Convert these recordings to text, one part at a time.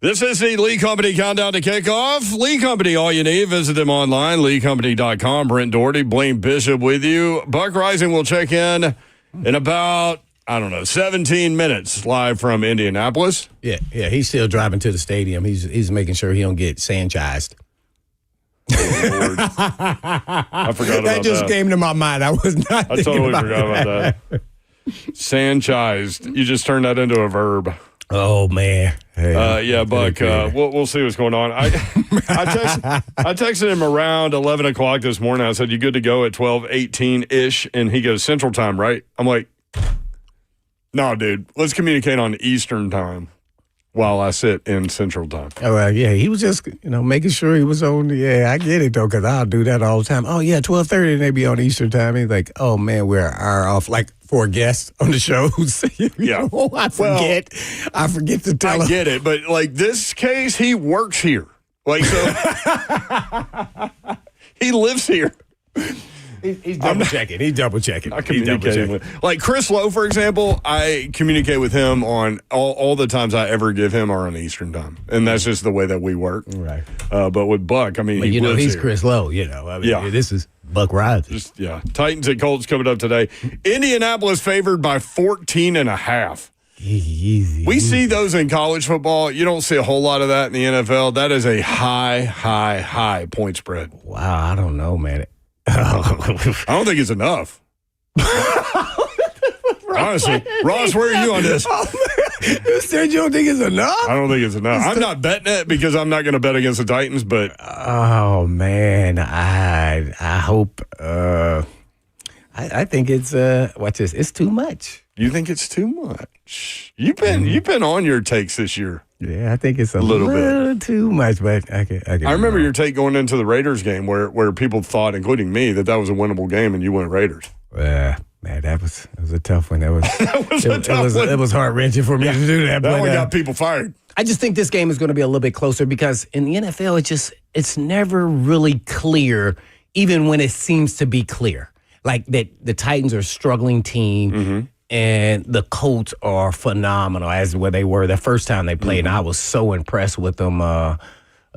This is the Lee Company Countdown to Kickoff. Lee Company, all you need. Visit them online, leecompany.com. Brent Doherty, Blaine Bishop with you. Buck Rising will check in about, 17 minutes live from Indianapolis. Yeah, he's still driving to the stadium. He's making sure he don't get Sanchized. Oh, Lord. I forgot about that. That just came to my mind. I was not I thinking totally about forgot about that. Sanchized. You just turned that into a verb. Oh, man. Hey, yeah, Buck, we'll see what's going on. I texted him around 11 o'clock this morning. I said, you good to go at 12:18-ish? And he goes, Central Time, right? I'm like, no, dude, let's communicate on Eastern Time while I sit in Central Time. Oh, yeah, he was just, making sure he was on. Yeah, I get it, though, because I'll do that all the time. Oh, yeah, 12:30, and they be on Eastern Time. He's like, oh, man, we're an hour off, like, for a guest on the show. Yeah. I forget. I forget to tell him. I get it, but, like, this case, he works here. Like, so he lives here. He's double checking. He's double checking. Like Chris Lowe, for example, I communicate with him on all the times I ever give him are on Eastern Time, and that's just the way that we work. Right. But with Buck, I mean, he's here. Chris Lowe. This is Buck Rising. Titans and Colts coming up today. Indianapolis favored by 14.5. Easy. We see those in college football. You don't see a whole lot of that in the NFL. That is a high point spread. Wow, I don't know, man. I don't think it's enough. Honestly, Ross, where are you on this? You said you don't think it's enough? I don't think it's enough. I'm not betting it because I'm not going to bet against the Titans, but oh man, I hope. I think it's watch this. It's too much. You think it's too much? You've been on your takes this year. Yeah, I think it's a little bit too much, but I remember your take going into the Raiders game where people thought, including me, that was a winnable game, and you went Raiders. Man, that was a tough one. That was It was heart-wrenching for me to do that. That one got people fired. I just think this game is going to be a little bit closer because in the NFL, it's never really clear, even when it seems to be clear. Like that, the Titans are a struggling team. Mm-hmm. And the Colts are phenomenal as where they were the first time they played. Mm-hmm. And I was so impressed with them,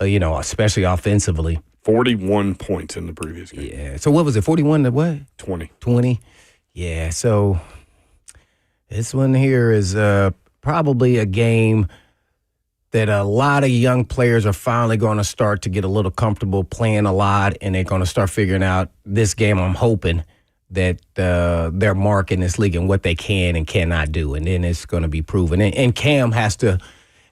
especially offensively. 41 points in the previous game. Yeah. So what was it, 41 to what? 20. 20? Yeah. So this one here is probably a game that a lot of young players are finally going to start to get a little comfortable playing a lot, and they're going to start figuring out this game, I'm hoping, that they're marking this league and what they can and cannot do. And then it's going to be proven. And Cam has to,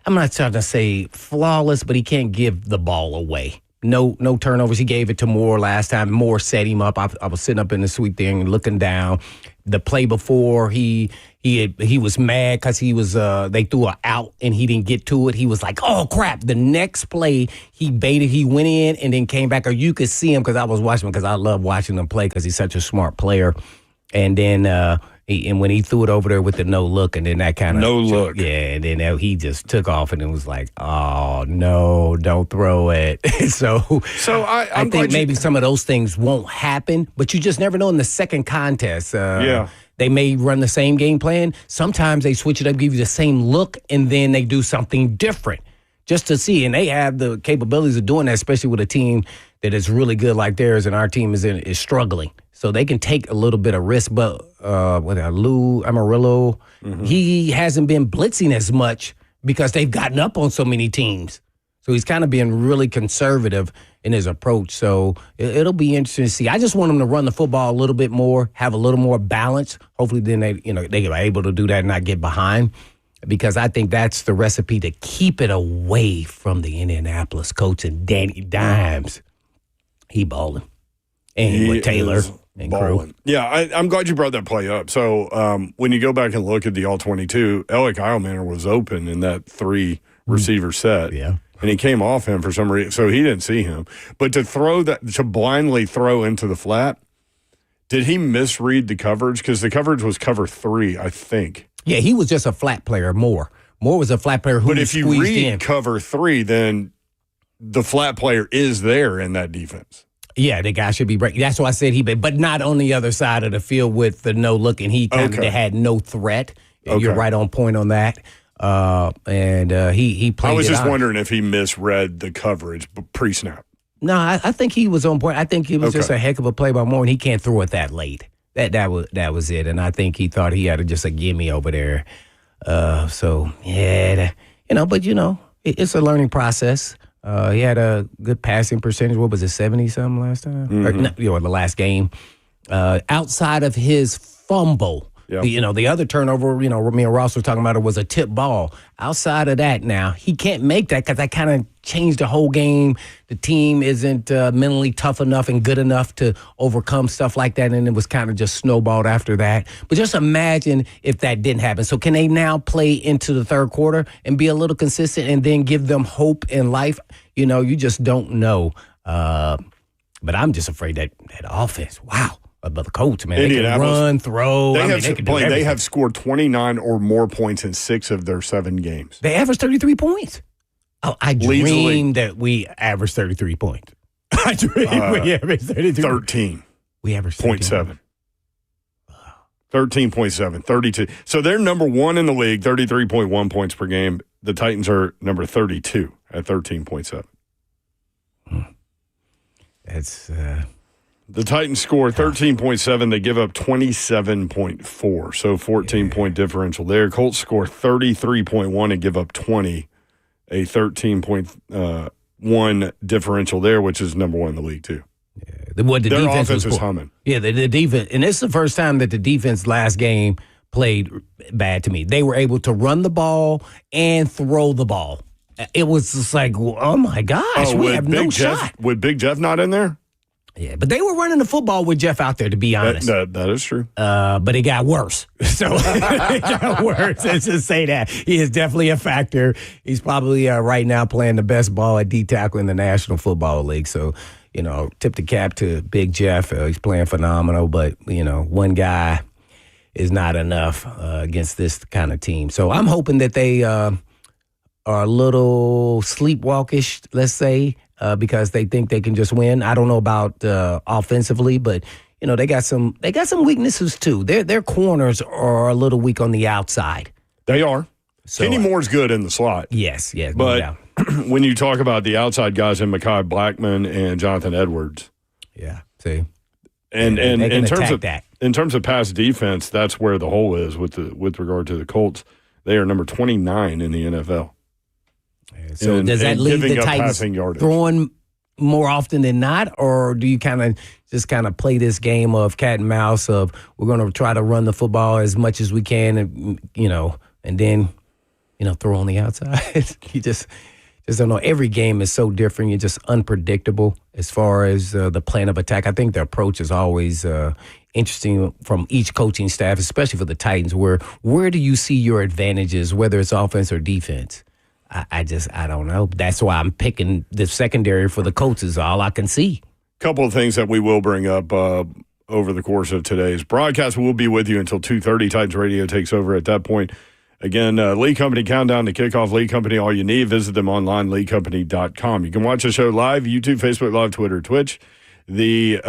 I'm not trying to say flawless, but he can't give the ball away. No turnovers. He gave it to Moore last time. Moore set him up. I was sitting up in the suite there and looking down. The play before, he was mad because they threw an out and he didn't get to it. He was like, oh, crap. The next play, he baited, he went in and then came back. Or you could see him because I was watching him because I love watching him play because he's such a smart player. And then and when he threw it over there with the no look and then that kind of. No look. Yeah, and then he just took off and it was like, oh, no, don't throw it. so I think maybe some of those things won't happen, but you just never know in the second contest. They may run the same game plan. Sometimes they switch it up, give you the same look, and then they do something different just to see. And they have the capabilities of doing that, especially with a team that is really good like theirs, and our team is struggling. So they can take a little bit of risk. But Lou Amarillo, he hasn't been blitzing as much because they've gotten up on so many teams. So he's kind of being really conservative in his approach. So it'll be interesting to see. I just want him to run the football a little bit more, have a little more balance. Hopefully then they are able to do that and not get behind, because I think that's the recipe to keep it away from the Indianapolis coach and Danny Dimes. He balling. And with Taylor and crew. Yeah, I'm glad you brought that play up. So when you go back and look at the All-22, Alec Eilmanor was open in that 3-receiver set. Yeah. And he came off him for some reason, so he didn't see him. But to blindly throw into the flat, did he misread the coverage? Because the coverage was cover 3, I think. Yeah, he was just a flat player, Moore. Moore was a flat player who was squeezed in. But if you read cover 3, then the flat player is there in that defense. Yeah, the guy should be breaking. That's why I said but not on the other side of the field with the no look, and he kind of had no threat. Okay. You're right on point on that. and he played. I was just wondering if he misread the coverage pre-snap. No, I think he was on point. I think it was just a heck of a play by Moore, and he can't throw it that late. That was it, and I think he thought he had just a gimme over there. So yeah, but it's a learning process. He had a good passing percentage. What was it, 70-something last time? Mm-hmm. Or the last game. Outside of his fumble, the other turnover, me and Ross were talking about, it was a tip ball. Outside of that now, he can't make that because that kind of changed the whole game. The team isn't mentally tough enough and good enough to overcome stuff like that, and it was kind of just snowballed after that. But just imagine if that didn't happen. So can they now play into the third quarter and be a little consistent and then give them hope in life? You just don't know. But I'm just afraid that offense, wow. But the Colts, man, they can run, throw. They have scored 29 or more points in 6 of their 7 games. They averaged 33 points. Oh, I dreamed that we averaged 33 points. I dreamed we averaged 33. 13. We averaged 0.7. 13.7, 32. So they're number 1 in the league, 33.1 points per game. The Titans are number 32 at 13.7. That's the Titans score 13.7. They give up 27.4. So 14-point differential there. Colts score 33.1 and give up 20. A 13.1 differential there, which is number 1 in the league too. Yeah. Their offense is humming. Yeah, the defense, and it's the first time that the defense last game played bad to me. They were able to run the ball and throw the ball. It was just like, oh my gosh, we have no shot. With Big Jeff not in there? Yeah, but they were running the football with Jeff out there, to be honest. That is true. But it got worse. So it got worse. Let's just say that. He is definitely a factor. He's probably right now playing the best ball at D-tackle in the National Football League. So, tip the cap to Big Jeff. He's playing phenomenal, but, one guy is not enough against this kind of team. So I'm hoping that they are a little sleepwalkish, let's say, because they think they can just win. I don't know about offensively, but they got some weaknesses too. Their corners are a little weak on the outside. They are. So, Kenny Moore's good in the slot. Yes, but no doubt. When you talk about the outside guys in Mekhi Blackman and Jonathan Edwards, see, and in terms of pass defense, that's where the hole is with regard to the Colts. They are number 29 in the NFL. So does that leave the Titans throwing more often than not, or do you kind of play this game of cat and mouse of we're going to try to run the football as much as we can, and then throw on the outside? You just don't know. Every game is so different. You're just unpredictable as far as the plan of attack. I think the approach is always interesting from each coaching staff, especially for the Titans. Where do you see your advantages, whether it's offense or defense? I don't know. That's why I'm picking the secondary for the Colts is all I can see. Couple of things that we will bring up over the course of today's broadcast. We'll be with you until 2:30. Titans Radio takes over at that point. Again, Lee Company Countdown to Kickoff. Lee Company, all you need. Visit them online, leecompany.com. You can watch the show live, YouTube, Facebook Live, Twitter, Twitch. The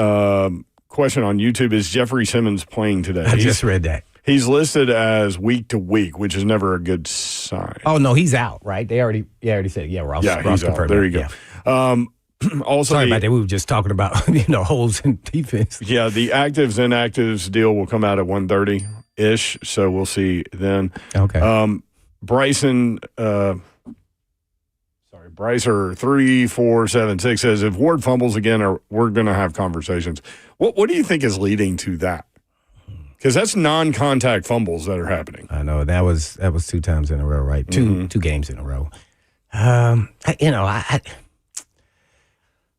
question on YouTube is Jeffrey Simmons playing today. I just read that. He's listed as week to week, which is never a good sign. Oh, no, he's out, right? They already said, Ross. Yeah, he's out. There you go. Yeah. Also, sorry about that. We were just talking about holes in defense. Yeah, the actives inactives deal will come out at 1:30-ish, so we'll see then. Okay. Brycer 3476 says if Ward fumbles again, we're going to have conversations. What do you think is leading to that? Because that's non-contact fumbles that are happening. I know that was 2 times in a row, right? Two games in a row.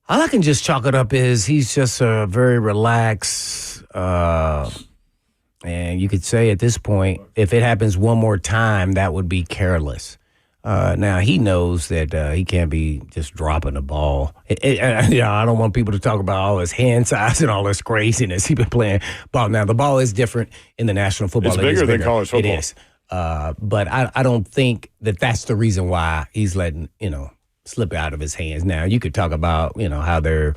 All I can just chalk it up is he's just a very relaxed, and you could say at this point, if it happens one more time, that would be careless. Now, he knows that he can't be just dropping the ball. I don't want people to talk about all his hand size and all this craziness. He's been playing ball. Now, the ball is different in the National Football League. It's bigger than college football. It is. But I don't think that that's the reason why he's letting, slip out of his hands. Now, you could talk about, how they're,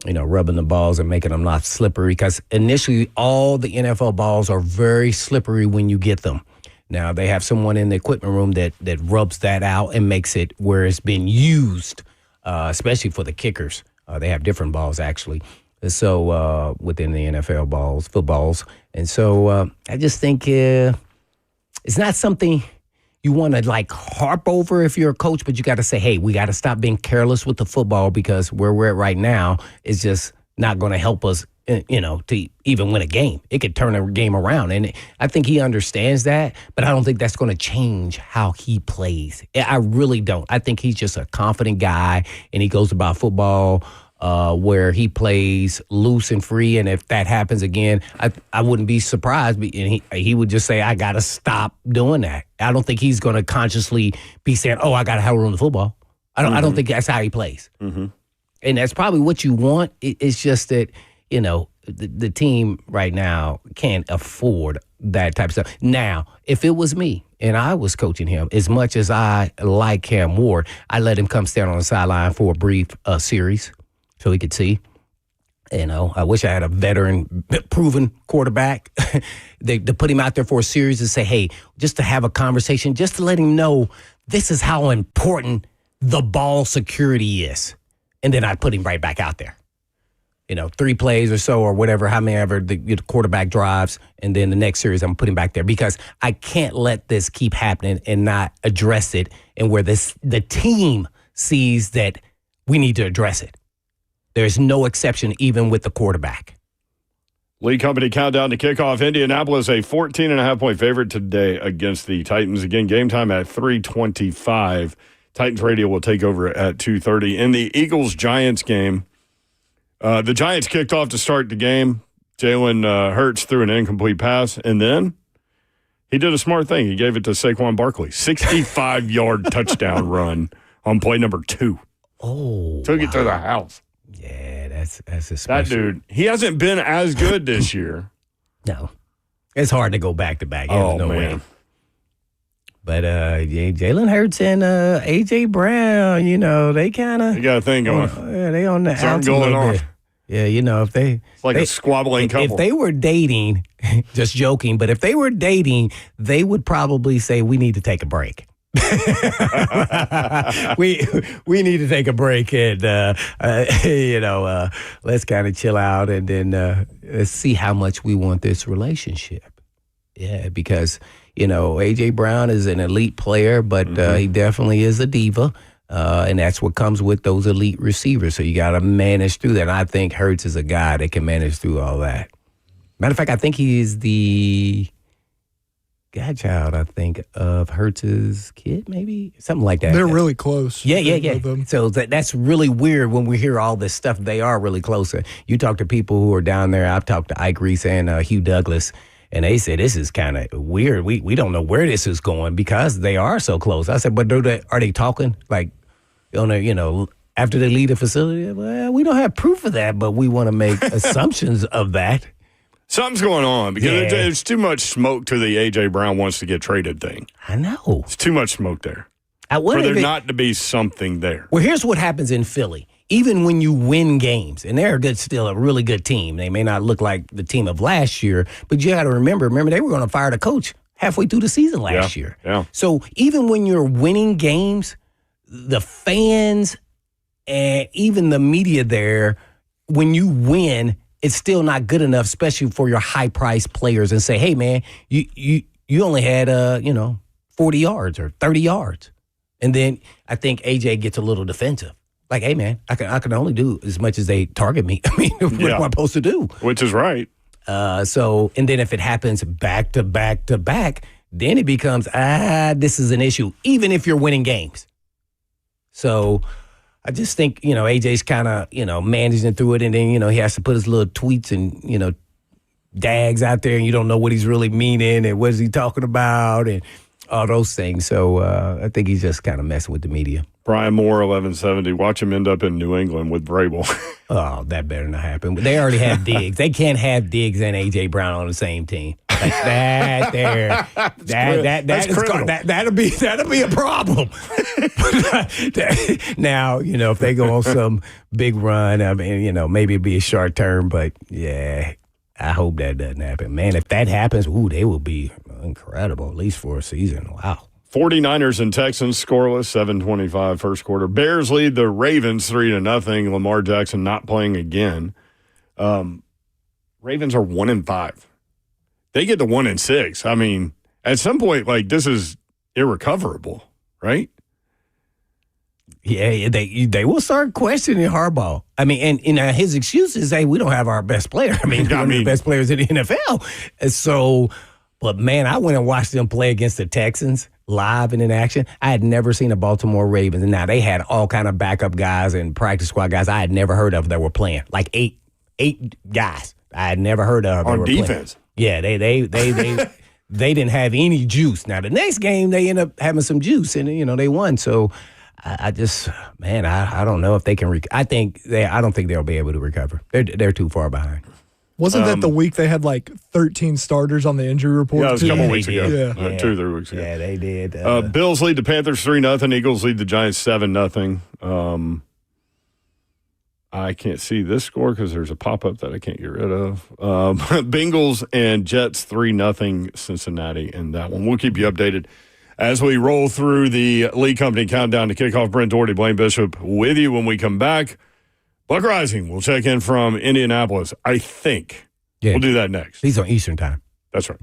rubbing the balls and making them not slippery, because initially all the NFL balls are very slippery when you get them. Now, they have someone in the equipment room that rubs that out and makes it where it's been used, especially for the kickers. They have different balls, actually. So within the NFL footballs. And so I just think it's not something you want to like harp over if you're a coach, but you got to say, hey, we got to stop being careless with the football because where we're at right now is just not going to help us, to even win a game. It could turn a game around. And I think he understands that, but I don't think that's going to change how he plays. I really don't. I think he's just a confident guy, and he goes about football where he plays loose and free. And if that happens again, I wouldn't be surprised. And he would just say, I got to stop doing that. I don't think he's going to consciously be saying, oh, I got to have room the football. I don't think that's how he plays. Mm-hmm. And that's probably what you want. It's just that, the team right now can't afford that type of stuff. Now, if it was me and I was coaching him, as much as I like Cam Ward, I let him come stand on the sideline for a brief series so he could see. I wish I had a veteran, proven quarterback to put him out there for a series and say, hey, just to have a conversation, just to let him know this is how important the ball security is. And then I'd put him right back out there. 3 plays or so or whatever, how many ever the quarterback drives, and then the next series I'm putting back there because I can't let this keep happening and not address it and where the team sees that we need to address it. There's no exception even with the quarterback. Lee Company countdown to kickoff. Indianapolis, a 14.5-point favorite today against the Titans. Again, game time at 3:25. Titans radio will take over at 2:30. In the Eagles-Giants game, the Giants kicked off to start the game. Jalen Hurts threw an incomplete pass, and then he did a smart thing. He gave it to Saquon Barkley. 65-yard touchdown run on play number 2. Oh, Took it to the house. Yeah, that's a special. That dude, he hasn't been as good this year. No. It's hard to go back-to-back. Oh, no man. way. But Jalen Hurts and A.J. Brown, they kind of... You got a thing going. They on the outs a little bit. Yeah, if they... It's like a squabbling couple. If they were dating, just joking, but if they were dating, they would probably say, we need to take a break. we need to take a break and, let's kind of chill out and then let's see how much we want this relationship. Yeah, because... A.J. Brown is an elite player, but he definitely is a diva, and that's what comes with those elite receivers. So you got to manage through that. And I think Hurts is a guy that can manage through all that. Matter of fact, I think he is the godchild, of Hurts' kid, maybe? Something like that. They're really close. Yeah. So that's really weird when we hear all this stuff. They are really close. You talk to people who are down there. I've talked to Ike Reese and Hugh Douglas. And they said, this is kind of weird. We don't know where this is going because they are so close. I said, but are they talking? Like, after they leave the facility? Well, we don't have proof of that, but we want to make assumptions of that. Something's going on because there's too much smoke to the A.J. Brown wants to get traded thing. I know. It's too much smoke there. For there not to be something there. Well, here's what happens in Philly. Even when you win games, and they're still a really good team. They may not look like the team of last year, but you got to remember, they were going to fire the coach halfway through the season last year. Yeah. So even when you're winning games, the fans and even the media there, when you win, it's still not good enough, especially for your high-priced players, and say, hey, man, you only had, 40 yards or 30 yards. And then I think A.J. gets a little defensive. Like, hey, man, I can only do as much as they target me. I mean, what am I supposed to do? Which is right. And then if it happens back to back to back, then it becomes, this is an issue, even if you're winning games. So I just think, AJ's kind of, managing through it. And then, he has to put his little tweets and, dags out there and you don't know what he's really meaning and what is he talking about and all those things. So I think he's just kind of messing with the media. Brian Moore, 1170. Watch him end up in New England with Vrabel. Oh, that better not happen. They already have Diggs. They can't have Diggs and A.J. Brown on the same team. Like that there. That'll be a problem. Now, if they go on some big run, I mean, maybe it'd be a short term, but yeah, I hope that doesn't happen. Man, if that happens, they will be incredible, at least for a season. Wow. 49ers and Texans scoreless, 7:25 first quarter. Bears lead the Ravens 3-0. Lamar Jackson not playing again. Ravens are 1-5. They get to 1-6. I mean, at some point, like, this is irrecoverable, right? Yeah, they will start questioning Harbaugh. I mean, and his excuse is, hey, we don't have our best player. I mean, one of the best players in the NFL. And so, but man, I went and watched them play against the Texans live and in action. I had never seen a Baltimore Ravens. And now they had all kind of backup guys and practice squad guys I had never heard of that were playing. Like eight guys I had never heard of. On defense. Playing. Yeah, they didn't have any juice. Now, the next game, they end up having some juice, and, they won. So, I don't know if they can. I don't think they'll be able to recover. They're too far behind. Wasn't that the week they had like 13 starters on the injury report? Yeah, it was a couple weeks ago. Yeah. 2 or 3 weeks ago. Yeah, they did. Bills lead the Panthers 3-0. Eagles lead the Giants 7-0. I can't see this score because there's a pop-up that I can't get rid of. Bengals and Jets 3-0 Cincinnati in that one. We'll keep you updated as we roll through the Lee Company countdown to kickoff. Brent Doherty, Blaine Bishop with you when we come back. Buck Rising, we'll check in from Indianapolis, I think. Yeah. We'll do that next. He's on Eastern time. That's right.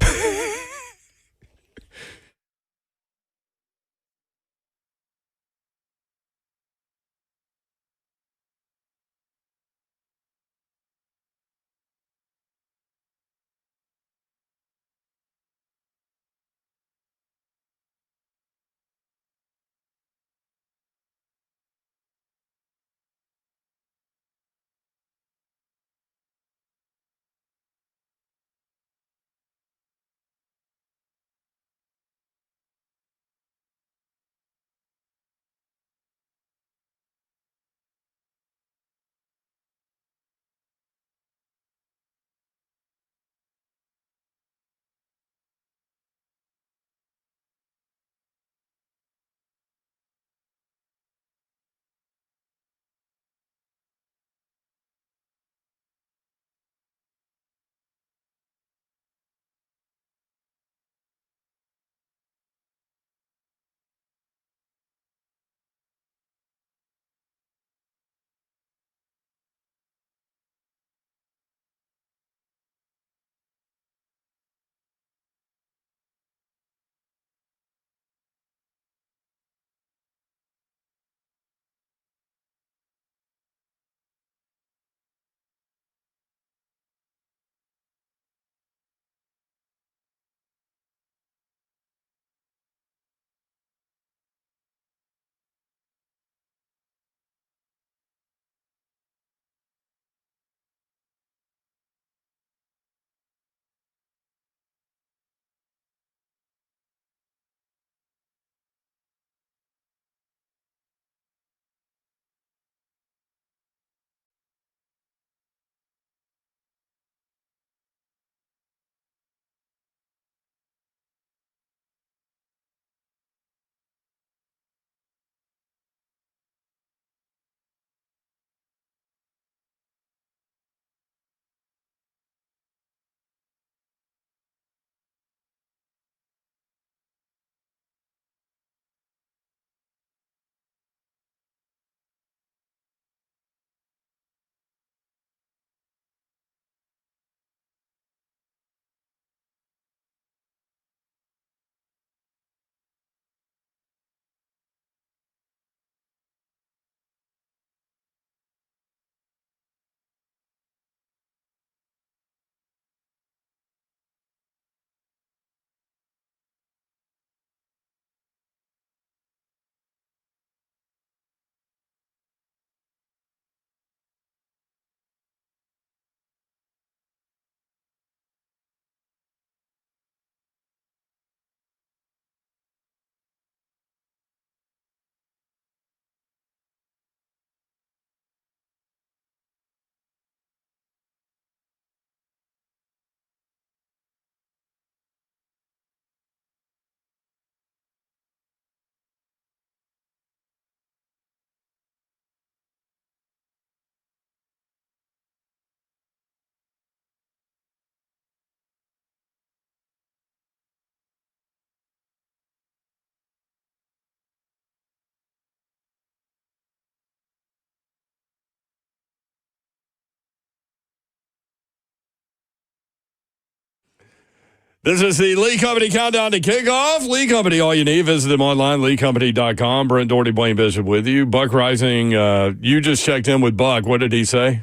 This is the Lee Company Countdown to Kickoff. Lee Company, all you need. Visit them online, leecompany.com. Brent Doherty, Blaine Bishop with you. Buck Rising, you just checked in with Buck. What did he say? I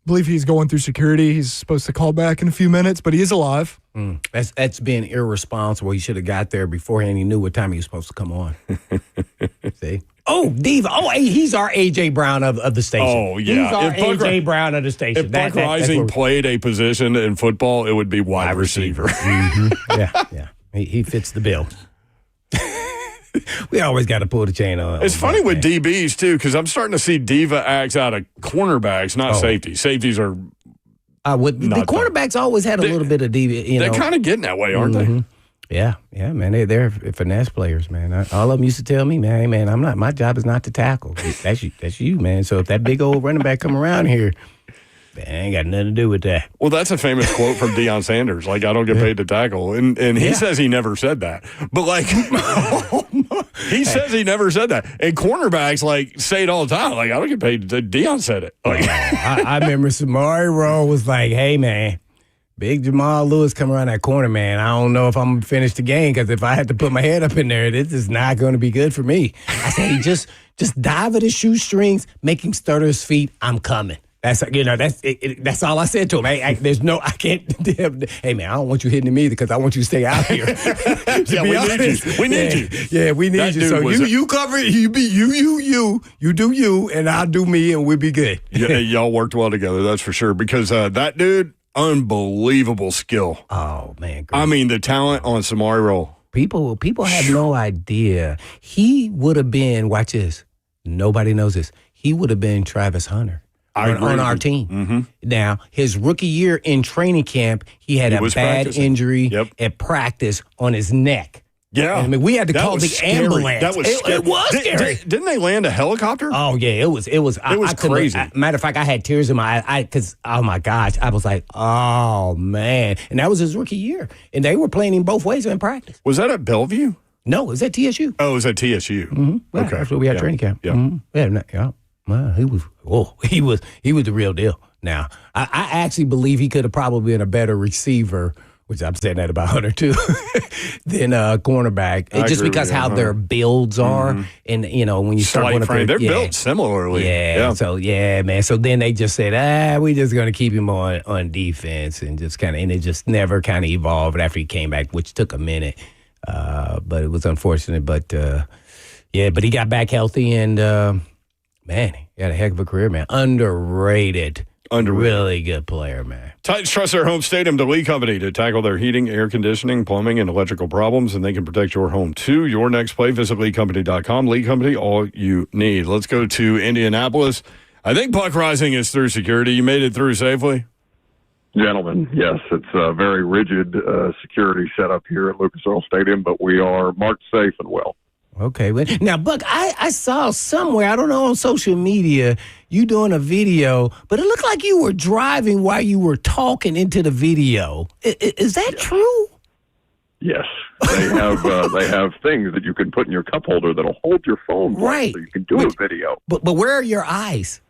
believe he's going through security. He's supposed to call back in a few minutes, but he is alive. That's being irresponsible. He should have got there beforehand. He knew what time he was supposed to come on. See? Oh, Diva. Oh, hey, he's our A.J. Brown of the station. Oh, yeah. He's our A.J. Brown of the station. If Buck Rising played a position in football, it would be wide receiver. Yeah. He fits the bill. We always got to pull the chain on. It's funny with DBs, too, because I'm starting to see diva acts out of cornerbacks, not safeties. Safeties are the quarterbacks always had a little bit of diva. They're kind of getting that way, aren't they? Yeah, man. They're finesse players, man. All of them used to tell me, man, hey, man, I'm not. My job is not to tackle. That's you, man. So if that big old running back come around here, man, ain't got nothing to do with that. Well, that's a famous quote from Deion Sanders. Like, I don't get paid to tackle, and he says he never said that. But like, he says he never said that. And cornerbacks like say it all the time. Like, I don't get paid. Deion said it. Like, I remember Samari Rowe was like, hey, man. Big Jamal Lewis come around that corner, man. I don't know if I'm going to finish the game because if I had to put my head up in there, this is not going to be good for me. I said, hey, just dive at his shoestrings, make him stutter his feet. I'm coming. That's that's all I said to him. Hey, I can't. Hey, man, I don't want you hitting me either because I want you to stay out here. We need you. Yeah, we need you. So you cover it. You do you, and I'll do me, and we'll be good. Yeah, y'all worked well together, that's for sure. Because that dude. Unbelievable skill. Oh, man. Great. I mean, the talent on Samari Rowe. People have no idea. He would have been, watch this, nobody knows this, he would have been Travis Hunter on our team. Mm-hmm. Now, his rookie year in training camp, he had a bad injury at practice on his neck. Yeah. I mean, we had to call the ambulance. That was scary. It was scary. Didn't they land a helicopter? Oh, yeah. It was crazy. Matter of fact, I had tears in my eyes because, oh, my gosh. I was like, oh, man. And that was his rookie year. And they were playing him both ways in practice. Was that at Bellevue? No, it was at TSU. Oh, it was at TSU. Mm-hmm. Yeah, okay. That's where we had training camp. Yeah. Mm-hmm. Yeah. Well, he was the real deal. Now, I actually believe he could have probably been a better receiver, which I'm saying that about Hunter too, than a cornerback. Just because how their builds are, and when you start going up there, they're built similarly. Yeah. So man. So then they just said, we're just going to keep him on defense, and just and it just never kind of evolved after he came back, which took a minute, but it was unfortunate. But but he got back healthy, and man, he had a heck of a career, man. Underrated. Really good player, man. Titans trust their home stadium to Lee Company to tackle their heating, air conditioning, plumbing, and electrical problems, and they can protect your home, too. Your next play, visit leecompany.com. Lee Company, all you need. Let's go to Indianapolis. I think Buck Rising is through security. You made it through safely? Gentlemen, yes. It's a very rigid security setup here at Lucas Oil Stadium, but we are marked safe and well. Okay. Now, Buck, I saw somewhere, I don't know, on social media, you doing a video, but it looked like you were driving while you were talking into the video. Is that true? Yes. They have things that you can put in your cup holder that'll hold your phone right. So you can do a video. But where are your eyes?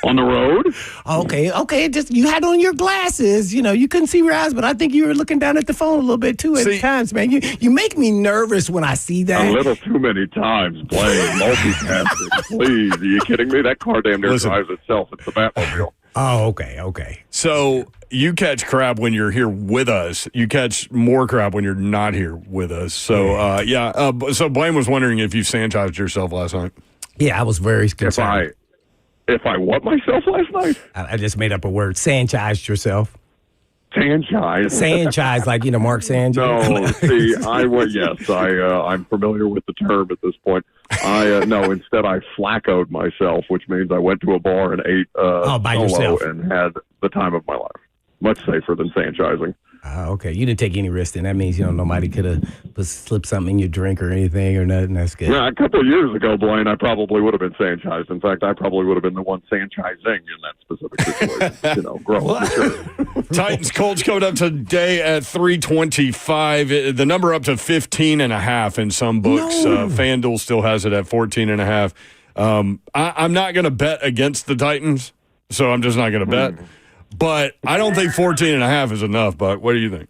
On the road? Okay. Just you had on your glasses. You couldn't see your eyes, but I think you were looking down at the phone a little bit too at times, man. You make me nervous when I see that. A little too many times, Blaine. Multitasking. Please, are you kidding me? That car damn near drives itself. It's the Batmobile. Oh, okay. So you catch crap when you're here with us. You catch more crap when you're not here with us. So, so Blaine was wondering if you Sanchezed yourself last night. Yeah, I was very concerned. If I what myself last night? I just made up a word. Sanchezed yourself. Sanchez, like Mark Sanchez. No, see, I'm familiar with the term at this point. Instead I flaccoed myself, which means I went to a bar and ate by yourself and had the time of my life. Much safer than Sanchezing. Okay, you didn't take any risk, then. That means nobody could have slipped something in your drink or anything or nothing. That's good. Yeah, a couple of years ago, Blaine, I probably would have been Sanchezed. In fact, I probably would have been the one Sanchezing in that specific situation. Growing mature. Titans Colts coming up today at 3:25. The number up to 15.5 in some books. No. FanDuel still has it at 14.5. I'm not going to bet against the Titans, so I'm just not going to bet. But I don't think 14.5 is enough, Buck. What do you think?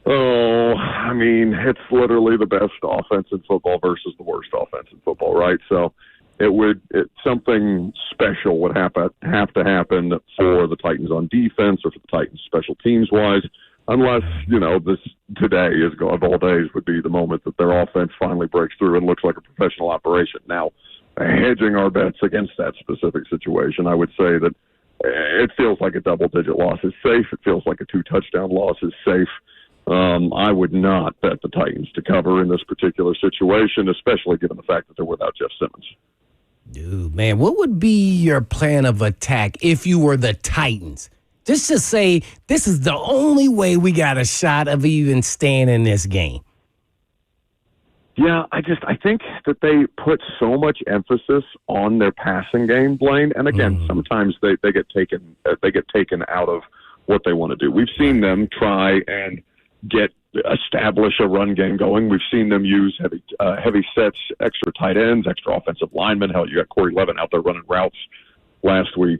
Oh, I mean, it's literally the best offense in football versus the worst offense in football, right? So something special would have to happen for the Titans on defense or for the Titans special teams wise, unless, this today is of all days would be the moment that their offense finally breaks through and looks like a professional operation. Now, hedging our bets against that specific situation, I would say that it feels like a double-digit loss is safe. It feels like a 2-touchdown loss is safe. I would not bet the Titans to cover in this particular situation, especially given the fact that they're without Jeff Simmons. Dude, man, what would be your plan of attack if you were the Titans? Just to say, this is the only way we got a shot of even staying in this game. Yeah, I think that they put so much emphasis on their passing game, Blaine. And again, sometimes they get taken out of what they want to do. We've seen them try and establish a run game going. We've seen them use heavy sets, extra tight ends, extra offensive linemen. Hell, you got Corey Levin out there running routes last week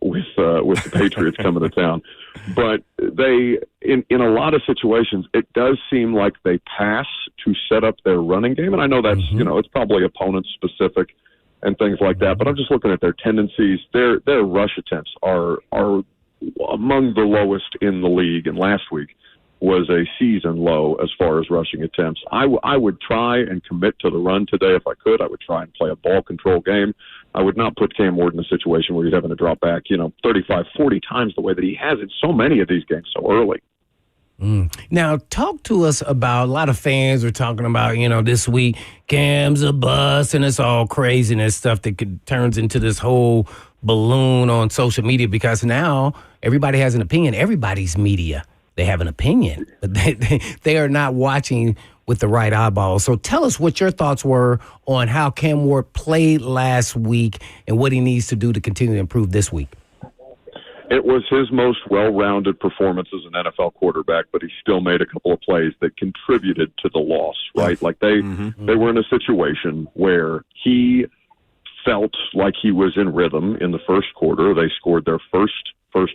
with the Patriots coming to town. But they, in a lot of situations, it does seem like they pass to set up their running game. And I know that's, it's probably opponent specific and things like that. But I'm just looking at their tendencies. Their rush attempts are among the lowest in the league. And last week was a season low as far as rushing attempts. I would try and commit to the run today if I could. I would try and play a ball control game. I would not put Cam Ward in a situation where he's having to drop back, 35, 40 times the way that he has in so many of these games so early. Now, talk to us about, a lot of fans are talking about, this week, Cam's a bust and it's all craziness stuff that turns into this whole balloon on social media because now everybody has an opinion. Everybody's media. They have an opinion, but they are not watching with the right eyeballs. So tell us what your thoughts were on how Cam Ward played last week and what he needs to do to continue to improve this week. It was his most well-rounded performance as an NFL quarterback, but he still made a couple of plays that contributed to the loss, right? Like they were in a situation where he felt like he was in rhythm in the first quarter. They scored their first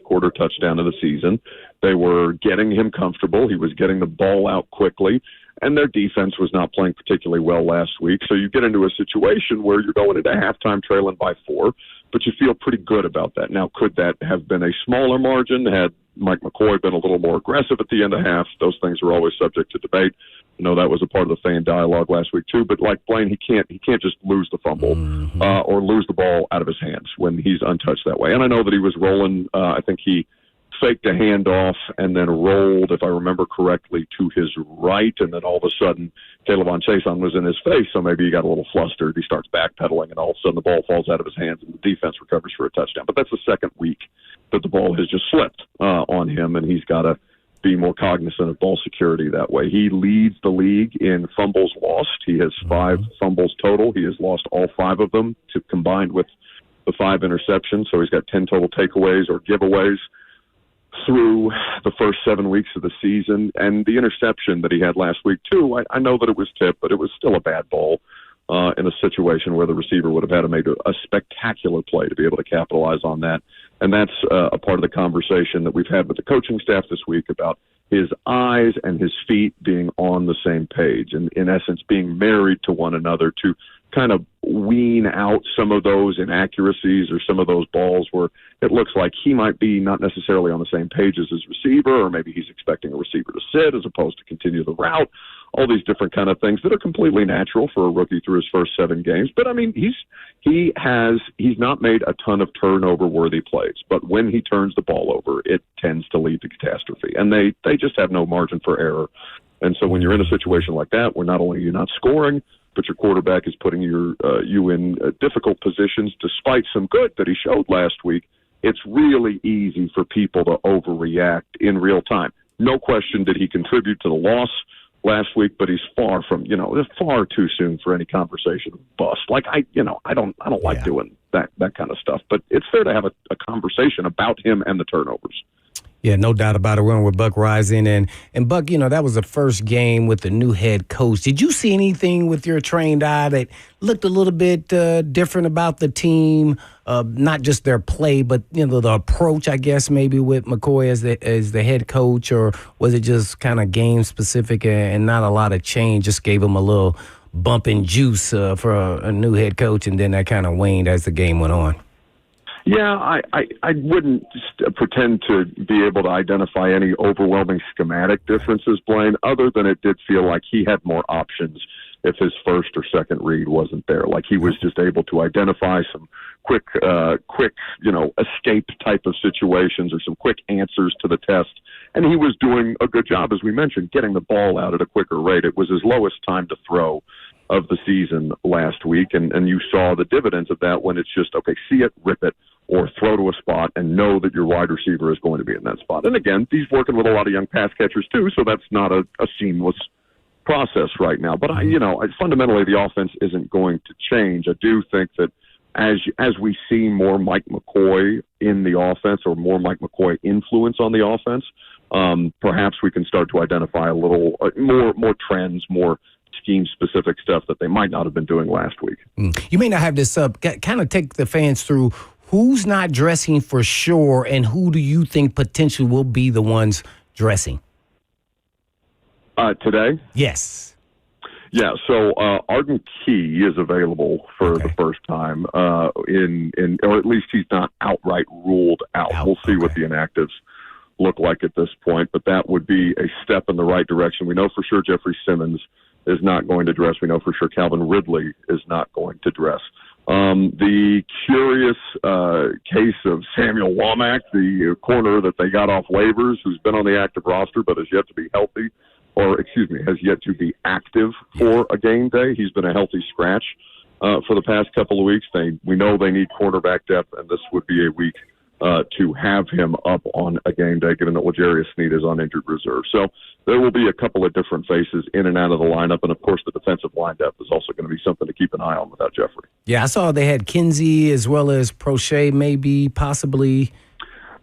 quarter touchdown of the season. They were getting him comfortable. He was getting the ball out quickly, and their defense was not playing particularly well last week. So you get into a situation where you're going into halftime trailing by 4, but you feel pretty good about that. Now, could that have been a smaller margin had Mike McCoy been a little more aggressive at the end of half? Those things are always subject to debate. That was a part of the fan dialogue last week too. But like Blaine, he can't just lose the fumble or lose the ball out of his hands when he's untouched that way. And I know that he was rolling. I think he faked a handoff and then rolled, if I remember correctly, to his right. And then all of a sudden, K'Lavon Chaisson was in his face, so maybe he got a little flustered. He starts backpedaling, and all of a sudden the ball falls out of his hands, and the defense recovers for a touchdown. But that's the second week that the ball has just slipped on him, and he's got to be more cognizant of ball security that way. He leads the league in fumbles lost. He has 5 fumbles total. He has lost all 5 of them combined with the 5 interceptions. So he's got 10 total takeaways or giveaways through the first 7 weeks of the season. And the interception that he had last week, too, I know that it was tipped, but it was still a bad ball in a situation where the receiver would have had to make a spectacular play to be able to capitalize on that. And that's a part of the conversation that we've had with the coaching staff this week about his eyes and his feet being on the same page and, in essence, being married to one another to kind of wean out some of those inaccuracies or some of those balls where it looks like he might be not necessarily on the same page as his receiver, or maybe he's expecting a receiver to sit as opposed to continue the route. All these different kind of things that are completely natural for a rookie through his first 7 games. But I mean, he's not made a ton of turnover-worthy plays. But when he turns the ball over, it tends to lead to catastrophe. And they just have no margin for error. And so when you're in a situation like that, where not only are you not scoring, but your quarterback is putting you in difficult positions, despite some good that he showed last week, it's really easy for people to overreact in real time. No question did he contribute to the loss last week, but he's far from, it's far too soon for any conversation of bust. Like I don't like doing that kind of stuff, but it's fair to have a conversation about him and the turnovers. Yeah, no doubt about it. We're on with Buck Rising. And Buck, that was the first game with the new head coach. Did you see anything with your trained eye that looked a little bit different about the team not just their play, but the approach, I guess, maybe with McCoy as the head coach, or was it just kind of game specific and not a lot of change? Just gave him a little bump in juice for a new head coach, and then that kind of waned as the game went on. Yeah, I wouldn't pretend to be able to identify any overwhelming schematic differences, Blaine, other than it did feel like he had more options if his first or second read wasn't there. Like he was just able to identify some quick, escape type of situations or some quick answers to the test. And he was doing a good job, as we mentioned, getting the ball out at a quicker rate. It was his lowest time to throw of the season last week, and you saw the dividends of that when it's just, okay, see it, rip it, or throw to a spot and know that your wide receiver is going to be in that spot. And again, he's working with a lot of young pass catchers too, so that's not a seamless process right now. But fundamentally, the offense isn't going to change. I do think that as we see more Mike McCoy in the offense, or more Mike McCoy influence on the offense, perhaps we can start to identify a little more trends, more scheme-specific stuff that they might not have been doing last week. You may not have this up. Kind of take the fans through who's not dressing for sure, and who do you think potentially will be the ones dressing? Today? Yes. Yeah, so Arden Key is available for the first time, or at least he's not outright ruled out. We'll see what the inactives look like at this point, but that would be a step in the right direction. We know for sure Jeffrey Simmons is not going to dress. We know for sure Calvin Ridley is not going to dress. The curious case of Samuel Womack, the corner that they got off waivers, who's been on the active roster but has yet to be healthy, has yet to be active for a game day. He's been a healthy scratch for the past couple of weeks. We know they need quarterback depth, and this would be a week to have him up on a game day, given that L'Jarius Sneed is on injured reserve. So there will be a couple of different faces in and out of the lineup, and of course the defensive line depth is also going to be something to keep an eye on without Jeffrey. Yeah, I saw they had Kinsey as well as Prochet, possibly.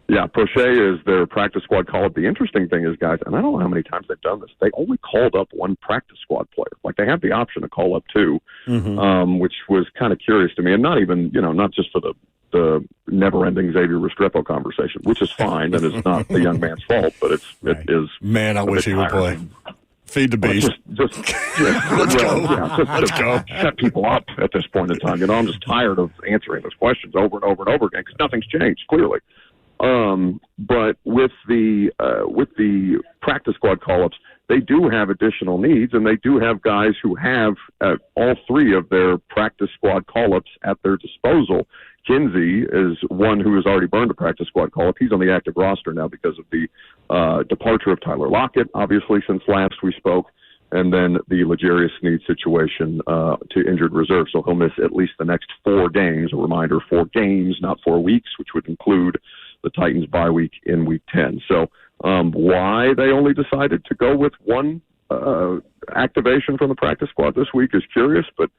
Yeah, Prochet is their practice squad call-up. The interesting thing is, guys, and I don't know how many times they've done this, they only called up one practice squad player. Like, they have the option to call up two, which was kind of curious to me. And not even, not just for the never-ending Xavier Restrepo conversation, which is fine, and it's not the young man's fault, but it is. Man, I wish he would play. Feed the beast. Let's go. Set people up at this point in time. I'm just tired of answering those questions over and over and over again, because nothing's changed, clearly. But with the practice squad call-ups, they do have additional needs, and they do have guys who have all three of their practice squad call-ups at their disposal. Kinsey is one who has already burned a practice squad call-up. He's on the active roster now because of the departure of Tyler Lockett, obviously, since last we spoke, and then the L'Jarius Sneed situation to injured reserve. So he'll miss at least the next 4 games. A reminder, 4 games, not 4 weeks, which would include the Titans bye week in week 10. So why they only decided to go with one activation from the practice squad this week is curious, but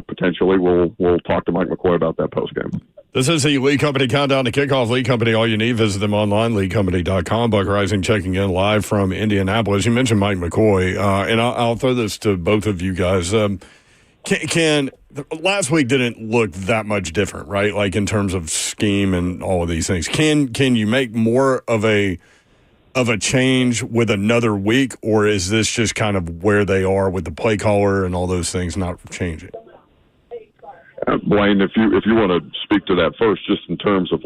potentially we'll talk to Mike McCoy about that postgame. This is the Lead Company Countdown to Kickoff. Lead Company, all you need, visit them online, leadcompany.com. Buck Rising checking in live from Indianapolis. You mentioned Mike McCoy, and I'll throw this to both of you guys. Last week didn't look that much different, right? Like in terms of scheme and all of these things. Can you make more of a change with another week, or is this just kind of where they are with the play caller and all those things not changing? Blaine, if you want to speak to that first, just in terms of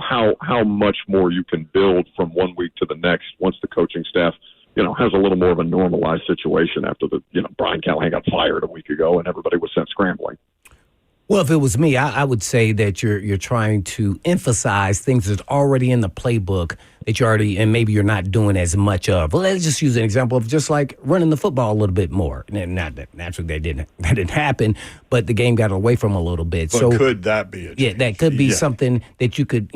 how much more you can build from one week to the next once the coaching staff has a little more of a normalized situation after Brian Callahan got fired a week ago and everybody was sent scrambling. Well, if it was me, I would say that you're trying to emphasize things that's already in the playbook that you already, and maybe you're not doing as much of. Well, let's just use an example of just like running the football a little bit more. And not that naturally that didn't happen, but the game got away from a little bit. But so could that be a change? Yeah, that could be something that you could,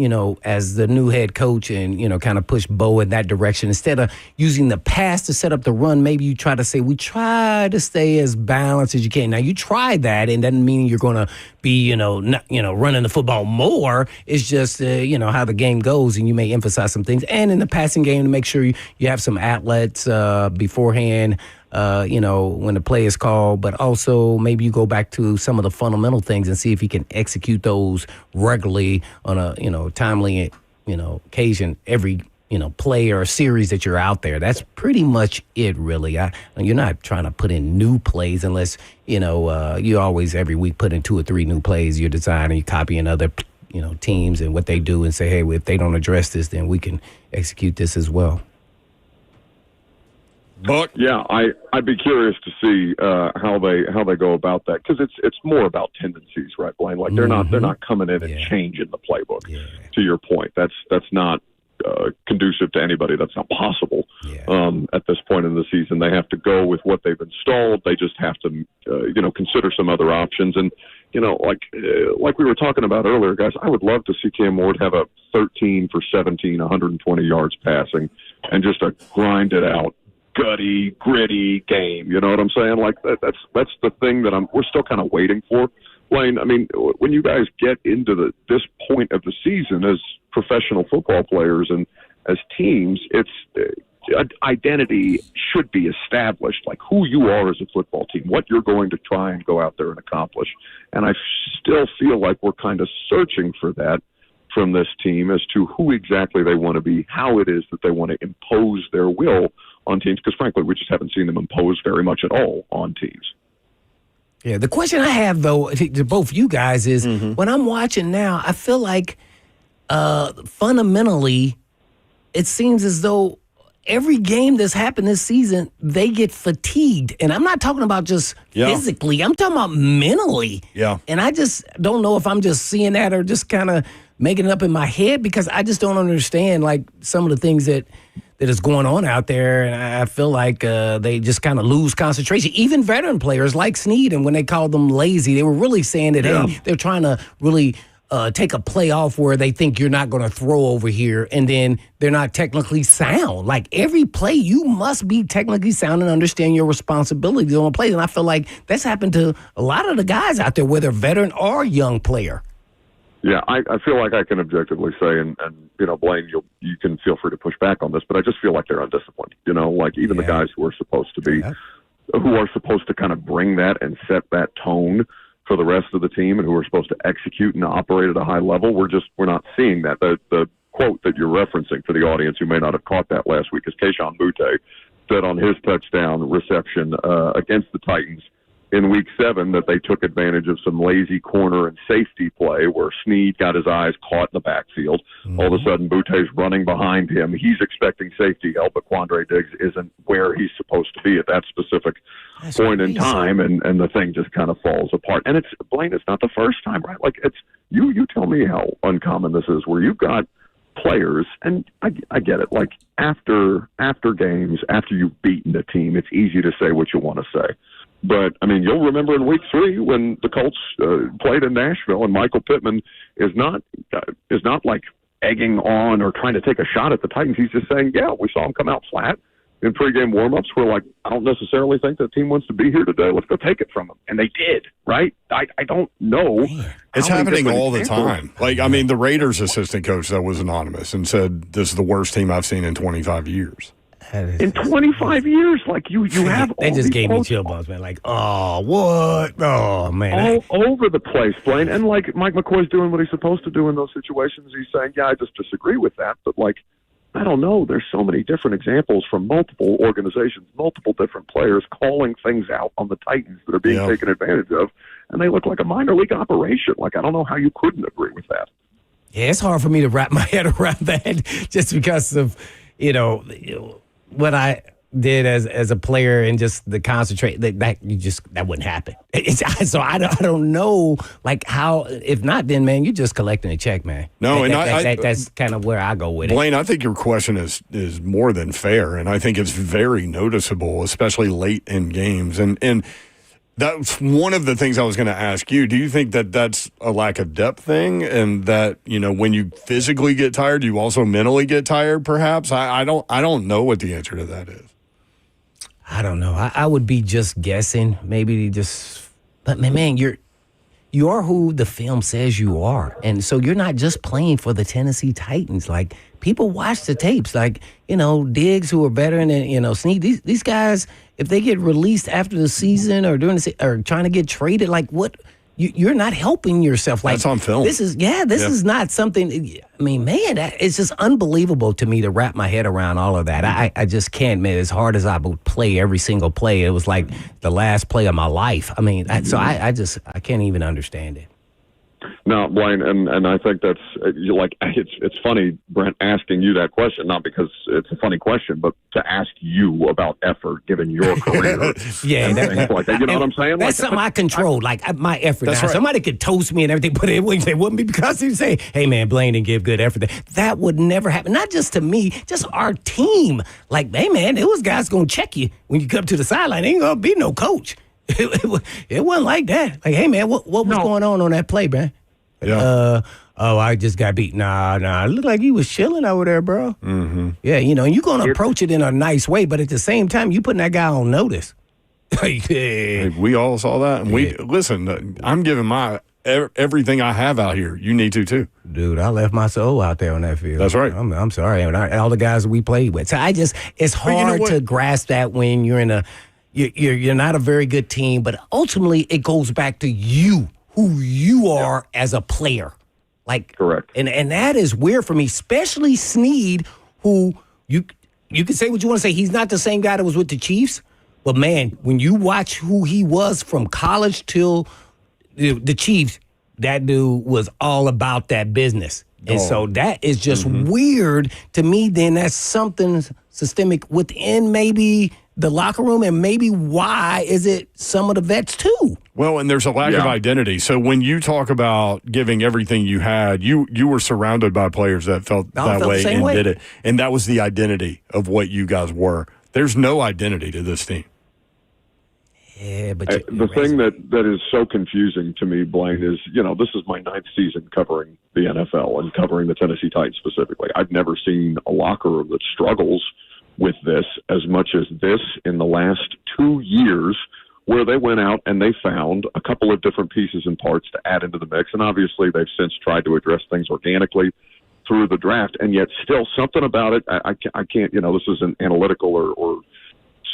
as the new head coach and, kind of push Bo in that direction. Instead of using the pass to set up the run, maybe you try to say, we try to stay as balanced as you can. Now, you try that, and doesn't mean you're going to be, not, running the football more. It's just, how the game goes, and you may emphasize some things. And in the passing game, to make sure you have some outlets beforehand. when the play is called, but also maybe you go back to some of the fundamental things and see if he can execute those regularly on a, timely, occasion every, play or series that you're out there. That's pretty much it, really. You're not trying to put in new plays unless, you always every week put in 2 or 3 new plays. You're designing, you're copying other, teams and what they do and say, hey, if they don't address this, then we can execute this as well. Buck? Yeah, I'd be curious to see how they go about that, because it's more about tendencies, right, Blaine? Like they're not coming in and changing the playbook. Yeah. To your point, that's not conducive to anybody. That's not possible at this point in the season. They have to go with what they've installed. They just have to consider some other options. And like we were talking about earlier, guys, I would love to see Cam Ward have a 13 for 17, 120 yards passing, and just a grind it out, gutty, gritty game. You know what I'm saying? Like that's the thing that we're still kind of waiting for. Blaine, I mean, when you guys get into this point of the season as professional football players and as teams, it's identity should be established, like who you are as a football team, what you're going to try and go out there and accomplish. And I still feel like we're kind of searching for that from this team as to who exactly they want to be, how it is that they want to impose their will on teams, because frankly, we just haven't seen them impose very much at all on teams. Yeah, the question I have, though, to both you guys is, when I'm watching now, I feel like fundamentally it seems as though every game that's happened this season, they get fatigued. And I'm not talking about just physically. I'm talking about mentally. Yeah. And I just don't know if I'm just seeing that or just kind of making it up in my head, because I just don't understand, like, some of the things that is going on out there. And I feel like they just kind of lose concentration. Even veteran players like Snead, and when they called them lazy, they were really saying that, hey, they're trying to really take a play off where they think you're not going to throw over here, and then they're not technically sound. Like, every play, you must be technically sound and understand your responsibilities on a play. And I feel like that's happened to a lot of the guys out there, whether veteran or young player. Yeah, I feel like I can objectively say, and Blaine, you can feel free to push back on this, but I just feel like they're undisciplined. Like even the guys who are supposed to be, who are supposed to kind of bring that and set that tone for the rest of the team, and who are supposed to execute and operate at a high level, we're not seeing that. The quote that you're referencing, for the audience who may not have caught that last week, is Kayshon Boutte said on his touchdown reception against the Titans in Week 7 that they took advantage of some lazy corner and safety play where Snead got his eyes caught in the backfield. All of a sudden, Boutte's running behind him. He's expecting safety help, but Quandre Diggs isn't where he's supposed to be at that specific point in time, and the thing just kind of falls apart. And Blaine, it's not the first time, right? Like, it's you tell me how uncommon this is, where you've got players, and I get it, like after games, after you've beaten a team, it's easy to say what you want to say. But, I mean, you'll remember in Week 3 when the Colts played in Nashville, and Michael Pittman is not like egging on or trying to take a shot at the Titans. He's just saying, yeah, we saw them come out flat in pregame warmups. We're like, I don't necessarily think the team wants to be here today. Let's go take it from them. And they did, right? I don't know. It's happening all the time. Like, I mean, the Raiders assistant coach that was anonymous and said, this is the worst team I've seen in 25 years. In 25 years, like you have they just gave me chill bumps, man. Like, oh, what? Oh, man. All over the place, Blaine. And, like, Mike McCoy's doing what he's supposed to do in those situations. He's saying, yeah, I just disagree with that. But, like, I don't know. There's so many different examples from multiple organizations, multiple different players calling things out on the Titans that are being taken advantage of. And they look like a minor league operation. Like, I don't know how you couldn't agree with that. Yeah, it's hard for me to wrap my head around that just because of, what I did as a player and just the concentrate that wouldn't happen. So I don't know, like, how, if not, then, man, you're just collecting a check, man. No, that's kind of where I go with Blaine, I think your question is more than fair, and I think it's very noticeable, especially late in games. And that's one of the things I was going to ask you. Do you think that that's a lack of depth thing, and that, when you physically get tired, you also mentally get tired, perhaps? I don't know what the answer to that is. I don't know. I would be just guessing. Maybe but man, you you are who the film says you are. And so you're not just playing for the Tennessee Titans. Like, people watch the tapes. Like, Diggs, who are veteran, and, Snead, these guys, if they get released after the season or or trying to get traded, like, what? You're not helping yourself. Like, that's on film. This is not something. I mean, man, it's just unbelievable to me to wrap my head around all of that. I just can't, man. As hard as I would play every single play, it was like the last play of my life. I mean, I can't even understand it. No, Blaine, and I think that's it's funny, Brent, asking you that question, not because it's a funny question, but to ask you about effort given your career. Yeah, you know what I'm saying? That's something I control, my effort. That's right. Somebody could toast me and everything, but it wouldn't be because he'd say, "Hey, man, Blaine didn't give good effort." That would never happen. Not just to me, just our team. Like, hey, man, those guys gonna check you when you come to the sideline. Ain't gonna be no coach. It wasn't like that. Like, hey, man, what was going on that play, man? Yeah. I just got beat. Nah. It looked like you was chilling over there, bro. Mm-hmm. Yeah, and you're going to approach it in a nice way, but at the same time, you putting that guy on notice. Hey, we all saw that. And listen, I'm giving everything I have out here. You need to, too. Dude, I left my soul out there on that field. That's right. I'm sorry. All the guys we played with. So it's hard to grasp that when you're in you're not a very good team, but ultimately it goes back to you, who you are as a player. Like, correct. And that is weird for me, especially Snead, who you can say what you want to say. He's not the same guy that was with the Chiefs, but man, when you watch who he was from college till the Chiefs, that dude was all about that business. And so that is just weird to me. Then that's something systemic within maybe the locker room, and maybe why is it some of the vets too? Well, and there's a lack of identity. So when you talk about giving everything you had, you were surrounded by players that felt that way and did it. And that was the identity of what you guys were. There's no identity to this team. Yeah, but the thing that is so confusing to me, Blaine, is, this is my 9th season covering the NFL and covering the Tennessee Titans specifically. I've never seen a locker room that struggles with this as much as this in the last 2 years, where they went out and they found a couple of different pieces and parts to add into the mix. And obviously they've since tried to address things organically through the draft, and yet still something about it. I can't, this isn't analytical or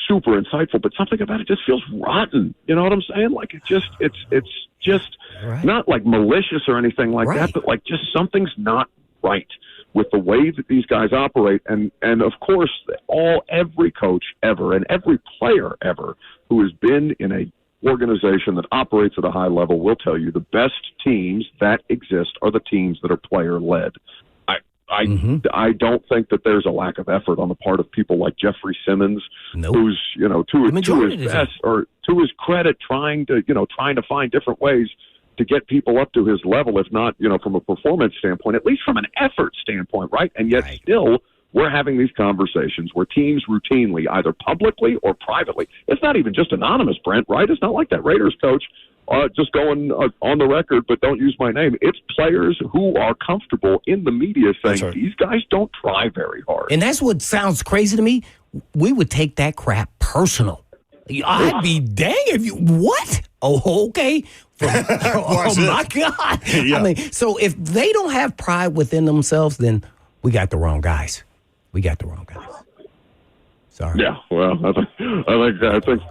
super insightful, but something about it just feels rotten. You know what I'm saying? Like, it's just right. Not like malicious or anything like that, but like just something's not right with the way that these guys operate. And of course, every coach ever and every player ever who has been in a organization that operates at a high level will tell you the best teams that exist are the teams that are player led. I don't think that there's a lack of effort on the part of people like Jeffrey Simmons, who's, to his credit, trying to find different ways to get people up to his level, if not, from a performance standpoint, at least from an effort standpoint, right? And yet still we're having these conversations where teams routinely, either publicly or privately, it's not even just anonymous, Brent, right? It's not like that Raiders coach just going on the record, but don't use my name. It's players who are comfortable in the media saying these guys don't try very hard. And that's what sounds crazy to me. We would take that crap personal. I'd be dang if you, what? Oh, okay. Oh my God. Yeah. I mean, so if they don't have pride within themselves, then we got the wrong guys. Sorry. Yeah, well, I think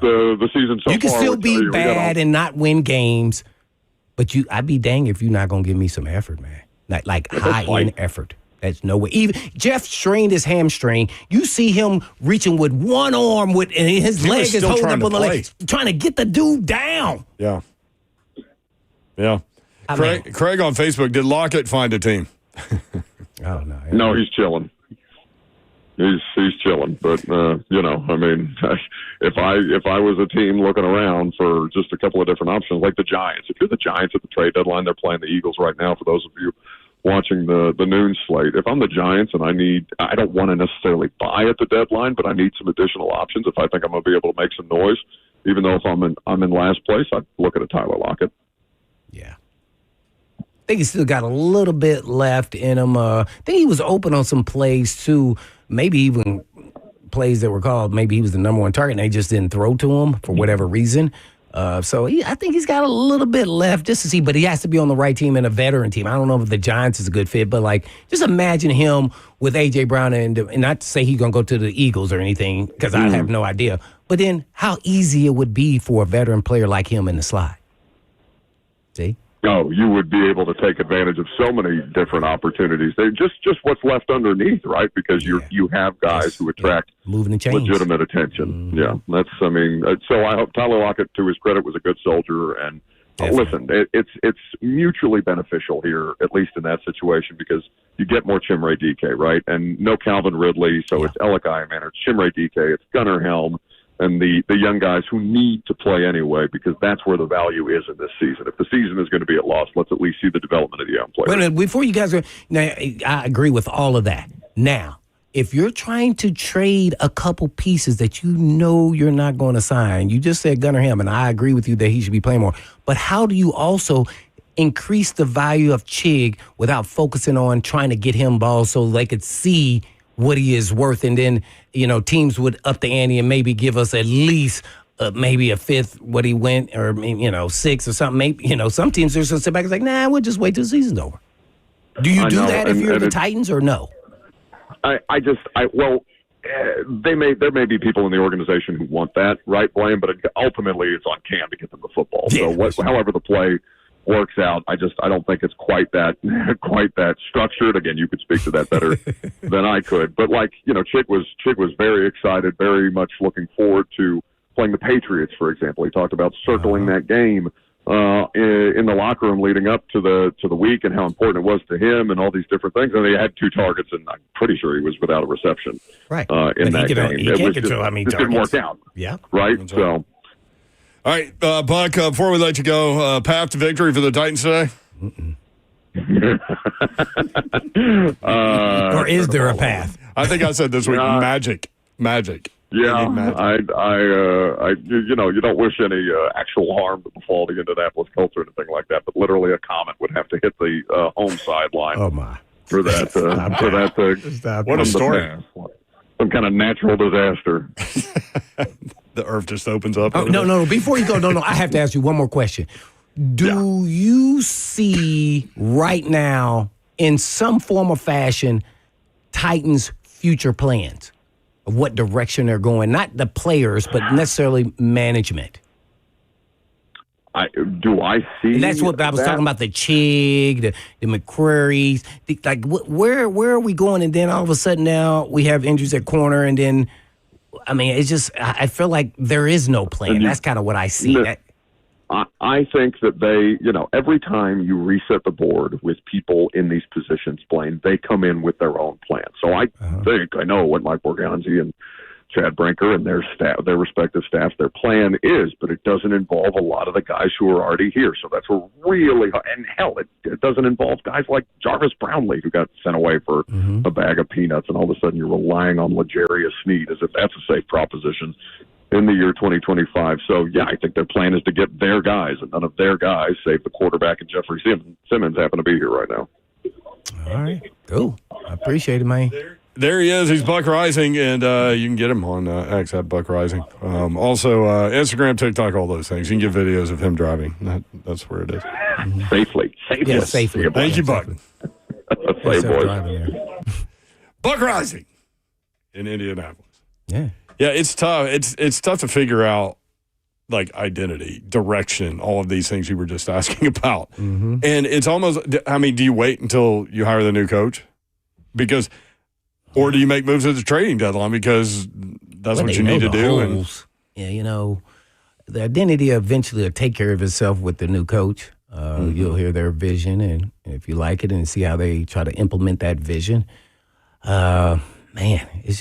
the season so far. You can still be bad and not win games, but I'd be dang if you're not gonna give me some effort, man. Like high end effort. That's no way. Even Jeff strained his hamstring. You see him reaching with one arm and his leg is holding up on the leg, trying to get the dude down. Yeah. Craig on Facebook, did Lockett find a team? Oh no. No, he's chilling. He's chilling, but if I was a team looking around for just a couple of different options, like the Giants. If you're the Giants at the trade deadline, they're playing the Eagles right now. For those of you watching the noon slate, if I'm the Giants and I don't want to necessarily buy at the deadline, but I need some additional options. If I think I'm going to be able to make some noise, even though if I'm in last place, I'd look at a Tyler Lockett. Yeah. I think he's still got a little bit left in him. I think he was open on some plays too. Maybe even plays that were called, maybe he was the number one target and they just didn't throw to him for whatever reason. So I think he's got a little bit left just to see, but he has to be on the right team and a veteran team. I don't know if the Giants is a good fit, but like just imagine him with A.J. Brown and not to say he's going to go to the Eagles or anything because I have no idea. But then how easy it would be for a veteran player like him in the slide. See? No, you would be able to take advantage of so many different opportunities. They just what's left underneath, right? Because you have guys who attract moving the chains. Legitimate attention. Yeah, so I hope Tyler Lockett, to his credit, was a good soldier. And listen, it's mutually beneficial here, at least in that situation, because you get more Chimere DK, right? And no Calvin Ridley, so it's Alec Iman, it's Chimere DK, it's Gunnar Helm, and the young guys who need to play anyway, because that's where the value is in this season. If the season is going to be at loss, let's at least see the development of the young players. Wait, before you guys go, now, I agree with all of that. Now, if you're trying to trade a couple pieces that you know you're not going to sign, you just said Gunnar Helm, and I agree with you that he should be playing more. But how do you also increase the value of Chig without focusing on trying to get him balls so they could see what he is worth, and then, teams would up the ante and maybe give us at least maybe a fifth what he went, or, six or something. Maybe, some teams are just going to sit back and say, nah, we'll just wait till the season's over. Do you do that if you're the Titans or no? There may be people in the organization who want that, right, Blaine? But ultimately it's on Cam to get them the football. Yeah, so however the play works out, I don't think it's quite that structured. Again, you could speak to that better than I could. But Chig was very excited, very much looking forward to playing the Patriots, for example. He talked about circling that game in the locker room leading up to the week and how important it was to him and all these different things. And he had 2 targets, and I'm pretty sure he was without a reception. Right. In that game. He can't control how many targets. It didn't work out. Yeah. Right. So. All right, Buck, before we let you go, path to victory for the Titans today? Or is there a path? I think I said this week, magic. Yeah, you don't wish any actual harm to befall the Indianapolis Colts or anything like that, but literally a comet would have to hit the home sideline. Oh, my. For that. What a story. Some kind of natural disaster. The earth just opens up. Oh, no. Before you go, I have to ask you one more question. Do you see right now, in some form or fashion, Titans' future plans of what direction they're going? Not the players, but necessarily management. Do I see? And that's what I was talking about, the Chig, the McQuarries. Where are we going? And then all of a sudden now we have injuries at corner, and then, it's just, I feel like there is no plan. That's kind of what I see. I think that every time you reset the board with people in these positions, Blaine, they come in with their own plan. So I know what Mike Borgonzi and Chad Brinker and their respective staffs, their plan is, but it doesn't involve a lot of the guys who are already here. So that's a really, and hell, it doesn't involve guys like Jarvis Brownlee, who got sent away for a bag of peanuts, and all of a sudden you're relying on L'Jarius Sneed as if that's a safe proposition in the year 2025. So, I think their plan is to get their guys, and none of their guys, save the quarterback and Jeffrey Simmons, happen to be here right now. All right, cool. I appreciate it, man. There he is. He's Buck Rising, and you can get him on X at Buck Rising. Also, Instagram, TikTok, all those things. You can get videos of him driving. That's where it is. Safely. Yeah, safely. Thank you, Buck. Safe, boys. Buck Rising in Indianapolis. Yeah. Yeah, it's tough. It's tough to figure out, identity, direction, all of these things you were just asking about. Mm-hmm. And it's almost, do you wait until you hire the new coach? Or do you make moves at the trading deadline because that's what you need to do? The identity eventually will take care of itself with the new coach. You'll hear their vision, and if you like it, and see how they try to implement that vision. It's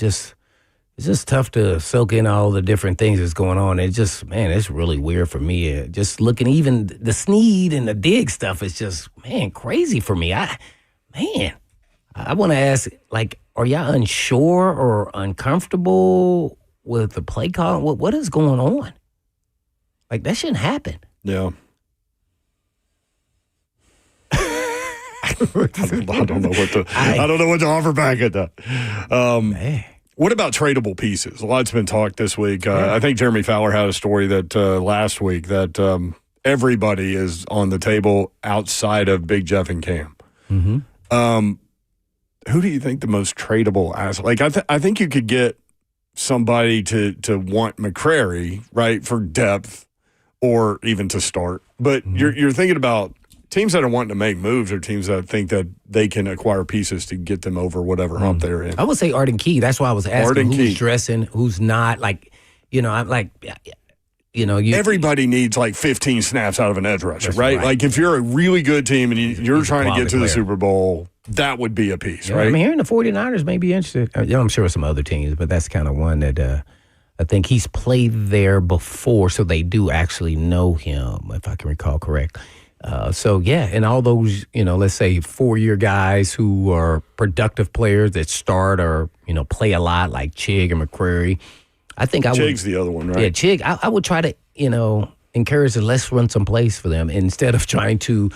just tough to soak in all the different things that's going on. It's really weird for me. Just looking, even the Sneed and the Dig stuff is just, crazy for me. I want to ask, are y'all unsure or uncomfortable with the play call? What is going on? That shouldn't happen. Yeah. I don't know what to offer back at that. What about tradable pieces? A lot's been talked this week. I think Jeremy Fowler had a story that last week that everybody is on the table outside of Big Jeff and Cam. Mm-hmm. Who do you think the most tradable asset? Like I think you could get somebody to want McCrary, right, for depth or even to start. But you're thinking about teams that are wanting to make moves or teams that think that they can acquire pieces to get them over whatever hump they're in. I would say Arden Key. That's why I was asking Arden who's Key. dressing, who's not. Like, I'm like, everybody needs like 15 snaps out of an edge rusher, right? Like if you're a really good team and you're trying to get to the Super Bowl, that would be a piece, right? I mean, hearing the 49ers may be interested. I'm sure some other teams, but that's kind of one that I think he's played there before, so they do actually know him, if I can recall correct. And all those, let's say 4-year guys who are productive players that start or, play a lot like Chig and McCrary. I think Chig's the other one, right? Yeah, Chig. I would try to, encourage them, let's run some plays for them instead of trying to,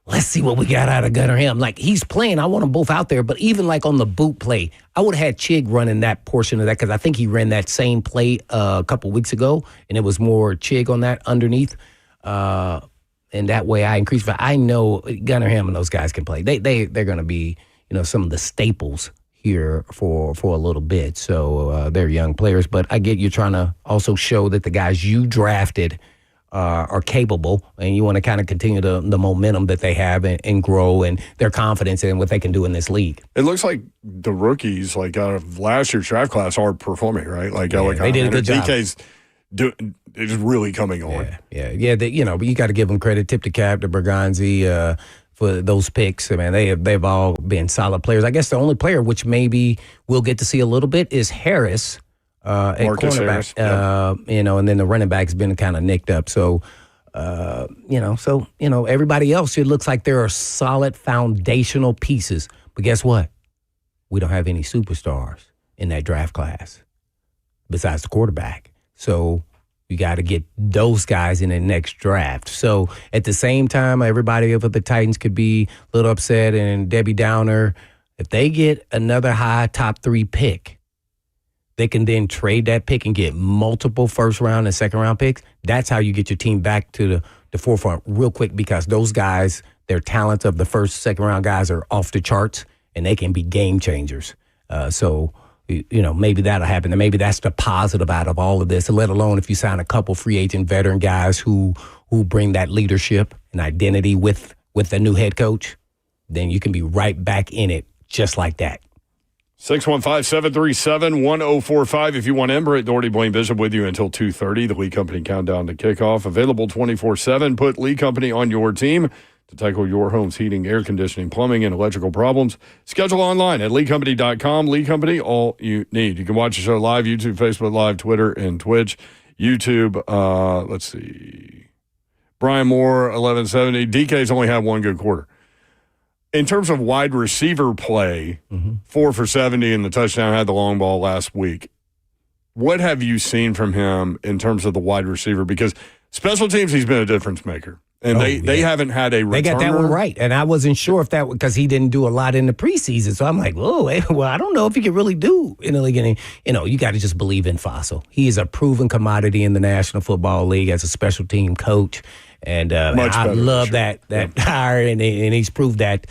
let's see what we got out of Gunnar Ham. Like, he's playing. I want them both out there. But even like on the boot play, I would have had Chig running that portion of that because I think he ran that same play a couple weeks ago, and it was more Chig on that underneath. And that way I increase. But I know Gunnar Ham and those guys can play. They're going to be, some of the staples here for a little bit. So they're young players. But I get you're trying to also show that the guys you drafted are capable, and you want to kind of continue the momentum that they have and grow and their confidence in what they can do in this league. It looks like the rookies, like out of last year's draft class, are performing, right? Like they did a good job. DK's is really coming on. Yeah. But you got to give them credit. Tip the cap to Berganzi for those picks. I mean, they've all been solid players. I guess the only player which maybe we'll get to see a little bit is Harris. At Marcus cornerback, Harris, and then the running back's been kind of nicked up. So, everybody else, it looks like there are solid foundational pieces. But guess what? We don't have any superstars in that draft class besides the quarterback. So you got to get those guys in the next draft. So at the same time, everybody over the Titans could be a little upset and Debbie Downer. If they get another high top 3 pick, they can then trade that pick and get multiple first-round and second-round picks. That's how you get your team back to the forefront real quick because those guys, their talents of the first, second-round guys are off the charts, and they can be game changers. Maybe that'll happen. And maybe that's the positive out of all of this, let alone if you sign a couple free agent veteran guys who bring that leadership and identity with the new head coach, then you can be right back in it just like that. 615-737-1045. If you want Embraer, Doherty, Blaine Bishop with you until 2:30. The Lee Company Countdown to Kickoff. Available 24/7. Put Lee Company on your team to tackle your home's heating, air conditioning, plumbing, and electrical problems. Schedule online at leecompany.com. Lee Company, all you need. You can watch the show live, YouTube, Facebook Live, Twitter, and Twitch. YouTube, let's see. Brian Moore, 1170. DK's only had one good quarter. In terms of wide receiver play, 4 for 70 and the touchdown, had the long ball last week. What have you seen from him in terms of the wide receiver? Because special teams, he's been a difference maker. And they haven't had a returner. They got that one right. And I wasn't sure if that, because he didn't do a lot in the preseason. So I'm like, I don't know if he could really do in the league. And, you got to just believe in Fossil. He is a proven commodity in the National Football League as a special team coach. And I love that hire, and he's proved that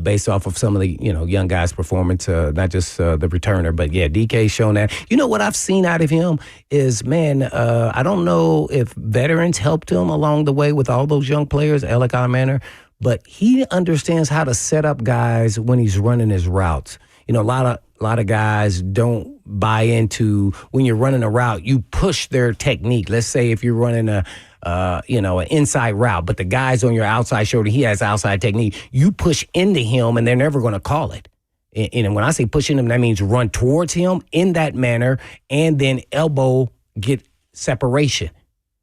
based off of some of the young guys' performance, not just the returner, but DK's shown that. You know what I've seen out of him is, I don't know if veterans helped him along the way with all those young players, Alec Manor, but he understands how to set up guys when he's running his routes. A lot of guys don't buy into when you're running a route, you push their technique. Let's say if you're running an inside route, but the guy's on your outside shoulder, he has outside technique. You push into him, and they're never going to call it. And when I say push into him, that means run towards him in that manner, and then elbow, get separation.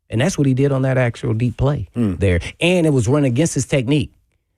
And that's what he did on that actual deep play there. And it was run against his technique.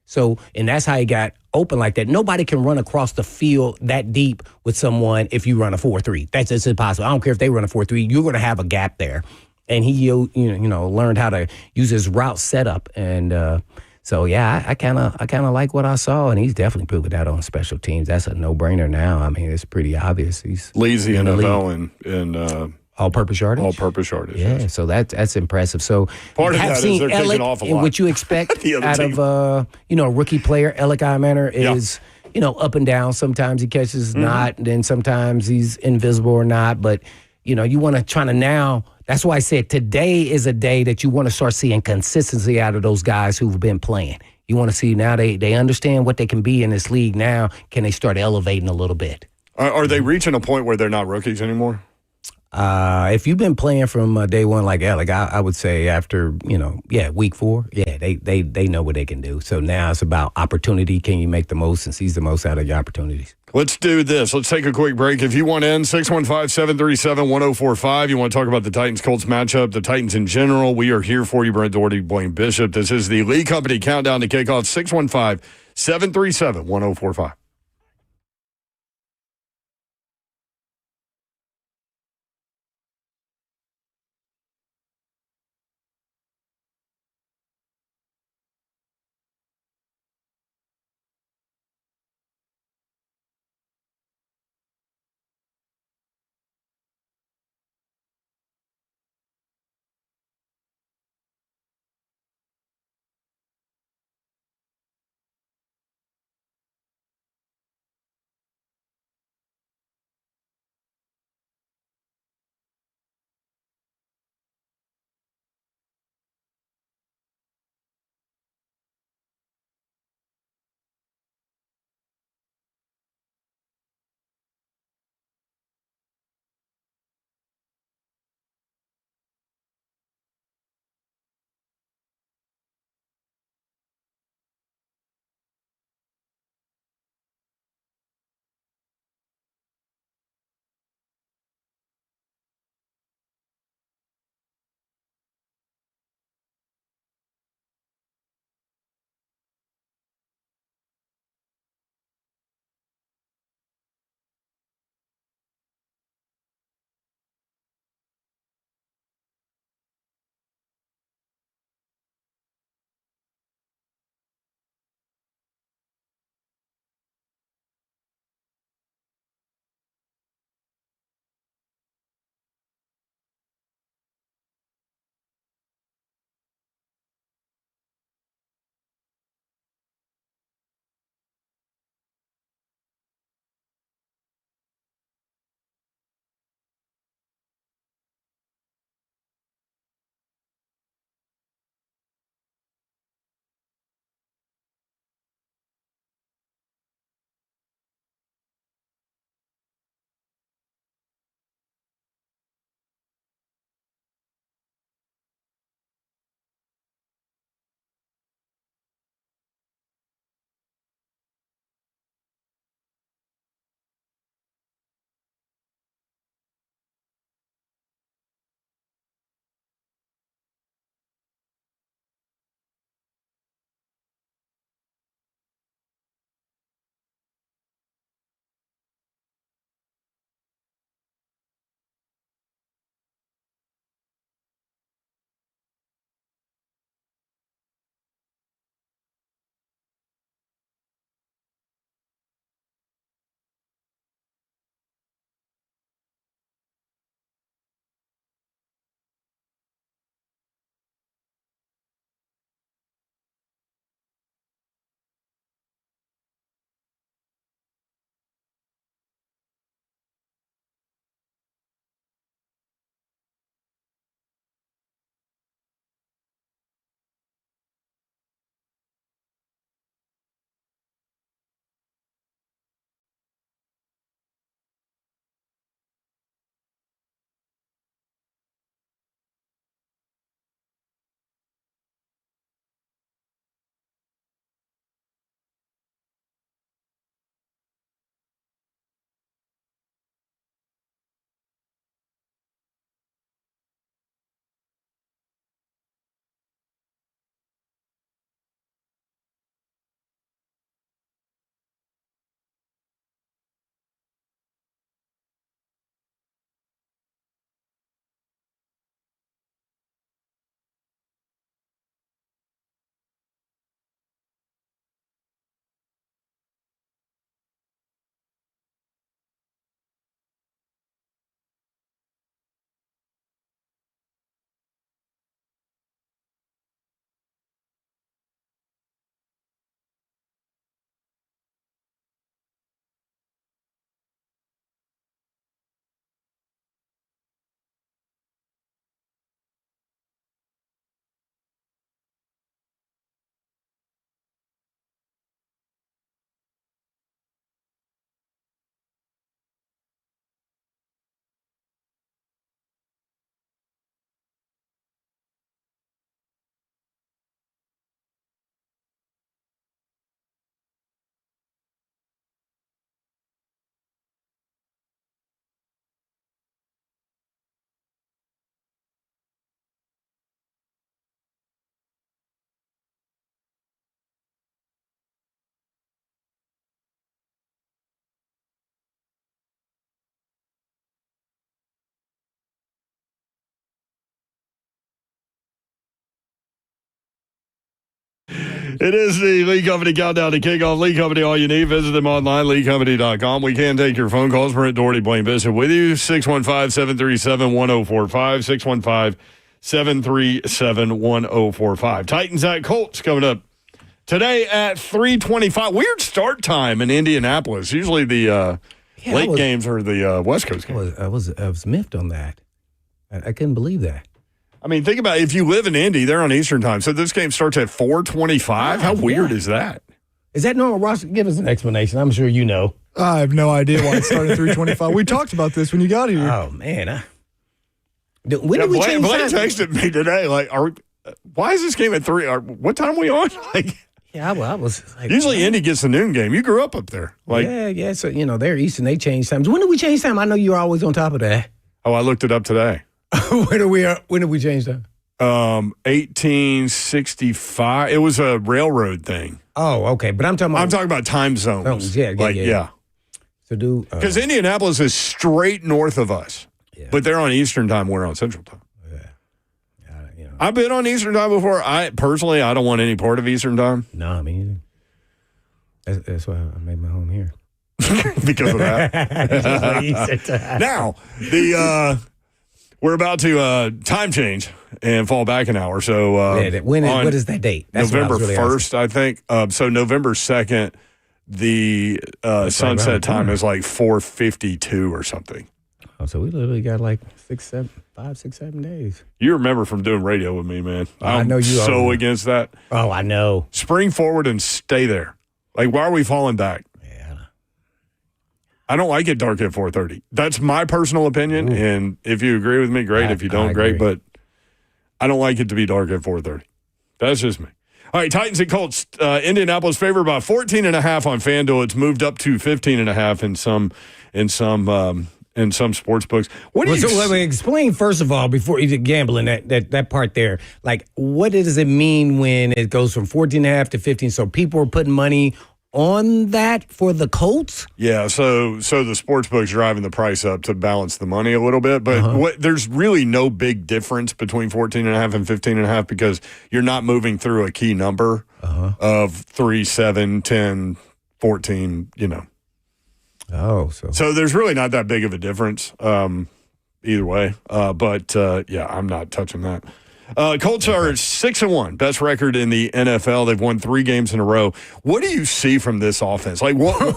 So, and that's how he got open like that. Nobody can run across the field that deep with someone if you run a 4-3. That's just impossible. I don't care if they run a 4-3. You're going to have a gap there. And he, learned how to use his route setup. And So yeah, I kind of like what I saw, and he's definitely proven that on special teams. That's a no-brainer now. I mean, it's pretty obvious. He's leads the NFL in all-purpose yardage. All-purpose yardage. Yeah, yes. so that's impressive. So part of that is they're taking off a lot. What you expect out of a rookie player, Alec Imanner is up and down. Sometimes he catches not, and then sometimes he's invisible or not. But you want to try to now. That's why I said today is a day that you want to start seeing consistency out of those guys who've been playing. You want to see now they understand what they can be in this league now. Can they start elevating a little bit? Are they reaching a point where they're not rookies anymore? If you've been playing from day one like Alec, I would say after, week 4, they know what they can do. So now it's about opportunity. Can you make the most and seize the most out of your opportunities? Let's do this. Let's take a quick break. If you want in, 615-737-1045. You want to talk about the Titans-Colts matchup, the Titans in general, we are here for you. Brent Doherty, Blaine Bishop. This is the Lee Company Countdown to Kickoff, 615-737-1045. It is the Lee Company Countdown to Kickoff. Lee Company, all you need. Visit them online, leecompany.com. We can take your phone calls. Brent Doherty, Blaine Bishop with you. 615-737-1045. 615-737-1045. Titans at Colts coming up today at 3:25. Weird start time in Indianapolis. Usually the late games are the West Coast games. I was miffed on that. I couldn't believe that. I mean, think about it. If you live in Indy, they're on Eastern time. So this game starts at 4:25. How weird is that? Is that normal, Ross? Give us an explanation. I'm sure you know. I have no idea why it started at 3:25. We talked about this when you got here. Oh, man. When did we change Blaine texted me today, like, why is this game at 3? What time are we on? Like, yeah, well, I was like... Usually Indy gets the noon game. You grew up there. Like, yeah. So, they're Eastern. They change times. When did we change time? I know you're always on top of that. Oh, I looked it up today. When did we change that? 1865. It was a railroad thing. Oh, okay. But I'm talking about time zones. Yeah. So because Indianapolis is straight north of us, but they're on Eastern time. We're on Central time. Yeah. I've been on Eastern time before. I don't want any part of Eastern time. No, I mean, that's why I made my home here. Because of that. Now, we're about to time change and fall back an hour. So what is that date? That's November 1st, I think. So November 2nd, the sunset time is like 4:52 or something. Oh, so we literally got like 5, 6, 7 days. You remember from doing radio with me, man. I know you so against that. Oh, I know. Spring forward and stay there. Like, why are we falling back? I don't like it dark at 4:30. That's my personal opinion, and if you agree with me, great. If you don't, great. But I don't like it to be dark at 4:30. That's just me. All right, Titans and Colts. Indianapolis favored by 14.5 on FanDuel. It's moved up to 15.5 in some sports books. What do you explain first of all before you gambling that part there? Like, what does it mean when it goes from 14.5 to 15? So people are putting money on that for the Colts? Yeah, so the sports book's driving the price up to balance the money a little bit, but there's really no big difference between 14.5 and 15.5 because you're not moving through a key number of 3, 7, 10, 14, Oh, so there's really not that big of a difference either way. But I'm not touching that. Colts are 6-1, best record in the NFL. They've won 3 games in a row. What do you see from this offense? Like, what?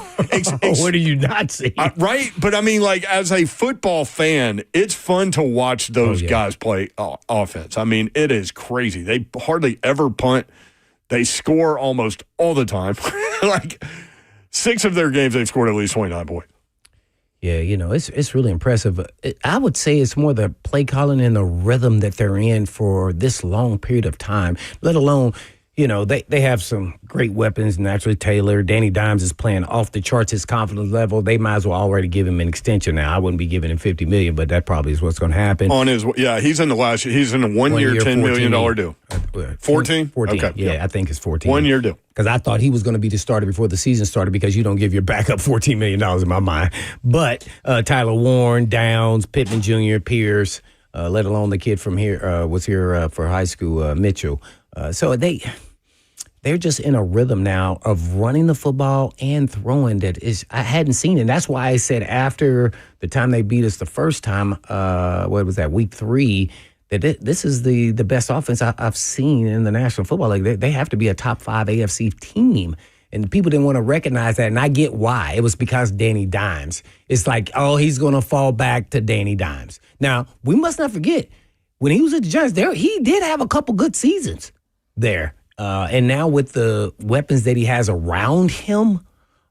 What do you not see? Right, but I mean, like, as a football fan, it's fun to watch those guys play offense. I mean, it is crazy. They hardly ever punt. They score almost all the time. Like, 6 of their games, they've scored at least 29 points. Yeah, it's really impressive. I would say it's more the play calling and the rhythm that they're in for this long period of time, let alone, they have some great weapons, naturally Taylor. Danny Dimes is playing off the charts, his confidence level. They might as well already give him an extension now. I wouldn't be giving him $50 million, but that probably is what's going to happen. He's in a 1 year, $10 million deal. 14? 14, okay. I think it's 14. 1 year deal. Because I thought he was going to be the starter before the season started because you don't give your backup $14 million in my mind. But Tyler Warren, Downs, Pittman Jr., Pierce, let alone the kid from here was here for high school, Mitchell. So they're just in a rhythm now of running the football and throwing that I hadn't seen it. That's why I said after the time they beat us the first time, what was that, week 3, that this is the best offense I've seen in the National Football League. They have to be a top 5 AFC team. And people didn't want to recognize that, and I get why. It was because Danny Dimes. It's like, he's going to fall back to Danny Dimes. Now, we must not forget, when he was at the Giants, he did have a couple good seasons there. And now with the weapons that he has around him,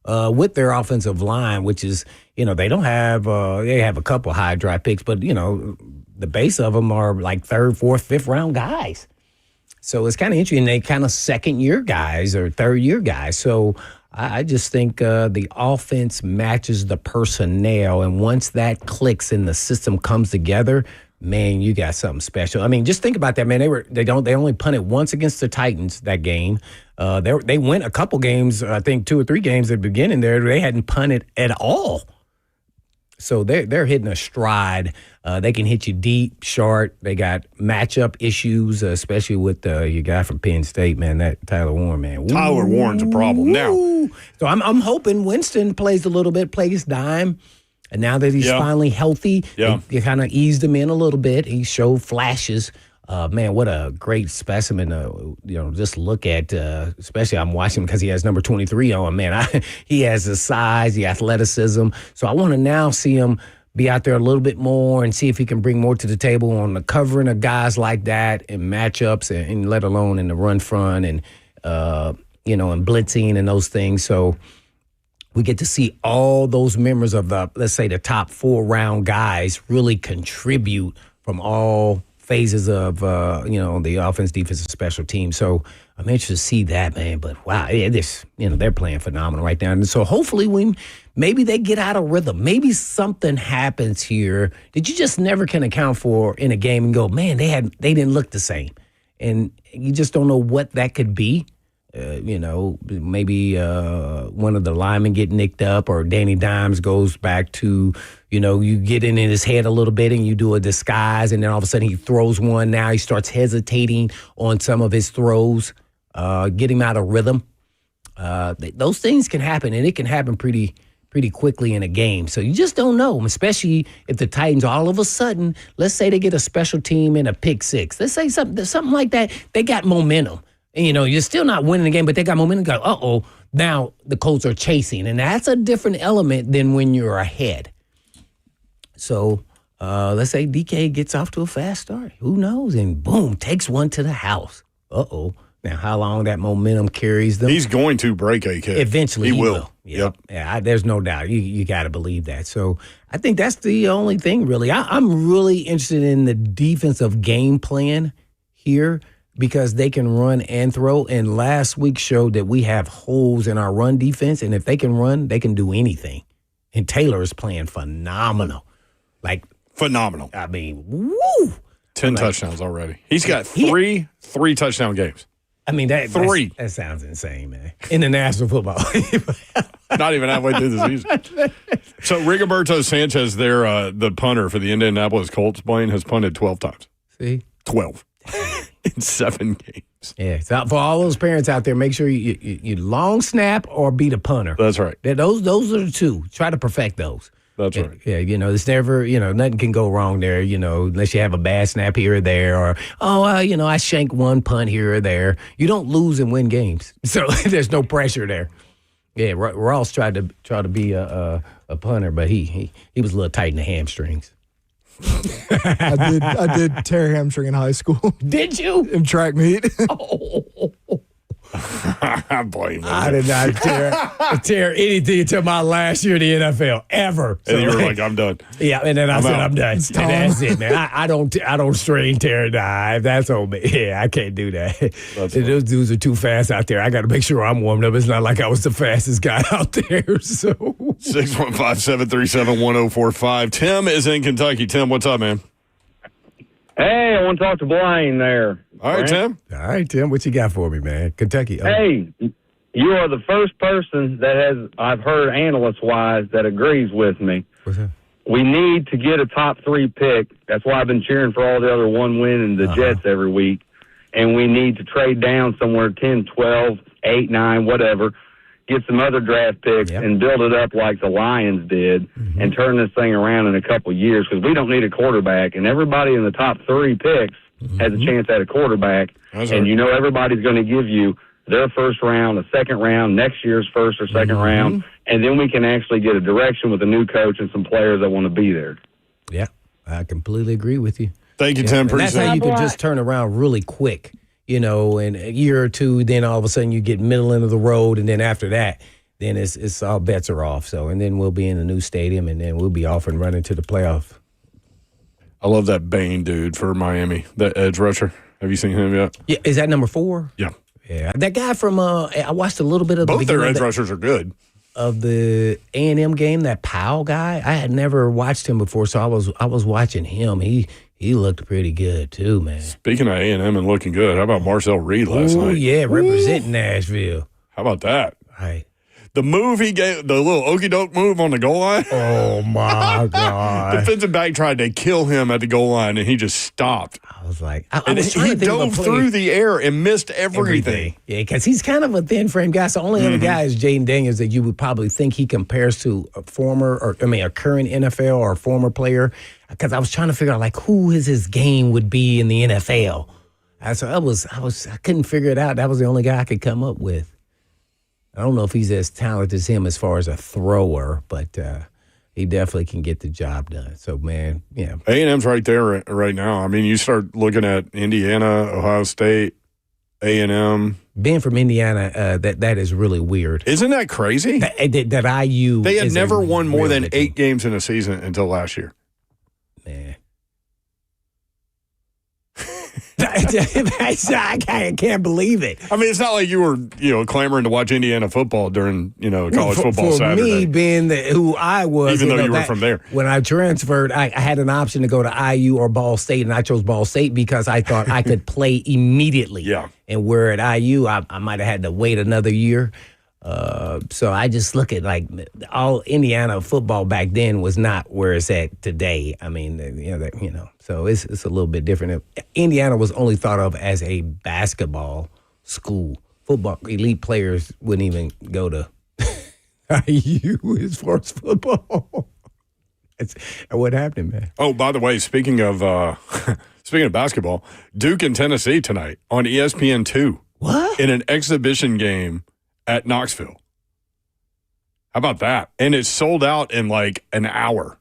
with their offensive line, which is, they don't have, they have a couple high draft picks, but, the base of them are like 3rd, 4th, 5th round guys. So it's kind of interesting. They kind of 2nd-year guys or 3rd-year guys. So I just think the offense matches the personnel. And once that clicks and the system comes together, man, you got something special. I mean, just think about that, man. They only punted once against the Titans that game. They went a couple games, I think 2 or 3 games at the beginning there. They hadn't punted at all. So they're hitting a stride. They can hit you deep, short. They got matchup issues, especially with your guy from Penn State, man, that Tyler Warren, man. Tyler Warren's a problem now. So I'm hoping Winston plays a little bit, plays dime. And now that he's finally healthy, they kind of eased him in a little bit. He showed flashes. Man, what a great specimen, just look at, especially I'm watching him because he has number 23 on. Man, he has the size, the athleticism. So I want to now see him be out there a little bit more and see if he can bring more to the table on the covering of guys like that and matchups and let alone in the run front and, and blitzing and those things. So we get to see all those members of let's say the top 4 round guys really contribute from all phases of, the offense, defense, and special teams. So I'm interested to see that, man. But wow, they're playing phenomenal right now. And so hopefully maybe they get out of rhythm. Maybe something happens here that you just never can account for in a game and go, man, they didn't look the same. And you just don't know what that could be. Maybe one of the linemen get nicked up or Danny Dimes goes back to, you get in his head a little bit and you do a disguise and then all of a sudden he throws one. Now he starts hesitating on some of his throws, get him out of rhythm. Those things can happen, and it can happen pretty quickly in a game. So you just don't know, especially if the Titans all of a sudden, let's say they get a special team and a pick six. Let's say something like that. They got momentum. And, you're still not winning the game, but they got momentum. Go, now the Colts are chasing. And that's a different element than when you're ahead. So let's say DK gets off to a fast start. Who knows? And boom, takes one to the house. Now, how long that momentum carries them? He's going to break AK. Eventually he will. Yep. Yeah, there's no doubt. You got to believe that. So I think that's the only thing, really. I'm really interested in the defensive game plan here, because they can run and throw. And last week showed that we have holes in our run defense. And if they can run, they can do anything. And Taylor is playing phenomenal. Phenomenal. I mean, woo! 10 touchdowns already. He's got three touchdown games. I mean, that sounds insane, man. In the National Football League. Not even halfway through the season. So Rigoberto Sanchez, the punter for the Indianapolis Colts, Blaine, has punted 12 times. See? 12. In 7 games. Yeah. So for all those parents out there, make sure you long snap or beat a punter. That's right. Those are the two. Try to perfect those. That's right. Yeah, it's never, nothing can go wrong there, unless you have a bad snap here or there, or, I shank one punt here or there. You don't lose and win games. So there's no pressure there. Yeah, Ross tried to be a punter, but he was a little tight in the hamstrings. I did tear hamstring in high school. Did you? In track meet. I blame him. I did not tear anything until my last year in the NFL ever. So, and you were like, I'm done. Yeah, and then I said, I'm done. And that's it, man. I don't strain, tear, dive. That's on me. Yeah, I can't do that. Those dudes are too fast out there. I got to make sure I'm warmed up. It's not like I was the fastest guy out there. So 615-737-1045. Tim is in Kentucky. Tim, what's up, man? Hey, I want to talk to Blaine there. All right, Tim. All right, Tim. What you got for me, man? Kentucky. Hey, you are the first person that I've heard analyst-wise that agrees with me. What's that? We need to get a top 3 pick. That's why I've been cheering for all the other one win and the Jets every week. And we need to trade down somewhere 10, 12, 8, 9, whatever, get some other draft picks and build it up like the Lions did and turn this thing around in a couple of years, because we don't need a quarterback. And everybody in the top 3 picks has a chance at a quarterback. That's and right. Everybody's going to give you their first round, a second round, next year's first or second round, and then we can actually get a direction with a new coach and some players that want to be there. Yeah, I completely agree with you. Thank you, Tim. And that's how you can just turn around really quick. In a year or two, then all of a sudden you get middle end of the road, and then after that, then it's all bets are off. So, and then we'll be in a new stadium, and then we'll be off and running to the playoff. I love that Bain dude for Miami, that edge rusher. Have you seen him yet? Yeah, is that number 4? Yeah. Yeah, that guy from I watched a little bit of both their edge rushers are good. Of the A&M game, that Powell guy, I had never watched him before, so I was watching him. He looked pretty good too, man. Speaking of A&M and looking good, how about Marcel Reed last night? Oh, yeah, representing Nashville. How about that? Right. The move he gave, the little okey doke move on the goal line. Oh my God! Defensive back tried to kill him at the goal line, and he just stopped. I was like, he dove through the air and missed everything. Yeah, because he's kind of a thin frame guy. So the only other guy is Jaden Daniels that you would probably think he compares to a current NFL or a former player. Because I was trying to figure out like who his game would be in the NFL. I couldn't figure it out. That was the only guy I could come up with. I don't know if he's as talented as him as far as a thrower, but he definitely can get the job done. So, man, yeah. A&M's right there right now. I mean, you start looking at Indiana, Ohio State, A&M. Being from Indiana, that is really weird. Isn't that crazy? That IU. They had never won more than 8 games in a season until last year. Man. I can't believe it. I mean, it's not like you were, clamoring to watch Indiana football during, college football Saturday. For me, being who I was. Even though you were from there. When I transferred, I had an option to go to IU or Ball State, and I chose Ball State because I thought I could play immediately. Yeah. And where at IU, I might have had to wait another year. So I just look at all Indiana football back then was not where it's at today. I mean, so it's a little bit different. Indiana was only thought of as a basketball school. Football elite players wouldn't even go to IU as far as football. That's what happened, man. Oh, by the way, speaking of basketball, Duke and Tennessee tonight on ESPN2. What? In an exhibition game at Knoxville. How about that? And it's sold out in like an hour.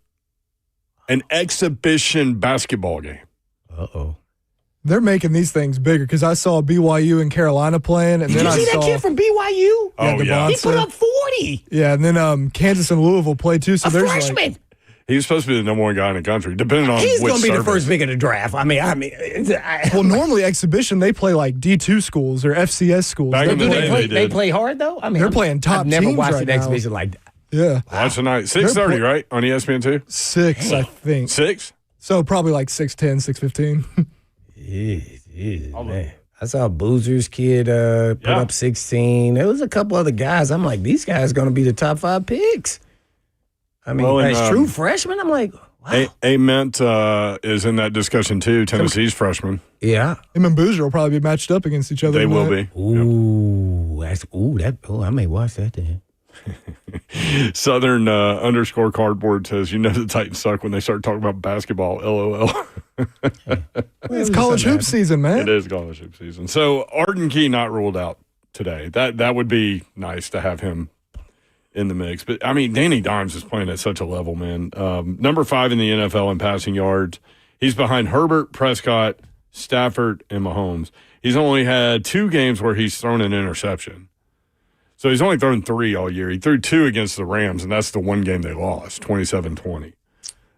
An exhibition basketball game. Uh-oh. They're making these things bigger because I saw BYU and Carolina playing. And then Did you see that kid from BYU? Oh, yeah. He put up 40. Yeah, and then Kansas and Louisville play too. So there's freshman. He's supposed to be the number one guy in the country, depending on He's which going to be the service. first pick of the draft. Well, normally exhibition, they play like D2 schools or FCS schools. Back in the day, they did. They play hard, though? I mean, They're playing top I've never teams watched right an now. exhibition like that. Yeah. Watch tonight. 6:30, right? On ESPN2? 6, I think. 6? So probably like 6:10, 6:15. Jeez, man. I saw Boozer's kid put up 16. There was a couple other guys. I'm like, these guys going to be the top 5 picks. I mean, as true freshmen, I'm like, wow. Ament is in that discussion too. Tennessee's freshman. Yeah. Him and Boozer will probably be matched up against each other. They will be. I may watch that then. Southern _ cardboard says, the Titans suck when they start talking about basketball. LOL. It's college hoop season, man. It is college hoop season. So Arden Key not ruled out today. That would be nice to have him in the mix. But, I mean, Danny Dimes is playing at such a level, man. Number 5 in the NFL in passing yards. He's behind Herbert, Prescott, Stafford, and Mahomes. He's only had 2 games where he's thrown an interception. So he's only thrown 3 all year. He threw 2 against the Rams, and that's the one game they lost, 27-20.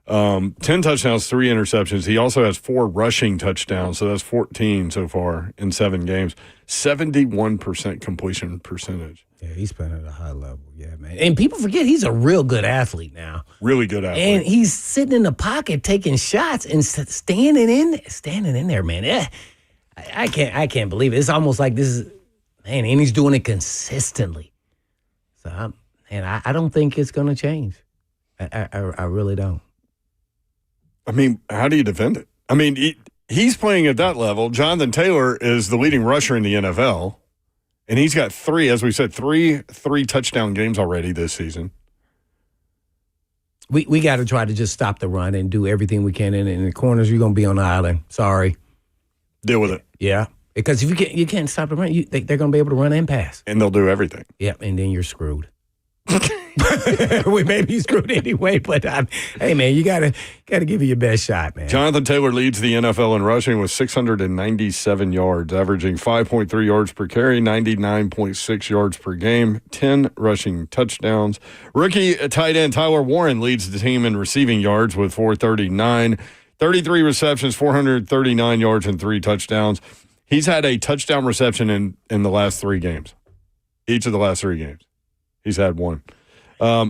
10 touchdowns, 3 interceptions. He also has 4 rushing touchdowns, so that's 14 so far in 7 games. 71% completion percentage. Yeah, he's playing at a high level. Yeah, man. And people forget he's a real good athlete now. Really good athlete. And he's sitting in the pocket taking shots and standing in there, man. I can't believe it. It's almost like this is, man, and he's doing it consistently. So, I don't think it's going to change. I really don't. I mean, how do you defend it? I mean, he's playing at that level. Jonathan Taylor is the leading rusher in the NFL, and he's got 3, as we said, three touchdown games already this season. We got to try to just stop the run and do everything we can. And in the corners, you're going to be on the island. Sorry. Deal with it. Yeah. Because if you can't stop the run, they're going to be able to run and pass. And they'll do everything. Yep, and then you're screwed. We may be screwed anyway, but hey, man, you gotta give it your best shot, man. Jonathan Taylor leads the NFL in rushing with 697 yards, averaging 5.3 yards per carry, 99.6 yards per game, 10 rushing touchdowns. Rookie tight end Tyler Warren leads the team in receiving yards with 439, 33 receptions, 439 yards, and 3 touchdowns. He's had a touchdown reception in the last 3 games. Each of the last 3 games. He's had 1.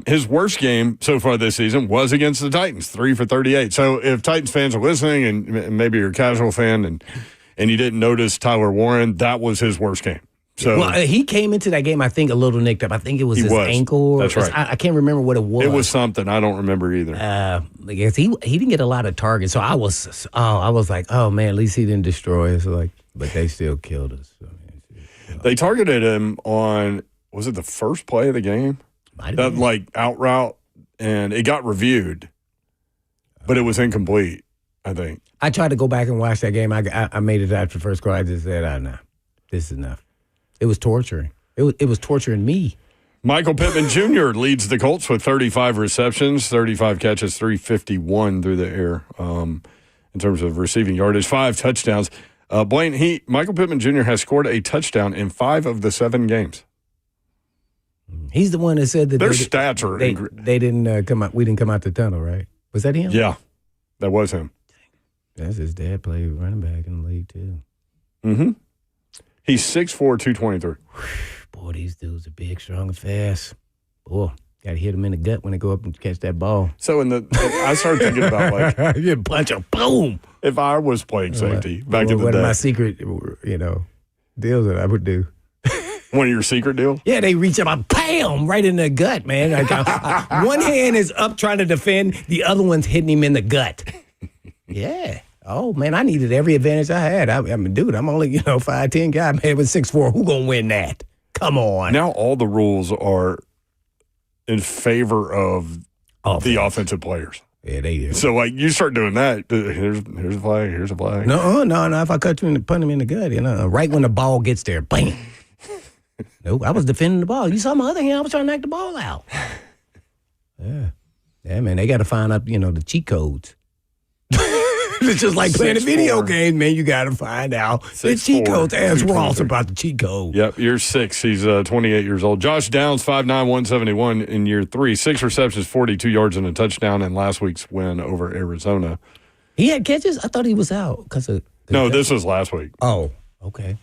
His worst game so far this season was against the Titans, 3 for 38. So if Titans fans are listening, and maybe you're a casual fan and you didn't notice Tyler Warren, that was his worst game. So he came into that game, I think, a little nicked up. I think it was his ankle. That's right. I can't remember what it was. It was something. I don't remember either. I guess he didn't get a lot of targets. So I was like, oh, man, at least he didn't destroy us. But they still killed us. So, they targeted him on, was it the first play of the game? That, out route, and it got reviewed, but it was incomplete, I think. I tried to go back and watch that game. I made it after the first quarter. I just said, no, this is enough. It was torturing. It was torturing me. Michael Pittman Jr. leads the Colts with 35 receptions, 35 catches, 351 through the air in terms of receiving yardage, 5 touchdowns. Blaine, Michael Pittman Jr. has scored a touchdown in 5 of the 7 games. He's the one that said that their stats are. They didn't come out. We didn't come out the tunnel, right? Was that him? Yeah, that was him. That's his dad played running back in the league too. Mm-hmm. He's 6'4", 223. Boy, these dudes are big, strong, and fast. Boy, got to hit them in the gut when they go up and catch that ball. So I started thinking about you punch a boom. If I was playing safety back in the day. One of my secret, deals that I would do. One of your secret deals? Yeah, they reach up, bam, right in the gut, man. One hand is up trying to defend, the other one's hitting him in the gut. Yeah. Oh, man, I needed every advantage I had. I mean, dude, I'm only, 5'10" guy, man, with 6'4". Who gonna win that? Come on. Now all the rules are in favor of the offensive players. Yeah, they do. So, you start doing that, here's a flag, here's a flag. No. If I cut you and punt him in the gut, right when the ball gets there, bam. Nope, I was defending the ball. You saw my other hand, I was trying to knock the ball out. Yeah. Yeah, man, they got to find out, the cheat codes. It's just like playing a video game, man. You got to find out the cheat codes. Ask Ross about the cheat code. Yep, year 6. He's 28 years old. Josh Downs, 5'9", 171 in year 3. 6 receptions, 42 yards and a touchdown in last week's win over Arizona. He had catches? I thought he was out because of. No, this was last week. Oh, okay.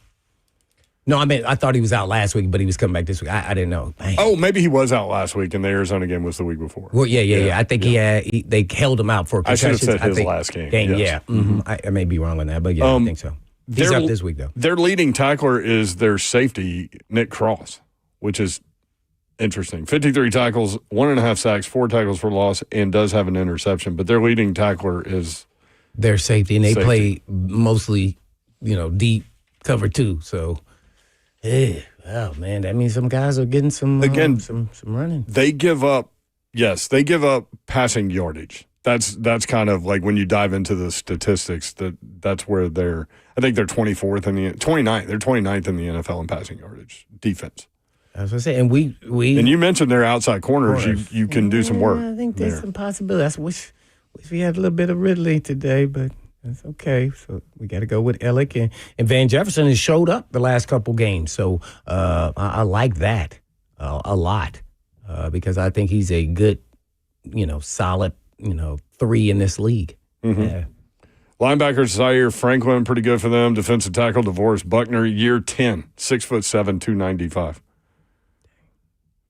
No, I mean, I thought he was out last week, but he was coming back this week. I didn't know. Man. Oh, maybe he was out last week, and the Arizona game was the week before. Well, yeah. I think they held him out for concussions. I should have said his last game. Yes. Yeah. Mm-hmm. I may be wrong on that, but yeah, I think so. He's out this week, though. Their leading tackler is their safety, Nick Cross, which is interesting. 53 tackles, 1.5 sacks, 4 tackles for loss, and does have an interception. But their leading tackler is their safety, and they play mostly, deep cover 2, so. Yeah, oh man, that means some guys are getting some running. They give up passing yardage. That's kind of like when you dive into the statistics. That's where I think they're 24th in the 29th. They're 29th in the NFL in passing yardage defense. I was gonna say, and we and you mentioned their outside corners. You can do some work. I think there's some possibilities. I wish we had a little bit of Ridley today, but. That's okay. So we got to go with Ellick. And Van Jefferson has showed up the last couple games. So I like that a lot because I think he's a good, solid, 3 in this league. Mm-hmm. Yeah. Linebackers, Zaire Franklin, pretty good for them. Defensive tackle, DeVorest Buckner, year 10, 6'7", 295.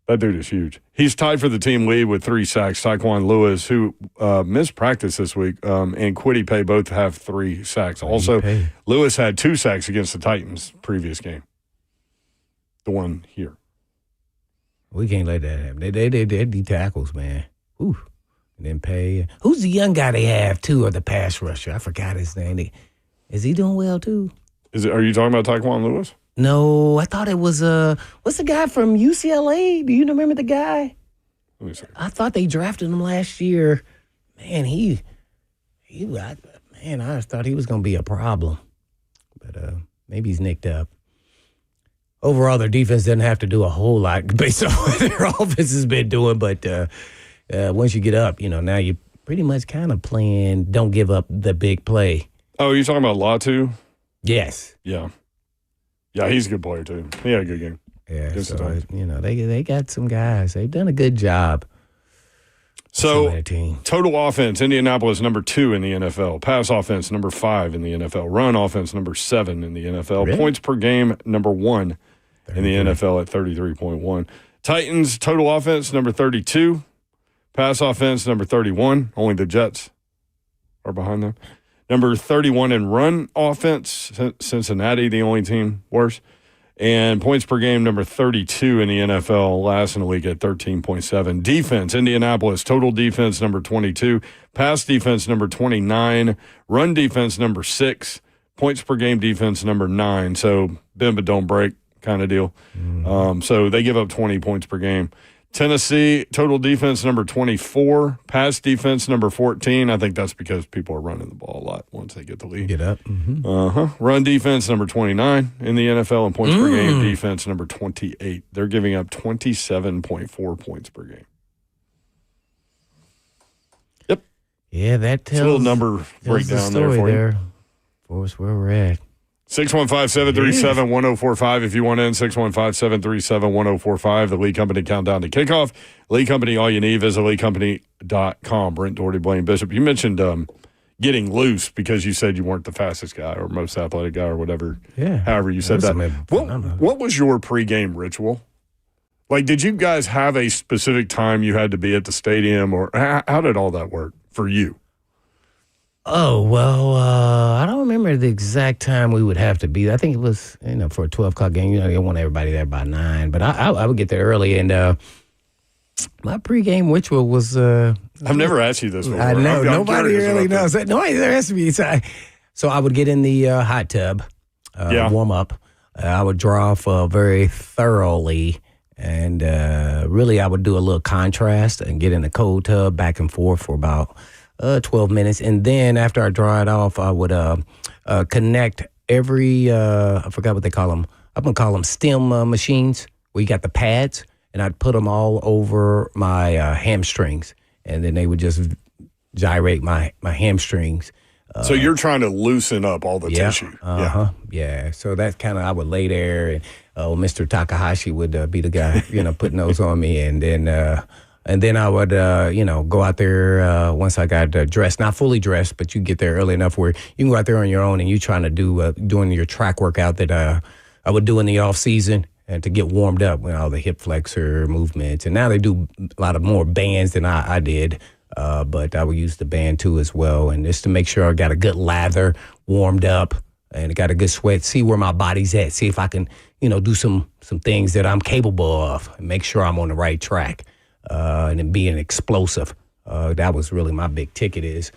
That dude is huge. He's tied for the team lead with 3 sacks. Taquan Lewis, who missed practice this week, and Kwity Paye both have 3 sacks. Also, Lewis had 2 sacks against the Titans previous game. The one here. We can't let that happen. They D tackles, man. Ooh. And then Paye. Who's the young guy they have, too, or the pass rusher? I forgot his name. Is he doing well, too? Are you talking about Taquan Lewis? No, I thought it was what's the guy from UCLA? Do you remember the guy? Let me see. I thought they drafted him last year. Man, I thought he was going to be a problem. But maybe he's nicked up. Overall, their defense doesn't have to do a whole lot based on what their offense has been doing. But once you get up, now you're pretty much kind of playing don't give up the big play. Oh, you're talking about Latu? Yes. Yeah. Yeah, he's a good player, too. He had a good game. Yeah, so, they got some guys. They've done a good job. So, total offense, Indianapolis, number 2 in the NFL. Pass offense, number 5 in the NFL. Run offense, number 7 in the NFL. Really? Points per game, number 1 in the NFL at 33.1. Titans, total offense, number 32. Pass offense, number 31. Only the Jets are behind them. Number 31 in run offense, Cincinnati, the only team worse. And points per game, number 32 in the NFL, last in the league at 13.7. Defense, Indianapolis, total defense, number 22. Pass defense, number 29. Run defense, number 6. Points per game defense, number 9. So bend but don't break kind of deal. So they give up 20 points per game. Tennessee, total defense, number 24. Pass defense, number 14. I think that's because people are running the ball a lot once they get the lead. Get up. Run defense, number 29 in the NFL, and points per game defense, number 28. They're giving up 27.4 points per game. Yep. Yeah, that tells a little number breakdown there for you. For us where we're at. 615-737-1045 if you want in. 615-737-1045. The Lee Company countdown to kickoff. Lee Company, all you need. Visit leecompany.com. Brent Doherty, Blaine Bishop. You mentioned getting loose because you said you weren't the fastest guy or most athletic guy or whatever. Yeah. However you said that. What was your pregame ritual? Like, did you guys have a specific time you had to be at the stadium, or how did all that work for you? Oh, well, I don't remember the exact time we would have to be. I think it was, for a 12 o'clock game, you want everybody there by 9. But I would get there early, and my pregame ritual was... I've never asked you this before. I know. Nobody really knows. Nobody ever asked me. So I would get in the hot tub, warm up. I would draw off very thoroughly, and really I would do a little contrast and get in the cold tub back and forth for about... 12 minutes. And then after I dry it off, I would connect every, I forgot what they call them. I'm going to call them stem machines where you got the pads, and I'd put them all over my hamstrings. And then they would just gyrate my hamstrings. So you're trying to loosen up all the tissue. Yeah. So that's kind of, I would lay there, and Mr. Takahashi would be the guy, putting those on me. And then I would, go out there once I got dressed, not fully dressed, but you get there early enough where you can go out there on your own and you trying to do doing your track workout that I would do in the off season and to get warmed up with all the hip flexor movements. And now they do a lot of more bands than I did, but I would use the band too as well. And just to make sure I got a good lather, warmed up, and got a good sweat, see where my body's at, see if I can, do some things that I'm capable of and make sure I'm on the right track. And then being explosive. That was really my big ticket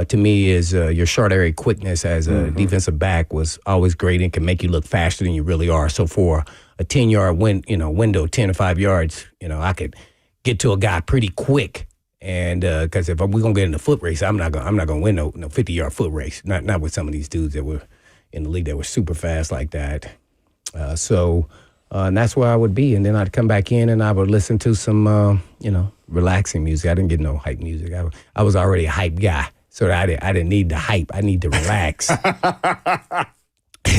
to me is your short area quickness as a defensive back was always great and can make you look faster than you really are. So for a 10-yard window, 10 to 5 yards, I could get to a guy pretty quick. And because if we're going to get in a foot race, I'm not going to win no 50-yard foot race. Not with some of these dudes that were in the league that were super fast like that. And that's where I would be. And then I'd come back in and I would listen to some, relaxing music. I didn't get no hype music. I was already a hype guy. So I didn't need the hype. I need to relax.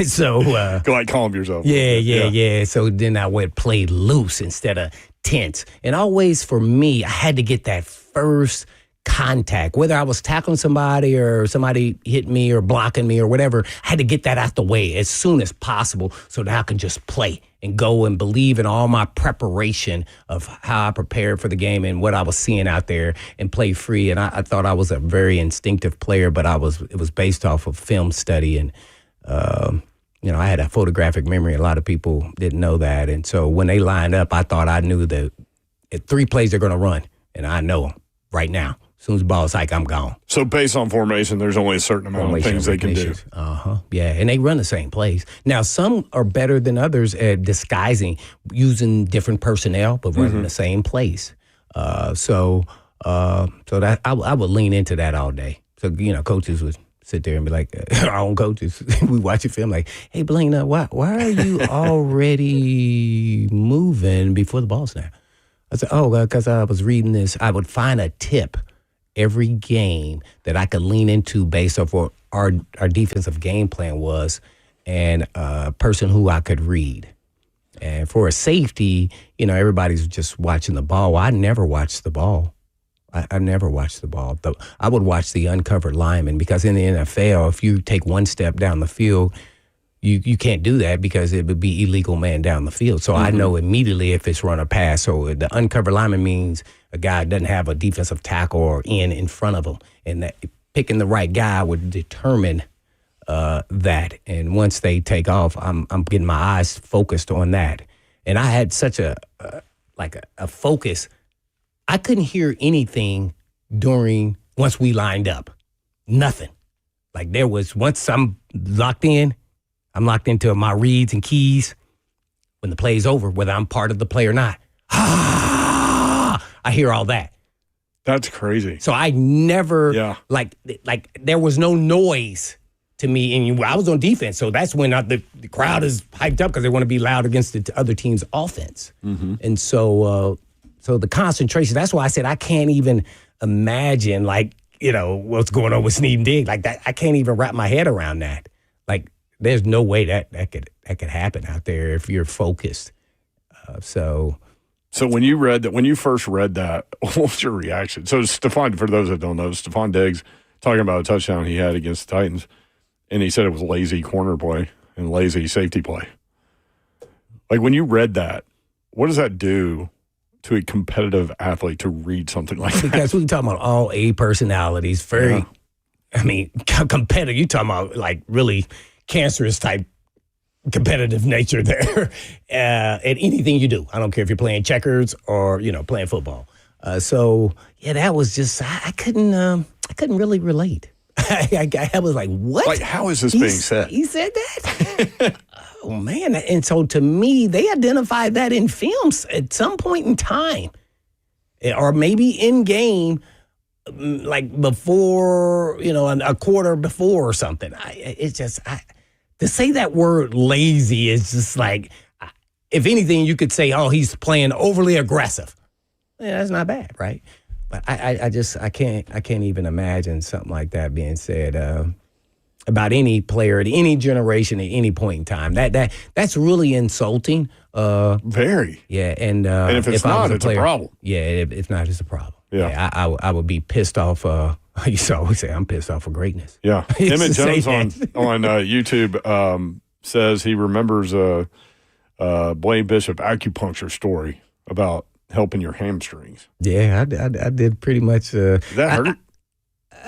So go like calm yourself. Yeah. So then I would play loose instead of tense. And always for me, I had to get that first contact, whether I was tackling somebody or somebody hit me or blocking me or whatever. I had to get that out the way as soon as possible so that I could just play and go and believe in all my preparation of how I prepared for the game and what I was seeing out there and play free. And I thought I was a very instinctive player, but it was based off of film study. And, I had a photographic memory. A lot of people didn't know that. And so when they lined up, I thought I knew that 3 plays they're going to run, and I know them right now. As soon as the ball's like, I'm gone. So based on formation, there's only a certain amount of things they can do. Yeah, and they run the same plays. Now, some are better than others at disguising, using different personnel, but running the same plays. So that I would lean into that all day. So, coaches would sit there and be like, our own coaches, we watch a film like, hey, Blaine, why are you already moving before the ball snap? I said, because I was reading this. I would find a tip every game that I could lean into based off what our defensive game plan was and a person who I could read. And for a safety, everybody's just watching the ball. Well, I never watched the ball. I never watched the ball. I would watch the uncovered lineman because in the NFL, if you take one step down the field, you can't do that because it would be illegal man down the field. So I know immediately if it's run or pass. So the uncovered lineman means a guy doesn't have a defensive tackle or in front of him. And that picking the right guy would determine that. And once they take off, I'm getting my eyes focused on that. And I had such a focus. I couldn't hear anything once we lined up. Nothing. Like there was, once I'm locked into my reads and keys. When the play's over, whether I'm part of the play or not, I hear all that. That's crazy. So I never, like there was no noise to me. And I was on defense, so that's when the crowd is hyped up because they want to be loud against the other team's offense. Mm-hmm. And so the concentration, that's why I said I can't even imagine, what's going on with Sneed and Diggs. Like that, I can't even wrap my head around that. Like, there's no way that could happen out there if you're focused. So when you first read that, what was your reaction? So Stephon, for those that don't know, Stephon Diggs talking about a touchdown he had against the Titans, and he said it was lazy corner play and lazy safety play. Like when you read that, what does that do to a competitive athlete to read something like that? Because we're talking about all A personalities, very, competitive. You're talking about like really cancerous type competitive nature there at anything you do. I don't care if you're playing checkers or, playing football. That was just, I couldn't really relate. I was like, what? Like, how is this being said? He said that? Oh, man. And so to me, they identified that in films at some point in time, or maybe in game, like before, a quarter before or something. To say that word lazy is just like, if anything, you could say, oh, he's playing overly aggressive. Yeah, that's not bad, right? But I can't even imagine something like that being said about any player at any generation at any point in time. That's really insulting. Very. Yeah, and if it's not, it's a problem. Yeah, if not, it's a problem. Yeah, I would be pissed off. I used to always say I'm pissed off for greatness. Yeah, Emmett Jones on YouTube says he remembers Blaine Bishop acupuncture story about helping your hamstrings. Yeah, I did pretty much. Did that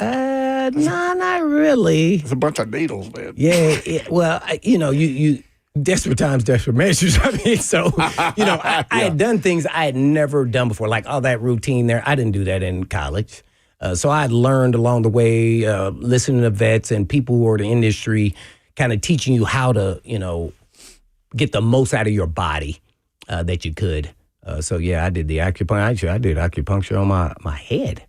hurt? No, not really. It's a bunch of needles, man. Yeah, well, you desperate times, desperate measures. I mean, so, I had done things I had never done before, like all that routine there. I didn't do that in college. So I had learned along the way, listening to vets and people who are in the industry, kind of teaching you how to, get the most out of your body that you could. I did the acupuncture. I did acupuncture on my head.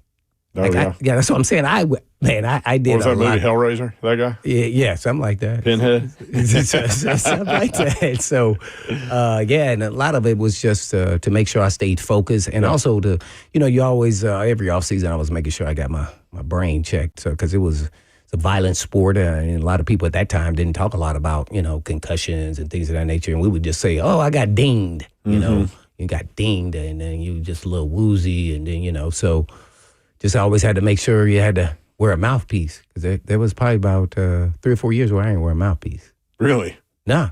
Oh, yeah. That's what I'm saying. I did. What was that movie, Hellraiser? That guy? Yeah, something like that. Pinhead? Something like that. So, and a lot of it was just to make sure I stayed focused, and also to, you always, every offseason, I was making sure I got my brain checked, because it's a violent sport, and a lot of people at that time didn't talk a lot about, concussions and things of that nature, and we would just say, oh, I got dinged, you got dinged, and then you just a little woozy, and then, so just always had to make sure you had to wear a mouthpiece, because there was probably about 3 or 4 years where I didn't wear a mouthpiece. Really? No,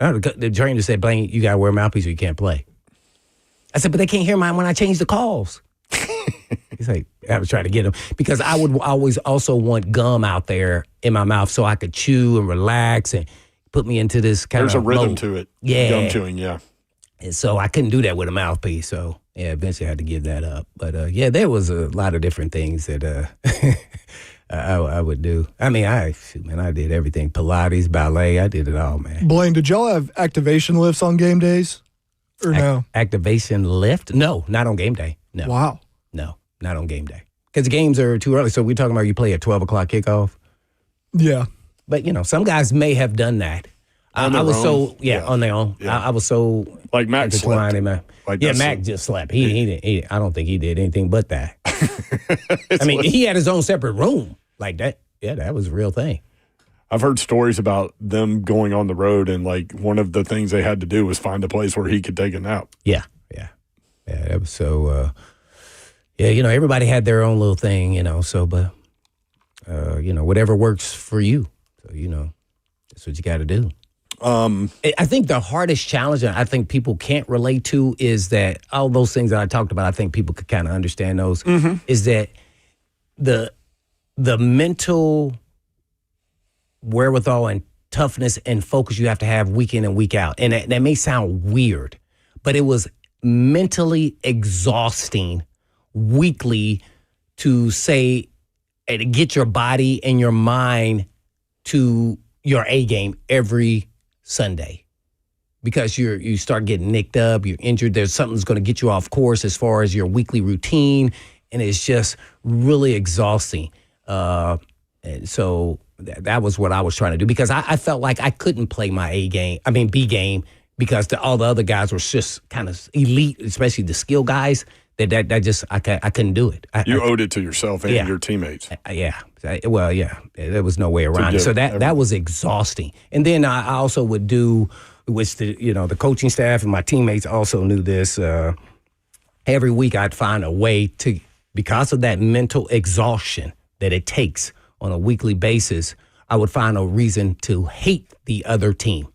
the trainer said, Blaine, you got to wear a mouthpiece or you can't play. I said, but they can't hear mine when I change the calls. He's like, I was trying to get him, because I would always also want gum out there in my mouth so I could chew and relax and put me into this kind of There's a rhythm mode. to it. Yeah. Gum chewing, yeah. And so I couldn't do that with a mouthpiece. So, eventually I had to give that up. But, there was a lot of different things that I would do. I mean, I did everything. Pilates, ballet, I did it all, man. Blaine, did y'all have activation lifts on game days? Or no? Activation lift? No, not on game day. No. Wow. No, not on game day. Because the games are too early. So we're talking about you play at 12 o'clock kickoff? Yeah. But, some guys may have done that. On their own? On their own. Yeah. I was so like Mac slept. Mac just slept. He didn't. I don't think he did anything but that. He had his own separate room like that. Yeah, that was a real thing. I've heard stories about them going on the road, and like one of the things they had to do was find a place where he could take a nap. Yeah. That was so. Everybody had their own little thing, So, but whatever works for you. So that's what you got to do. I think the hardest challenge that I think people can't relate to is that all those things that I talked about, I think people could kind of understand those, is that the mental wherewithal and toughness and focus you have to have week in and week out. And that may sound weird, but it was mentally exhausting weekly to say, and to get your body and your mind to your A game every Sunday, because you start getting nicked up, you're injured. There's something that's going to get you off course as far as your weekly routine, and it's just really exhausting. And so that was what I was trying to do, because I felt like I couldn't play my B game, because all the other guys were just kind of elite, especially the skill guys. That just I couldn't do it. You owed it to yourself and your teammates. Well, there was no way around it. So that was exhausting. And then I also would do, which the coaching staff and my teammates also knew this. Every week I'd find a way to, because of that mental exhaustion that it takes on a weekly basis, I would find a reason to hate the other team.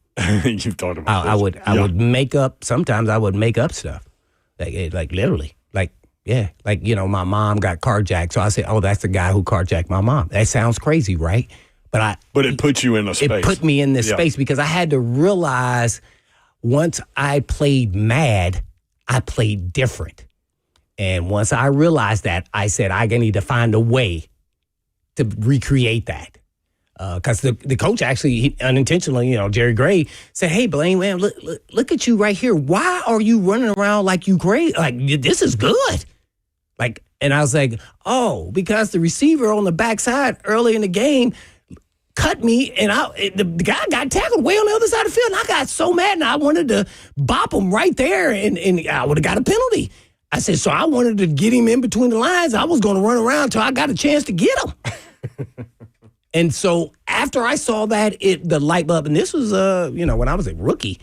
You've talked about this. I would make up. Sometimes I would make up stuff, like literally. My mom got carjacked. So I said, oh, that's the guy who carjacked my mom. That sounds crazy, right? But it puts you in a space. It put me in this space, because I had to realize once I played mad, I played different. And once I realized that, I said, I need to find a way to recreate that. Because the coach actually unintentionally, Jerry Gray said, "Hey, Blaine, man, look at you right here. Why are you running around like you crazy? Like, this is good." And I was like, "Oh, because the receiver on the backside early in the game cut me, and the guy got tackled way on the other side of the field, and I got so mad, and I wanted to bop him right there, and I would have got a penalty." I said, so I wanted to get him in between the lines. I was going to run around until I got a chance to get him. And so after I saw that, the light bulb, and this was, when I was a rookie,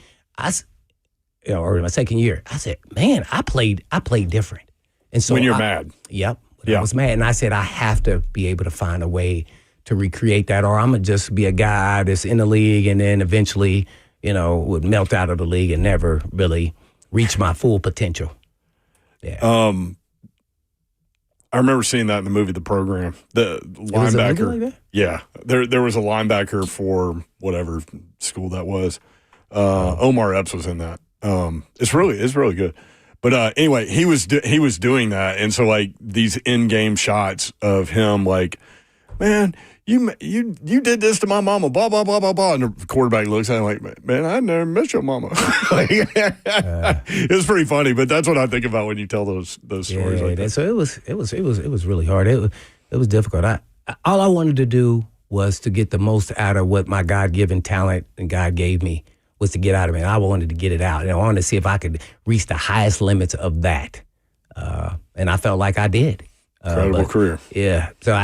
or in my second year, I said, man, I played different. And so when you're mad. Yep. I was mad. And I said, I have to be able to find a way to recreate that, or I'm going to just be a guy that's in the league and then eventually, would melt out of the league and never really reach my full potential. Yeah. I remember seeing that in the movie The Program. The linebacker. Like yeah. There was a linebacker for whatever school that was. Omar Epps was in that. It's really good. But anyway, he was doing that, and so like these in-game shots of him, like, man, you did this to my mama, blah blah blah blah blah, and the quarterback looks at him like, man, I never met your mama. It was pretty funny, but that's what I think about when you tell those stories like that. So it was really hard. It was difficult. All I wanted to do was to get the most out of what my God-given talent and God gave me. Was to get out of it. I wanted to get it out. And I wanted to see if I could reach the highest limits of that. And I felt like I did. Incredible career. Yeah. So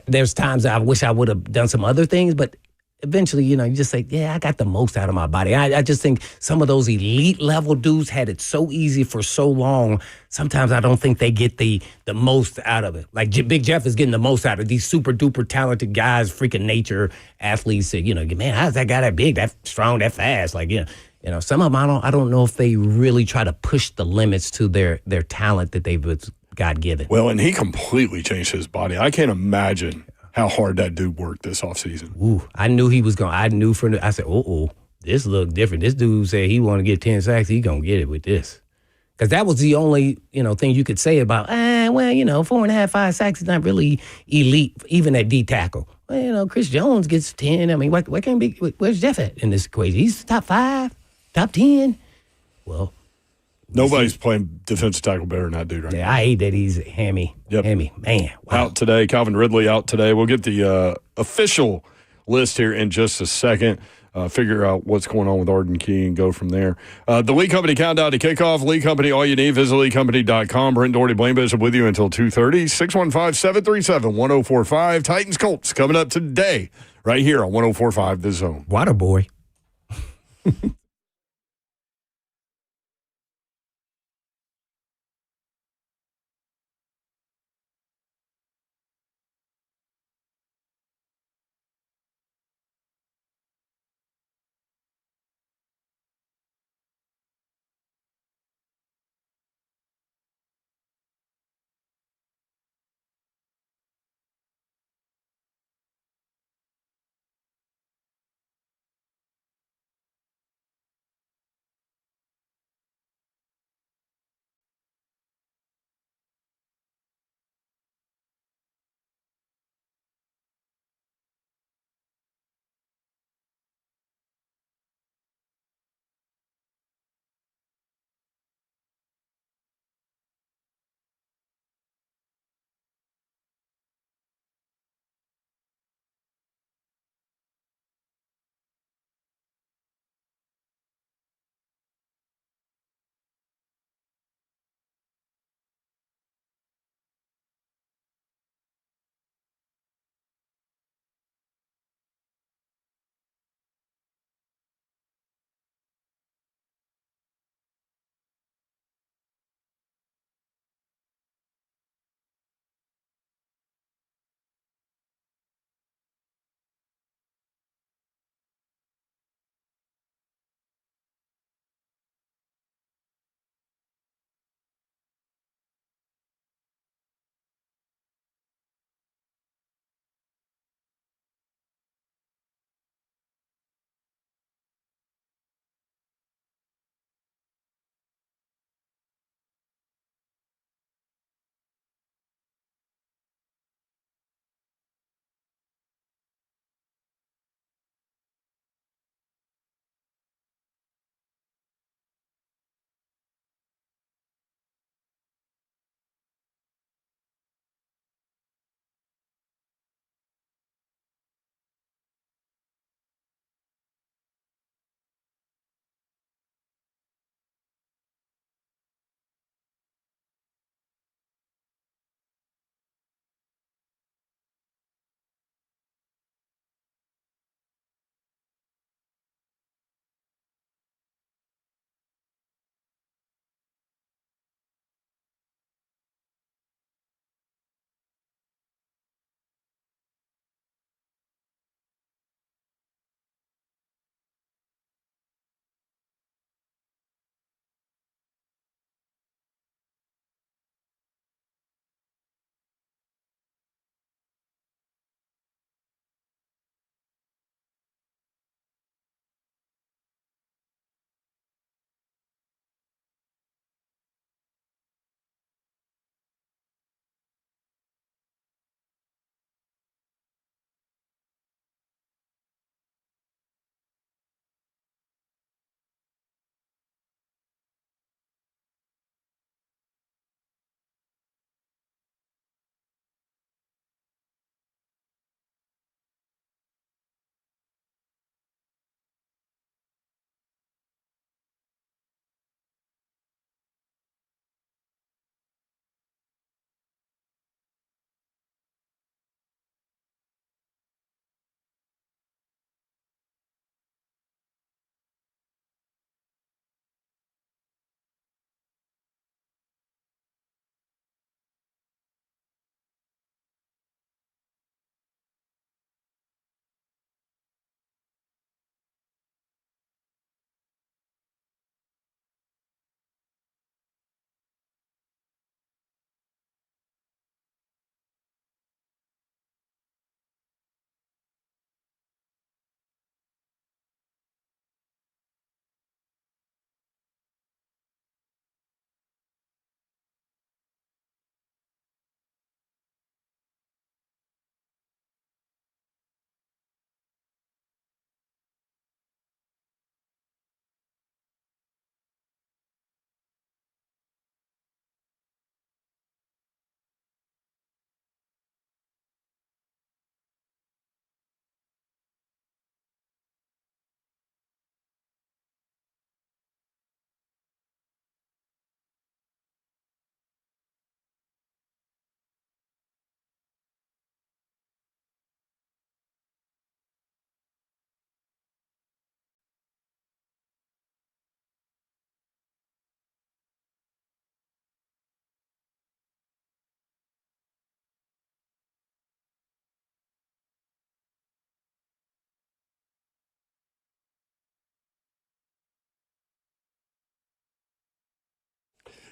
there's times I wish I would have done some other things, but eventually, you just say, yeah, I got the most out of my body. I just think some of those elite level dudes had it so easy for so long. Sometimes I don't think they get the most out of it. Like Big Jeff is getting the most out of these super duper talented guys, freaking nature athletes. Man, how's that guy that big, that strong, that fast? Like, some of them I don't know if they really try to push the limits to their talent that they've God given. Well, and he completely changed his body. I can't imagine how hard that dude worked this offseason. Ooh, I knew he was going. I said, this look different. This dude said he want to get 10 sacks. He going to get it with this. Because that was the only, thing you could say about, 4.5, 5 sacks is not really elite, even at D tackle. Well, Chris Jones gets 10. I mean, where's Jeff at in this equation? He's top 5, top 10. Well, nobody's playing defensive tackle better than that dude right now. I hate that he's hammy. Yep. Hammy. Man. Wow. Out today. Calvin Ridley out today. We'll get the official list here in just a second. Figure out what's going on with Arden Key and go from there. The Lee Company countdown to kickoff. Lee Company, all you need. Visit LeeCompany.com. Brent Doherty, Blaine Bishop with you until 2:30. 615-737-1045. Titans Colts coming up today right here on 104.5 The Zone. Water boy.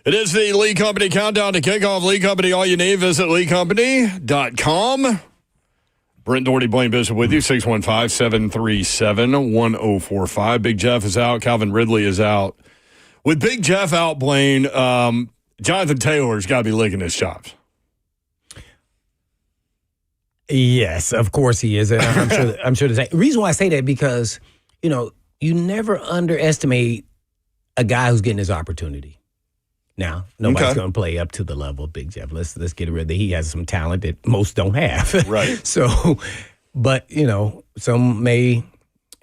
It is the Lee Company Countdown to Kickoff. Lee Company, all you need. Visit leecompany.com. Brent Doherty, Blaine Bishop with you, 615-737-1045. Big Jeff is out. Calvin Ridley is out. With Big Jeff out, Blaine, Jonathan Taylor's got to be licking his chops. Yes, of course he is. And I'm sure the reason why I say that because, you never underestimate a guy who's getting his opportunity. Now, nobody's going to play up to the level of Big Jeff. Let's get rid of that. He has some talent that most don't have. Right. So, but, some may,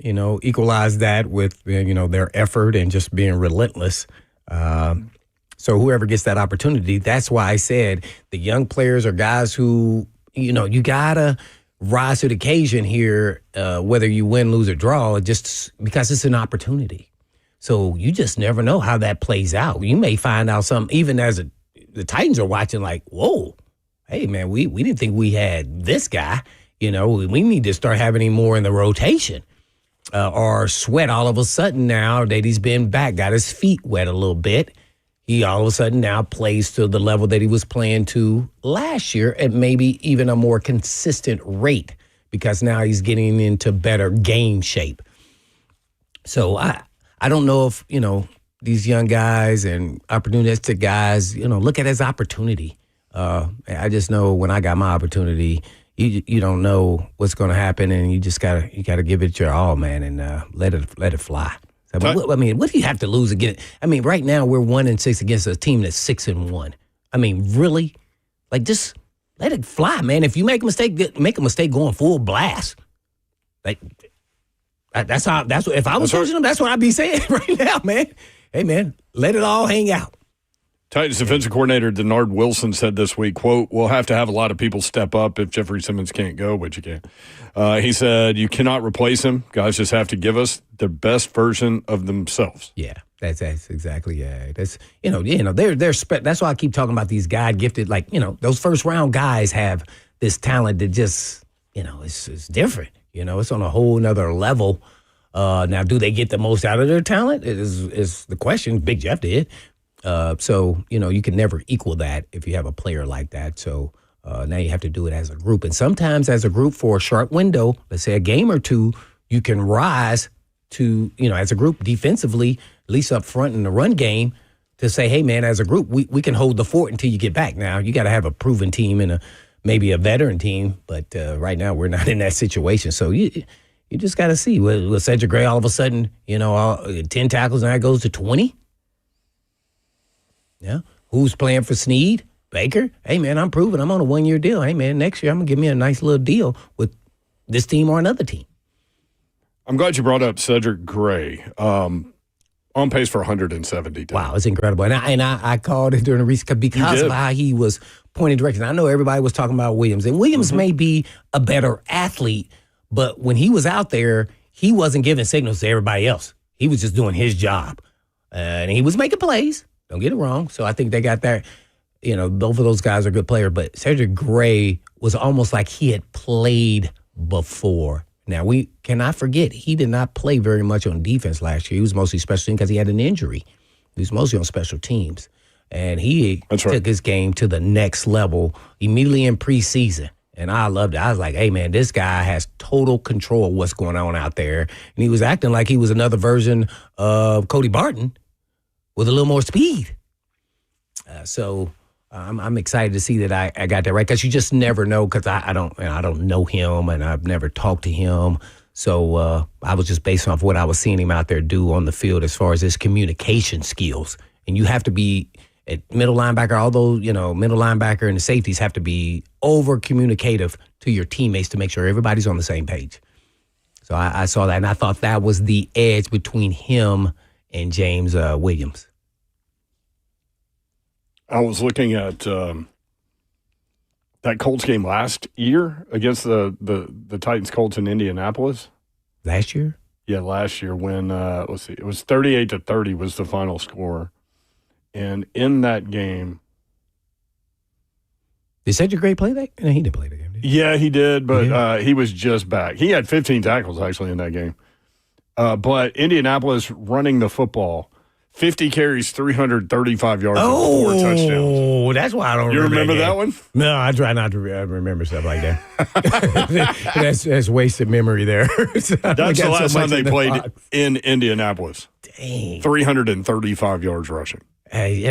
equalize that with, their effort and just being relentless. So whoever gets that opportunity, that's why I said the young players are guys who, you got to rise to the occasion here, whether you win, lose, or draw, just because it's an opportunity. So you just never know how that plays out. You may find out something, even as the Titans are watching, like, whoa, hey, man, we didn't think we had this guy. We need to start having him more in the rotation. Or Sweat all of a sudden now that he's been back, got his feet wet a little bit. He all of a sudden now plays to the level that he was playing to last year at maybe even a more consistent rate because now he's getting into better game shape. So I don't know if, these young guys and opportunistic guys, look at it as opportunity. I just know when I got my opportunity, you don't know what's going to happen, and you just gotta give it your all, man, and let it fly. So, what do you have to lose again? Right now we're 1-6 against a team that's 6-1. Really, like just let it fly, man. If you make a mistake going full blast. Like if I was coaching them, that's what I'd be saying right now, man. Hey, man, let it all hang out. Titans defensive coordinator Denard Wilson said this week, quote, "We'll have to have a lot of people step up if Jeffrey Simmons can't go, which you can't." He said, "You cannot replace him. Guys just have to give us the best version of themselves." Yeah, that's exactly That's that's why I keep talking about these God gifted, like those first round guys have this talent that just it's different. It's on a whole nother level. Now, do they get the most out of their talent? Is the question. Big Jeff did. So, you can never equal that if you have a player like that. So now you have to do it as a group. And sometimes as a group for a short window, let's say a game or two, you can rise to, as a group defensively, at least up front in the run game, to say, hey, man, as a group, we can hold the fort until you get back. Now, you got to have a proven team and maybe a veteran team. But right now we're not in that situation. So you just got to see. Will Cedric Gray all of a sudden, 10 tackles now goes to 20? Yeah. Who's playing for Snead? Baker? Hey, man, I'm proving I'm on a 1-year deal. Hey, man, next year I'm going to give me a nice little deal with this team or another team. I'm glad you brought up Cedric Gray. On pace for 170. Wow, it's incredible. And I called it during the recent because of how he was pointing direction. I know everybody was talking about Williams, and Williams may be a better athlete, but when he was out there, he wasn't giving signals to everybody else. He was just doing his job. And he was making plays. Don't get it wrong. So I think they got that. Both of those guys are good players. But Cedric Gray was almost like he had played before. Now, we cannot forget, he did not play very much on defense last year. He was mostly special teams because he had an injury. He was mostly on special teams. And he took his game to the next level immediately in preseason. And I loved it. I was like, hey, man, this guy has total control of what's going on out there. And he was acting like he was another version of Cody Barton with a little more speed. So I'm excited to see that I got that right, because you just never know, because I don't know him and I've never talked to him. So I was just based off what I was seeing him out there do on the field as far as his communication skills. And you have to be at middle linebacker, although, middle linebacker and the safeties have to be over communicative to your teammates to make sure everybody's on the same page. So I saw that, and I thought that was the edge between him and James Williams. I was looking at that Colts game last year against the Titans Colts in Indianapolis. Last year? Yeah, last year when, let's see, it was 38-30 was the final score. And in that game. Did Cedric Gray play that? No, he didn't play that game, did he? Yeah, he did, but he was just back. He had 15 tackles, actually, in that game. But Indianapolis running the football, 50 carries, 335 yards, and 4 touchdowns. Oh, that's why I don't remember. You remember that one? No, I try not to remember stuff like that. that's wasted memory there. So that's the last time they played box. in Indianapolis. Dang. 335 yards rushing. Hey,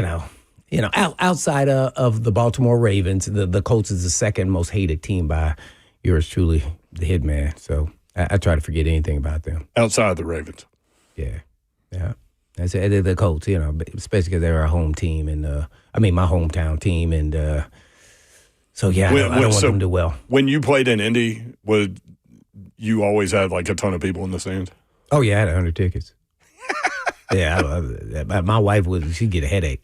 outside of the Baltimore Ravens, the Colts is the second most hated team by yours truly, the Hitman. So I try to forget anything about them. Outside the Ravens. Yeah. That's the Colts, especially because they're our home team and my hometown team, and so I don't want them to do well. When you played in Indy, you always had like a ton of people in the stands? Oh yeah, I had 100 tickets. Yeah, my wife she'd get a headache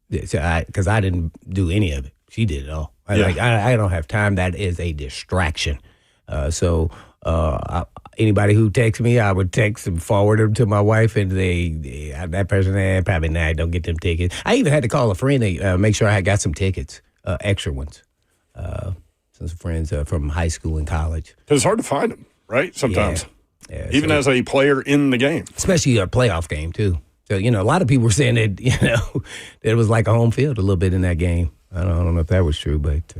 because I didn't do any of it. She did it all. I don't have time. That is a distraction. Anybody who texts me, I would text and forward them to my wife, and that person, probably not, don't get them tickets. I even had to call a friend to make sure I got some tickets, extra ones, some friends from high school and college. Because it's hard to find them, right? Sometimes. Yeah, even as a player in the game. Especially a playoff game, too. So, a lot of people were saying that, that it was like a home field a little bit in that game. I don't know if that was true, but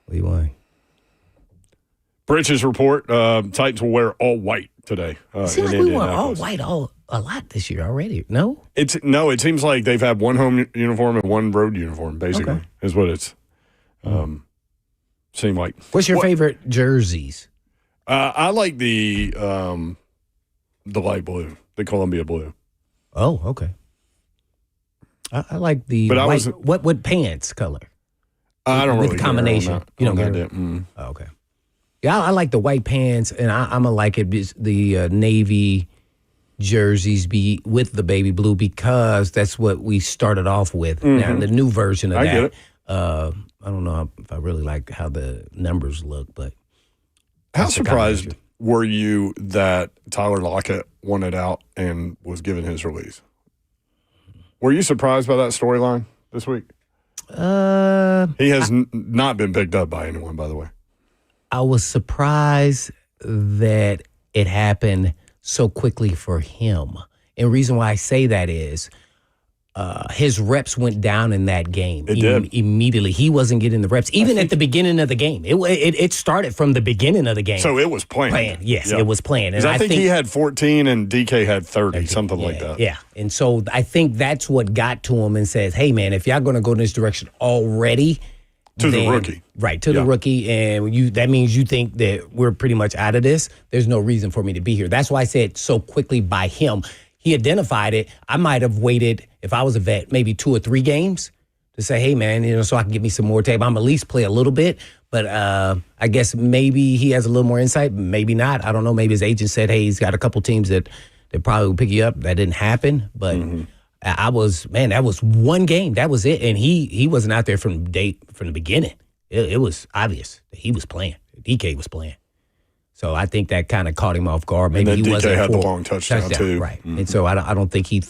we won. Bridges report, Titans will wear all white today. It seems like we wore all white a lot this year already. No? It seems like they've had one home uniform and one road uniform, basically, is what it's seemed like. What's your favorite jerseys? I like the light blue, the Columbia blue. Oh, okay. I like the white. What pants color? I don't really with the combination. You don't get it? Oh, okay. Yeah, I like the white pants, and I'm going to like it, the navy jerseys be with the baby blue because that's what we started off with. Mm-hmm. Now, the new version of that. Get it. I don't know if I really like how the numbers look, but. How surprised were you that Tyler Lockett wanted out and was given his release? Were you surprised by that storyline this week? He has not been picked up by anyone, by the way. I was surprised that it happened so quickly for him. And the reason why I say that is his reps went down in that game. It did. Immediately. He wasn't getting the reps, even at the beginning of the game. It started from the beginning of the game. So it was planned. Yes, it was planned. And I think he had 14 and DK had 30, something like that. Yeah, and so I think that's what got to him and says, hey, man, if y'all going to go in this direction already. The rookie. Right, the rookie, and that means you think that we're pretty much out of this. There's no reason for me to be here. That's why I said so quickly by him. He identified it. I might have waited, if I was a vet, maybe 2 or 3 games to say, hey, man, so I can get me some more tape. I'm at least play a little bit. But I guess maybe he has a little more insight. Maybe not. I don't know. Maybe his agent said, hey, he's got a couple teams that probably will pick you up. That didn't happen. But that was one game. That was it. And he wasn't out there from the beginning. It was obvious that he was playing. DK was playing. So I think that kind of caught him off guard. Maybe and then he DK wasn't had the long touchdown too. Right. Mm-hmm. And so I don't think he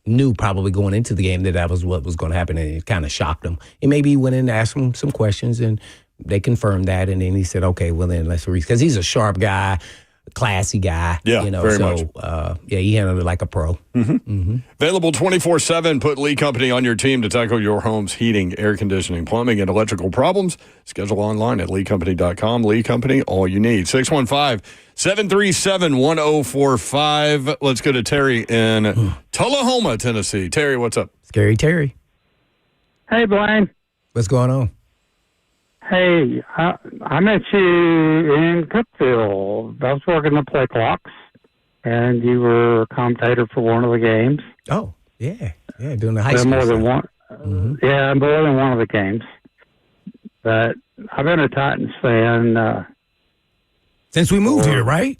knew probably going into the game that was what was going to happen, and it kind of shocked him. And maybe he went in and asked him some questions, and they confirmed that, and then he said, okay, well then let's read. Because he's a sharp guy, classy guy. Yeah, very much. He handled it like a pro. Mm-hmm. Mm-hmm. Available 24/7. Put Lee Company on your team to tackle your home's heating, air conditioning, plumbing, and electrical problems. Schedule online at leecompany.com. Lee Company, all you need. 615-737-1045. Let's go to Terry in Tullahoma, Tennessee. Terry, what's up? Scary Terry. Hey, Blaine. What's going on? Hey, I met you in Cookville. I was working the play clocks, and you were a commentator for one of the games. Oh, yeah, doing the high school more stuff. than one. Yeah, more than one of the games. But I've been a Titans fan since we moved here, right?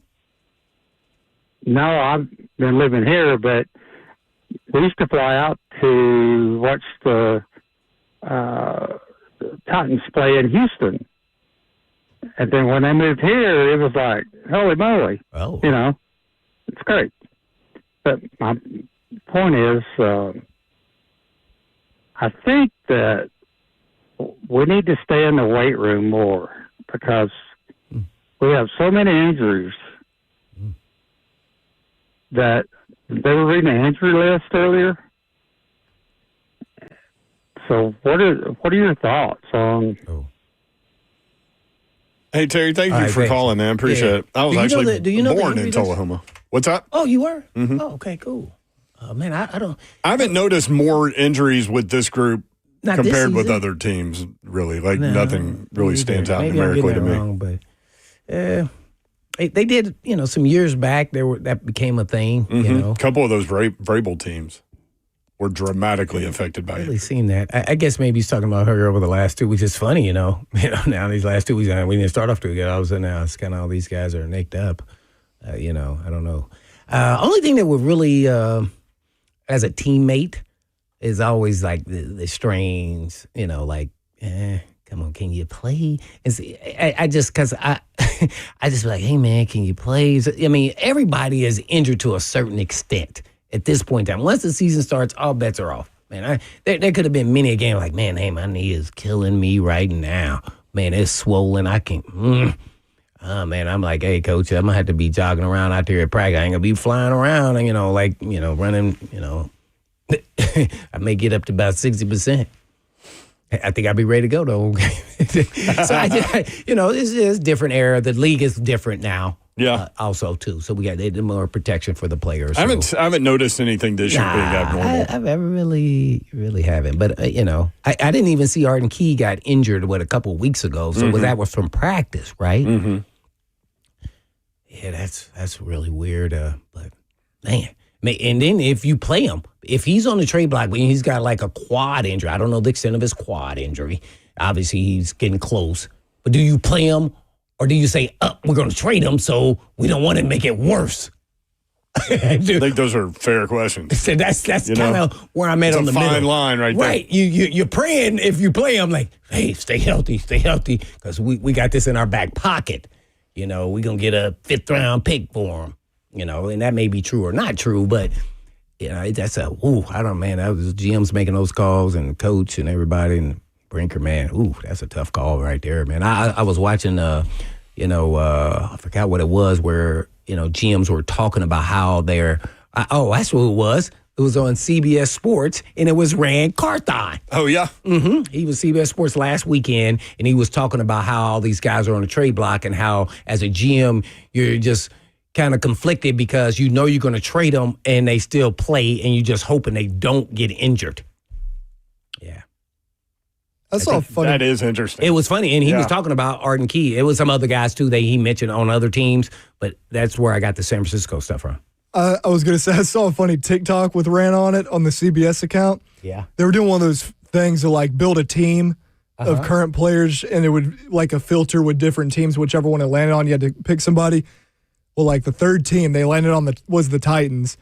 No, I've been living here, but we used to fly out to watch the Titans play in Houston. And then when they moved here, it was like, holy moly. Oh. It's great. But my point is, I think that we need to stay in the weight room more because we have so many injuries that They were reading the injury list earlier. So what are your thoughts on? Oh. Hey, Terry, thank you for calling, man. Appreciate it. I was actually born in Tullahoma. What's that? Oh, you were? Mm-hmm. Oh, okay, cool. Man, I don't. I haven't noticed more injuries with this group compared with other teams, really. Like, nothing really stands out numerically to me. Wrong, but they did, some years back, that became a thing, A couple of those Vrabel teams were dramatically affected by it. I've really seen that. I guess maybe he's talking about her over the last 2 weeks. It's funny, now these last 2 weeks, we didn't start off too good. All of a sudden now it's kind of all these guys are naked up. I don't know. Only thing that would really, as a teammate, is always like the strains, come on, can you play? And see, I just be like, hey, man, can you play? I mean, everybody is injured to a certain extent at this point in time. Once the season starts, all bets are off. Man, there could have been many a game like, man, hey, my knee is killing me right now. Man, it's swollen. I can't. Man, I'm like, hey, coach, I'm going to have to be jogging around out there at practice. I ain't going to be flying around and, running, I may get up to about 60%. I think I'll be ready to go, though. So, it's a different era. The league is different now. Yeah. Also, too. So we got more protection for the players. I haven't noticed anything this year being abnormal. I really, really haven't. But, I didn't even see Arden Key got injured, a couple of weeks ago. So that was from practice, right? Mm-hmm. Yeah, that's really weird. But, man. And then if you play him, if he's on the trade block, when he's got like a quad injury, I don't know the extent of his quad injury. Obviously, he's getting close. But do you play him or do you say, we're going to trade him so we don't want to make it worse? I think those are fair questions. So that's kind of where I'm at on the middle. It's a fine line right there. Right. You're praying if you play him like, hey, stay healthy, because we got this in our back pocket. We're going to get a 5th-round pick for him. And that may be true or not true, but that's that was GM's making those calls and the coach and everybody and Brinker, man. That's a tough call right there, man. I was watching, I forgot what it was where, GMs were talking about how that's what it was. It was on CBS Sports, and it was Rand Carthon. Oh, yeah? Mm-hmm. He was CBS Sports last weekend, and he was talking about how all these guys are on the trade block and how, as a GM, you're just kind of conflicted because you're going to trade them and they still play and you're just hoping they don't get injured. Yeah. That's all funny. That is interesting. It was funny. And he was talking about Arden Key. It was some other guys, too, that he mentioned on other teams, but that's where I got the San Francisco stuff from. I was going to say, I saw a funny TikTok with Rand on it on the CBS account. Yeah. They were doing one of those things to like build a team of current players, and it would like a filter with different teams, whichever one it landed on, you had to pick somebody. Well, like the third team, they landed on was the Titans.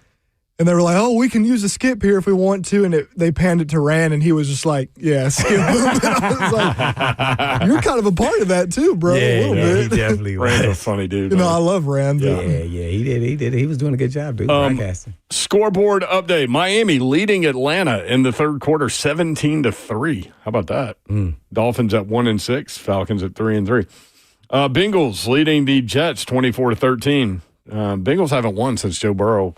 And they were like, we can use a skip here if we want to. And they panned it to Rand, and he was just like, yeah, skip. I was like, you're kind of a part of that too, bro. Yeah, a little bit. He definitely was. Rand's a funny dude. I love Rand. Yeah, he did. He was doing a good job, dude, broadcasting. Scoreboard update. Miami leading Atlanta in the third quarter 17-3. How about that? Dolphins at 1-6, Falcons at 3-3. Bengals leading the Jets 24-13. Bengals haven't won since Joe Burrow.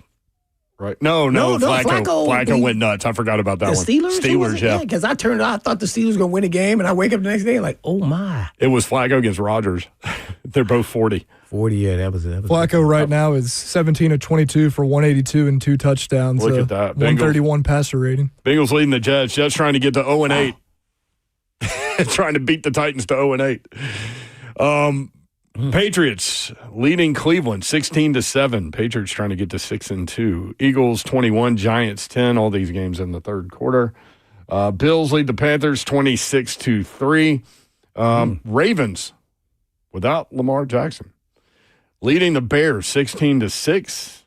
Right? No, Flacco went nuts. I forgot about that one. Steelers, yeah. Because I thought the Steelers were going to win a game, and I wake up the next day like, oh, my. It was Flacco against Rodgers. They're both 40. 40, yeah, that was Flacco right now is 17 of 22 for 182 and 2 touchdowns. Look at that. 131 passer rating. Bengals leading the Jets. Jets trying to get to 0-8. Trying to beat the Titans to 0-8. Patriots leading Cleveland 16-7. Patriots trying to get to 6-2. Eagles 21, Giants 10. All these games in the third quarter. Bills lead the Panthers 26-3. Ravens without Lamar Jackson leading the Bears 16-6,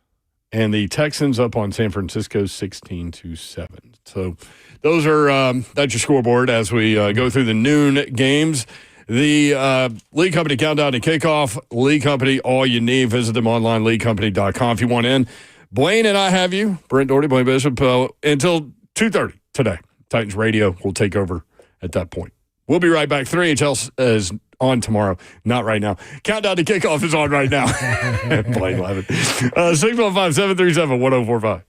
and the Texans up on San Francisco 16-7. So those are that's your scoreboard as we go through the noon games. The League Company Countdown to Kickoff. League Company, all you need. Visit them online, leaguecompany.com if you want in. Blaine and I have you, Brent Doherty, Blaine Bishop, until 2:30 today. Titans Radio will take over at that point. We'll be right back. 3HL is on tomorrow, not right now. Countdown to kickoff is on right now. Blake Levin. 615-737-1045.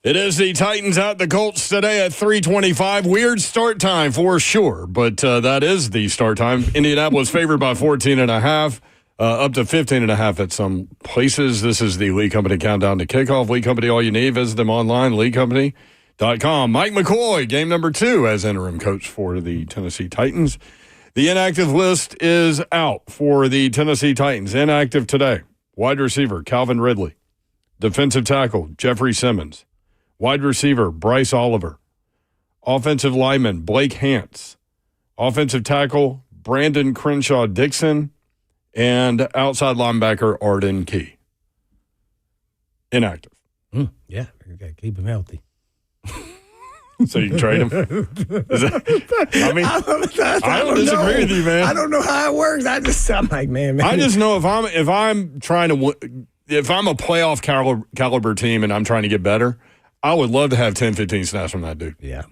It is the Titans at the Colts today at 3:25. Weird start time for sure, but that is the start time. Indianapolis favored by 14.5, up to 15.5 at some places. This is the Lee Company Countdown to Kickoff. Lee Company, all you need. Visit them online, leecompany.com. Mike McCoy, game number 2 as interim coach for the Tennessee Titans. The inactive list is out for the Tennessee Titans. Inactive today, wide receiver Calvin Ridley, defensive tackle Jeffrey Simmons, wide receiver Bryce Oliver, offensive lineman Blake Hance, offensive tackle Brandon Crenshaw Dixon, and outside linebacker Arden Key. Inactive. Yeah, you got to keep him healthy. So you can trade him? I don't disagree with you, man. I don't know how it works. I'm like, man. I just know if I'm trying to, if I'm a playoff caliber team and I'm trying to get better, I would love to have 10, 15 snaps from that dude. Yeah.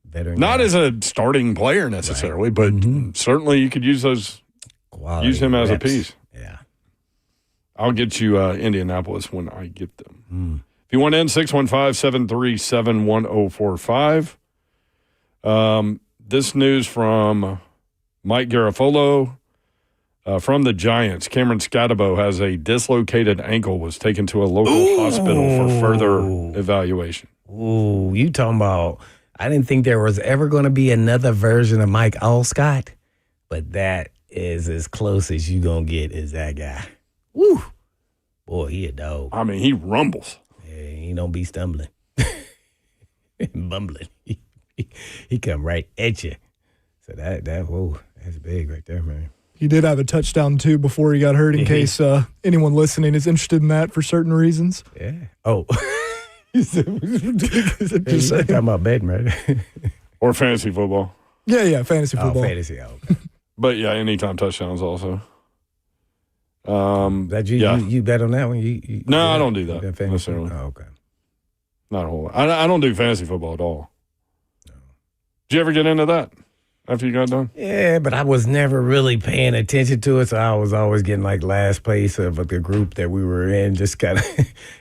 Veteran Not guy. as a starting player necessarily, but certainly you could use those. Quality use him as reps. a piece. Yeah. I'll get you Indianapolis when I get them. If you want in, 615-737-1045. This news from Mike Garafolo from the Giants. Cameron Scatabo has a dislocated ankle, was taken to a local hospital for further evaluation. Ooh, you talking about, I didn't think there was ever going to be another version of Mike Allscott, but that is as close as you going to get is that guy. Woo. Boy, he a dog. I mean, he rumbles. He don't be stumbling. Bumbling. He come right at you. So that's big right there, man. He did have a touchdown, too, before he got hurt, in case anyone listening is interested in that for certain reasons. Yeah. Oh. Just talking about betting, right? Or fantasy football. Yeah, fantasy football. Oh, fantasy, okay. But, yeah, anytime touchdowns also. That you bet on that one? No, I don't do that fantasy? necessarily. Oh, okay. Not a whole lot. I don't do fantasy football at all. No. Did you ever get into that after you got done? Yeah, but I was never really paying attention to it, so I was always getting like last place of the group that we were in, just kind of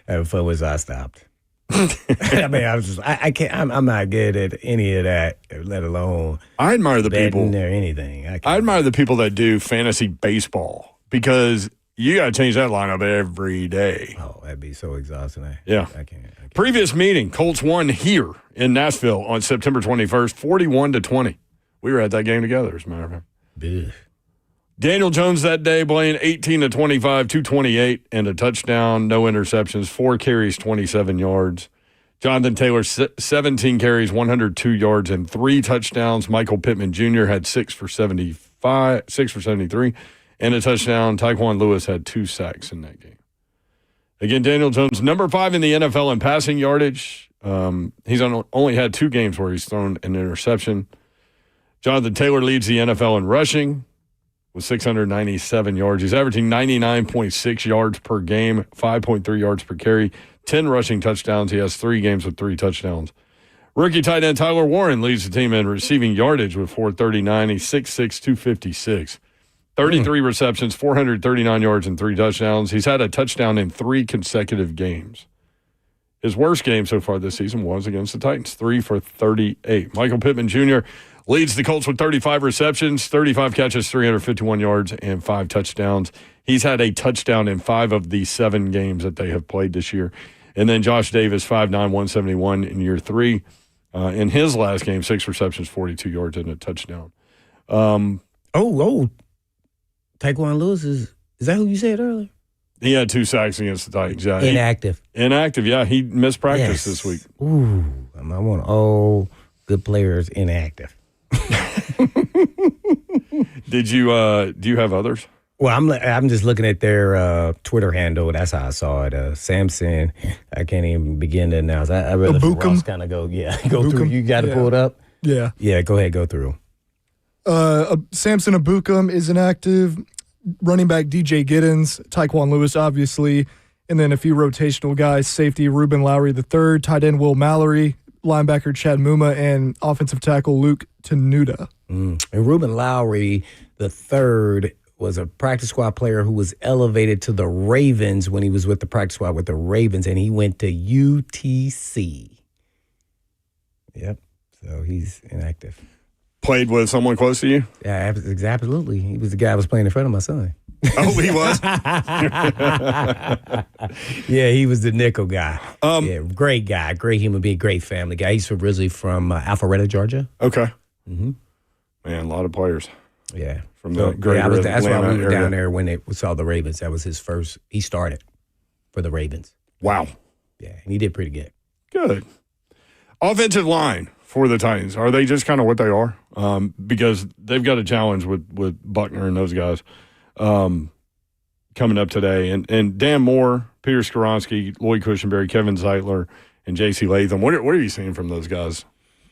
having fun with, so I stopped. I mean, I can't. I'm not good at any of that, let alone I admire the people or anything. I admire the people that do fantasy baseball because you got to change that lineup every day. Oh, that'd be so exhausting. I can't. Previous meeting, Colts won here in Nashville on September 21st, 41-20. We were at that game together, as a matter of fact. Ugh. Daniel Jones that day playing 18-25, 228, and a touchdown, no interceptions, 4 carries, 27 yards. Jonathan Taylor, 17 carries, 102 yards, and 3 touchdowns. Michael Pittman Jr. had 6 for 73, and a touchdown. Tyquan Lewis had 2 sacks in that game. Again, Daniel Jones, number 5 in the NFL in passing yardage. He's only had 2 games where he's thrown an interception. Jonathan Taylor leads the NFL in rushing with 697 yards. He's averaging 99.6 yards per game, 5.3 yards per carry, 10 rushing touchdowns. He has 3 games with 3 touchdowns. Rookie tight end Tyler Warren leads the team in receiving yardage with 439. He's 6'6", 256. 33 receptions, 439 yards, and 3 touchdowns. He's had a touchdown in 3 consecutive games. His worst game so far this season was against the Titans, 3 for 38. Michael Pittman Jr. leads the Colts with 35 receptions, 35 catches, 351 yards, and 5 touchdowns. He's had a touchdown in 5 of the 7 games that they have played this year. And then Josh Davis, 5'9", 171 in year 3. In his last game, 6 receptions, 42 yards, and a touchdown. Tyquan Lewis is that who you said earlier? He had 2 sacks against the Titans. Yeah, Inactive. Inactive, yeah. He missed practice this week. Ooh, I want all good players inactive. Do you have others? Well, I'm just looking at their Twitter handle. That's how I saw it. Samson, I can't even begin to announce. I really kind of go through. You got to pull it up? Yeah. Yeah, go ahead, go through. Samson Ebukam is inactive. Running back DJ Giddens, Tyquan Lewis, obviously, and then a few rotational guys: safety Ruben Lowry III, tight end Will Mallory, linebacker Chad Muma, and offensive tackle Luke Tenuta. And Ruben Lowry III a practice squad player who was elevated to the Ravens when he was with the practice squad with the Ravens, and he went to UTC. Yep. So he's inactive. Played with someone close to you? Yeah, absolutely. He was the guy I was playing in front of my son. Oh, he was? Yeah, he was the nickel guy. Yeah, great guy, great human being, great family guy. He's originally from Alpharetta, Georgia. Okay. Mm-hmm. Man, a lot of players. Yeah. From the greater that's why we were area. down there when they saw the Ravens. That was his first. He started for the Ravens. Wow. Yeah, and he did pretty good. Good. Offensive line for the Titans, are they just kind of what they are? Because they've got a challenge with Buckner and those guys coming up today. And Dan Moore, Peter Skoronski, Lloyd Cushenberry, Kevin Zeitler, and J.C. Latham. What are you seeing from those guys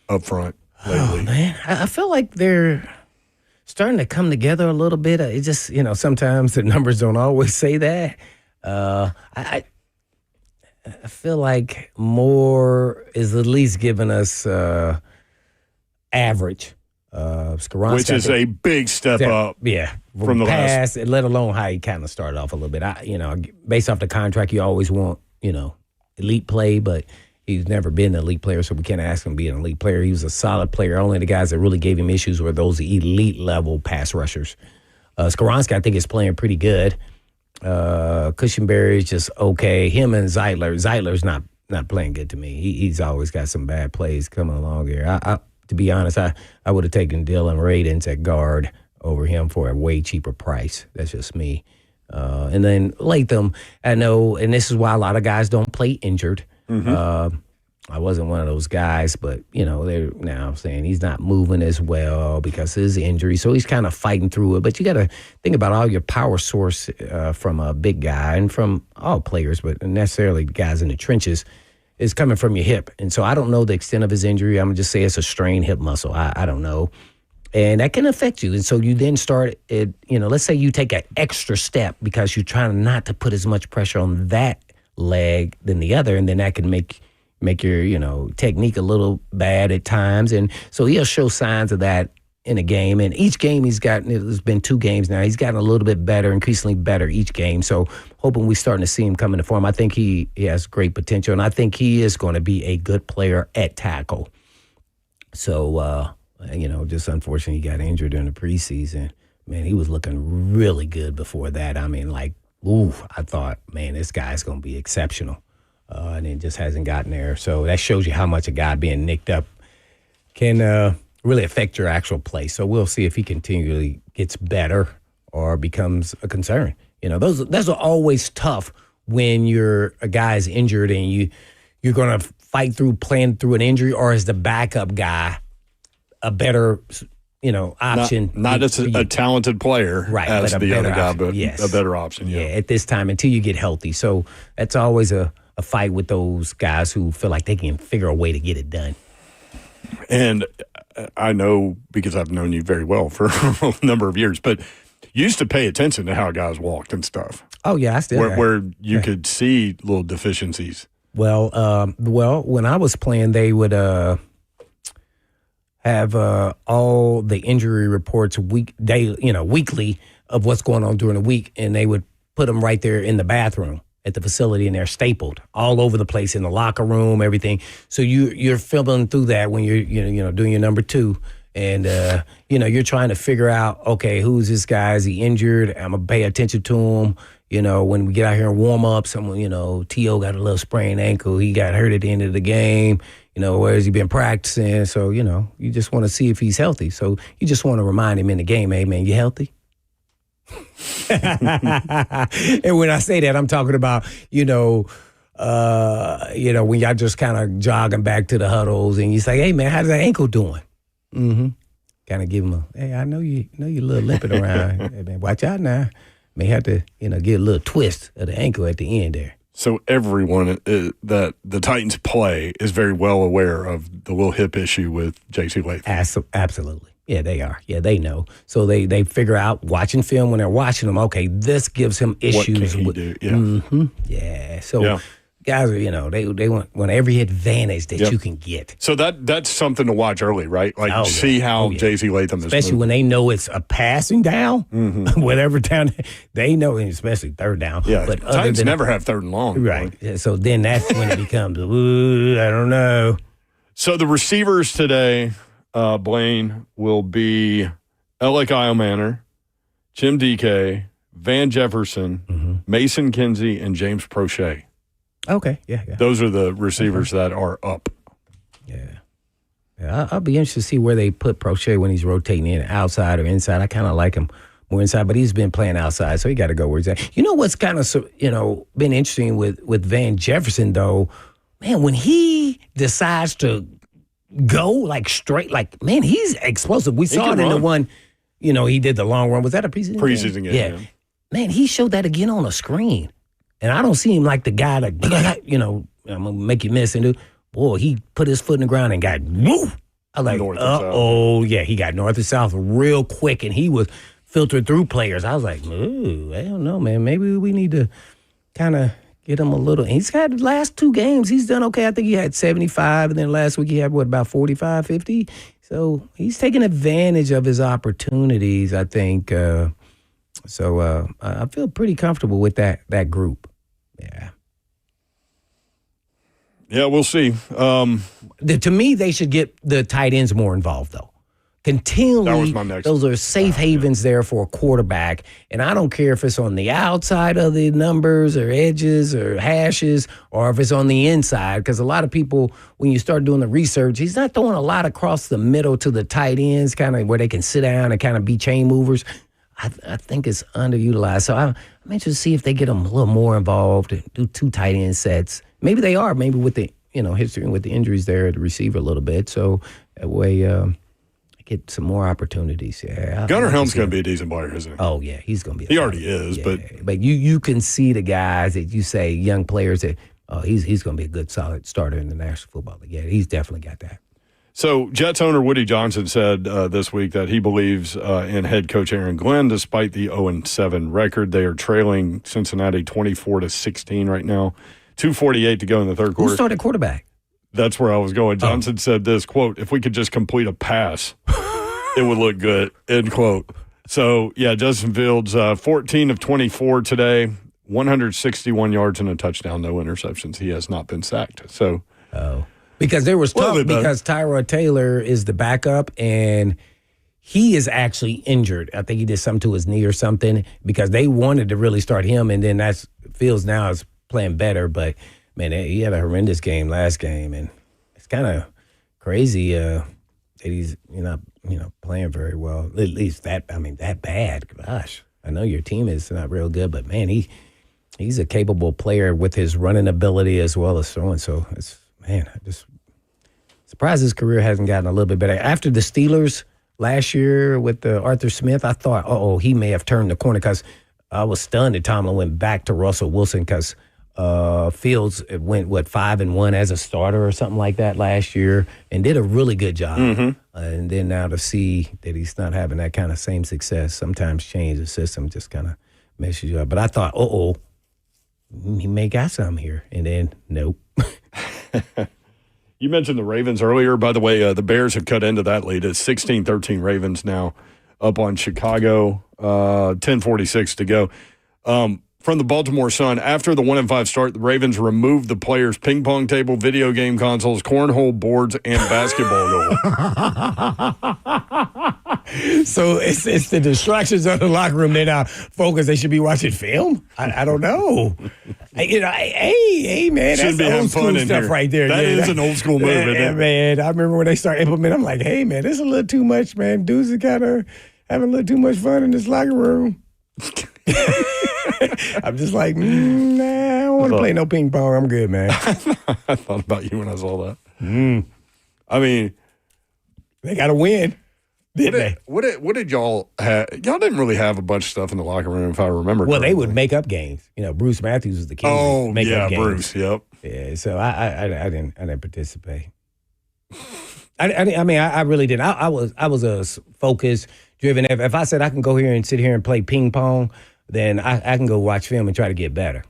up front lately? Oh, man. I feel like they're starting to come together a little bit. It just, sometimes the numbers don't always say that. I feel like Moore is at least giving us average. Skoronski, which is a big step up. Yeah. From the past, last. let alone how he kind of started off a little bit. Based off the contract, you always want, elite play, but he's never been an elite player, so we can't ask him to be an elite player. He was a solid player. Only the guys that really gave him issues were those elite level pass rushers. Skoronski, I think, is playing pretty good. Cushenberry is just okay. Him and Zeitler's not playing good to me. He's always got some bad plays coming along here. To be honest, I would have taken Dylan Radins at guard over him for a way cheaper price. That's just me. And then Latham, I know, and this is why a lot of guys don't play injured. Mm-hmm. I wasn't one of those guys, but, they're now saying he's not moving as well because of his injury. So he's kind of fighting through it. But you got to think about all your power source from a big guy and from all players, but necessarily guys in the trenches, is coming from your hip. And so I don't know the extent of his injury. I'm going to just say it's a strained hip muscle. I don't know. And that can affect you. And so you then start, let's say you take an extra step because you're trying not to put as much pressure on that leg than the other, and then that can make your technique a little bad at times. And so he'll show signs of that in a game. And each game there's been 2 games now, he's gotten a little bit better, increasingly better each game. So hoping we're starting to see him come into form. I think he has great potential, and I think he is going to be a good player at tackle. So, just unfortunately he got injured during the preseason. Man, he was looking really good before that. I mean, I thought, man, this guy's going to be exceptional. And it just hasn't gotten there. So that shows you how much a guy being nicked up can really affect your actual play. So we'll see if he continually gets better or becomes a concern. Those are always tough when a guy's injured and you're going to fight through playing through an injury, or is the backup guy a better option? Not as a talented player, right, as the other guy, but yes, a better option. Yeah, at this time until you get healthy. So that's always a fight with those guys who feel like they can figure a way to get it done. And I know, because I've known you very well for a number of years, but you used to pay attention to how guys walked and stuff. Oh, yeah, I still where you could see little deficiencies. Well, when I was playing, they would have all the injury reports weekly of what's going on during the week, and they would put them right there in the bathroom at the facility, and they're stapled all over the place in the locker room, everything. So you're filming through that when you're doing your number 2, and you're trying to figure out, okay, who's this guy? Is he injured? I'm gonna pay attention to him. When we get out here and warm up, T.O. got a little sprained ankle. He got hurt at the end of the game. Where has he been practicing? So you just want to see if he's healthy. So you just want to remind him in the game, hey man, you healthy? And when I say that, I'm talking about, when y'all just kind of jogging back to the huddles and you say, hey, man, how's that ankle doing? Mm-hmm. Kind of give him hey, I know you're a little limping around. Hey, man, watch out now. May have to, get a little twist of the ankle at the end there. So everyone that the Titans play is very well aware of the little hip issue with J.C. Latham. Absolutely. Yeah, they are. Yeah, they know. So they figure out, watching film, when they're watching them, okay, this gives him issues. What can he do? Yeah. Mm-hmm. Yeah. So guys are, they want every advantage that you can get. So that's something to watch early, right? Like see how J.C. Latham is especially moving. when they know it's a passing down, whatever down they know, especially third down. Yeah, but Titans never have third and long. Right. Boy. So then that's when it becomes, I don't know. So the receivers today, Blaine, will be Alec Manor, Jim DK, Van Jefferson, Mason Kinsey, and James Prochet. Okay, yeah. Those are the receivers that are up. Yeah, I'll be interested to see where they put Prochet when he's rotating in, outside or inside. I kind of like him more inside, but he's been playing outside, so he got to go where he's at. You know what's kind of been interesting with Van Jefferson, though? Man, when he decides to go, like, straight, like, man, he's explosive. We saw it in the one, he did the long run. Was that a preseason game? Preseason game, yeah. Man, he showed that again on a screen. And I don't see him like the guy that, I'm going to make you miss. And boy, he put his foot in the ground and got, woo! I was like, yeah, he got north and south real quick, and he was filtered through players. I was like, ooh, I don't know, man. Maybe we need to kind of get him a little. And he's had the last 2 games. He's done okay. I think he had 75, and then last week he had, about 45, 50? So he's taking advantage of his opportunities, I think. So I feel pretty comfortable with that group. Yeah. Yeah, we'll see. To me, they should get the tight ends more involved, though. Continually, that was my next. Those are safe havens there for a quarterback. And I don't care if it's on the outside of the numbers or edges or hashes or if it's on the inside. Because a lot of people, when you start doing the research, he's not throwing a lot across the middle to the tight ends, kind of where they can sit down and kind of be chain movers. I think it's underutilized. So I'm interested to see if they get them a little more involved and do 2 tight end sets. Maybe they are, maybe with the history and with the injuries there at the receiver a little bit. So that way get some more opportunities. Yeah, Gunnar Helm's going to be a decent player, isn't he? Oh, yeah, he's going to be. He already is, but you can see the guys that you say, young players, that he's going to be a good, solid starter in the National Football League. Yeah, he's definitely got that. So Jets owner Woody Johnson said this week that he believes in head coach Aaron Glenn, despite the 0-7 record. They are trailing Cincinnati 24-16 right now. 2:48 to go in the third quarter. Who started quarterback? That's where I was going. Johnson said this, quote, "If we could just complete a pass, it would look good," end quote. So, yeah, Justin Fields, 14 of 24 today, 161 yards and a touchdown, no interceptions. He has not been sacked. So, because there was talk because Tyrod Taylor is the backup and he is actually injured. I think he did something to his knee or something because they wanted to really start him, and then that's Fields now is playing better. But, man, he had a horrendous game last game, and it's kind of crazy that he's not playing very well. At least that bad. Gosh, I know your team is not real good, but, man, he's a capable player with his running ability as well as throwing. So, I just surprised his career hasn't gotten a little bit better. After the Steelers last year with Arthur Smith, I thought, he may have turned the corner because I was stunned that Tomlin went back to Russell Wilson because Fields went, 5-1 as a starter or something like that last year and did a really good job. And then now to see that he's not having that kind of same success, sometimes change the system just kind of messes you up. But I thought, he may got something here. And then, nope. You mentioned the Ravens earlier. By the way, the Bears have cut into that lead. It's 16-13 Ravens now up on Chicago, 10:46 to go. From the Baltimore Sun, after the 1-5 start, the Ravens removed the players' ping pong table, video game consoles, cornhole boards, and basketball goal. So it's the distractions of the locker room. They're not focused. They should be watching film. I don't know. Hey, man, Should that's old school stuff here. right there. That is an old school move, isn't it? Man, I remember when they started implementing. I'm like, hey, man, this is a little too much, man. Dudes are kind of having a little too much fun in this locker room. I'm just like, nah, I don't want to play no ping pong. I'm good, man. I thought about you when I saw that. I mean, they got to win, didn't they? What did y'all have? Y'all didn't really have a bunch of stuff in the locker room, if I remember correctly. Well, they would make up games. Bruce Matthews was the king. Oh, make yeah, up games. Bruce, yep. Yeah, so I didn't participate. I really didn't. I was a focused, driven. If I said I can go here and sit here and play ping pong, then I can go watch film and try to get better.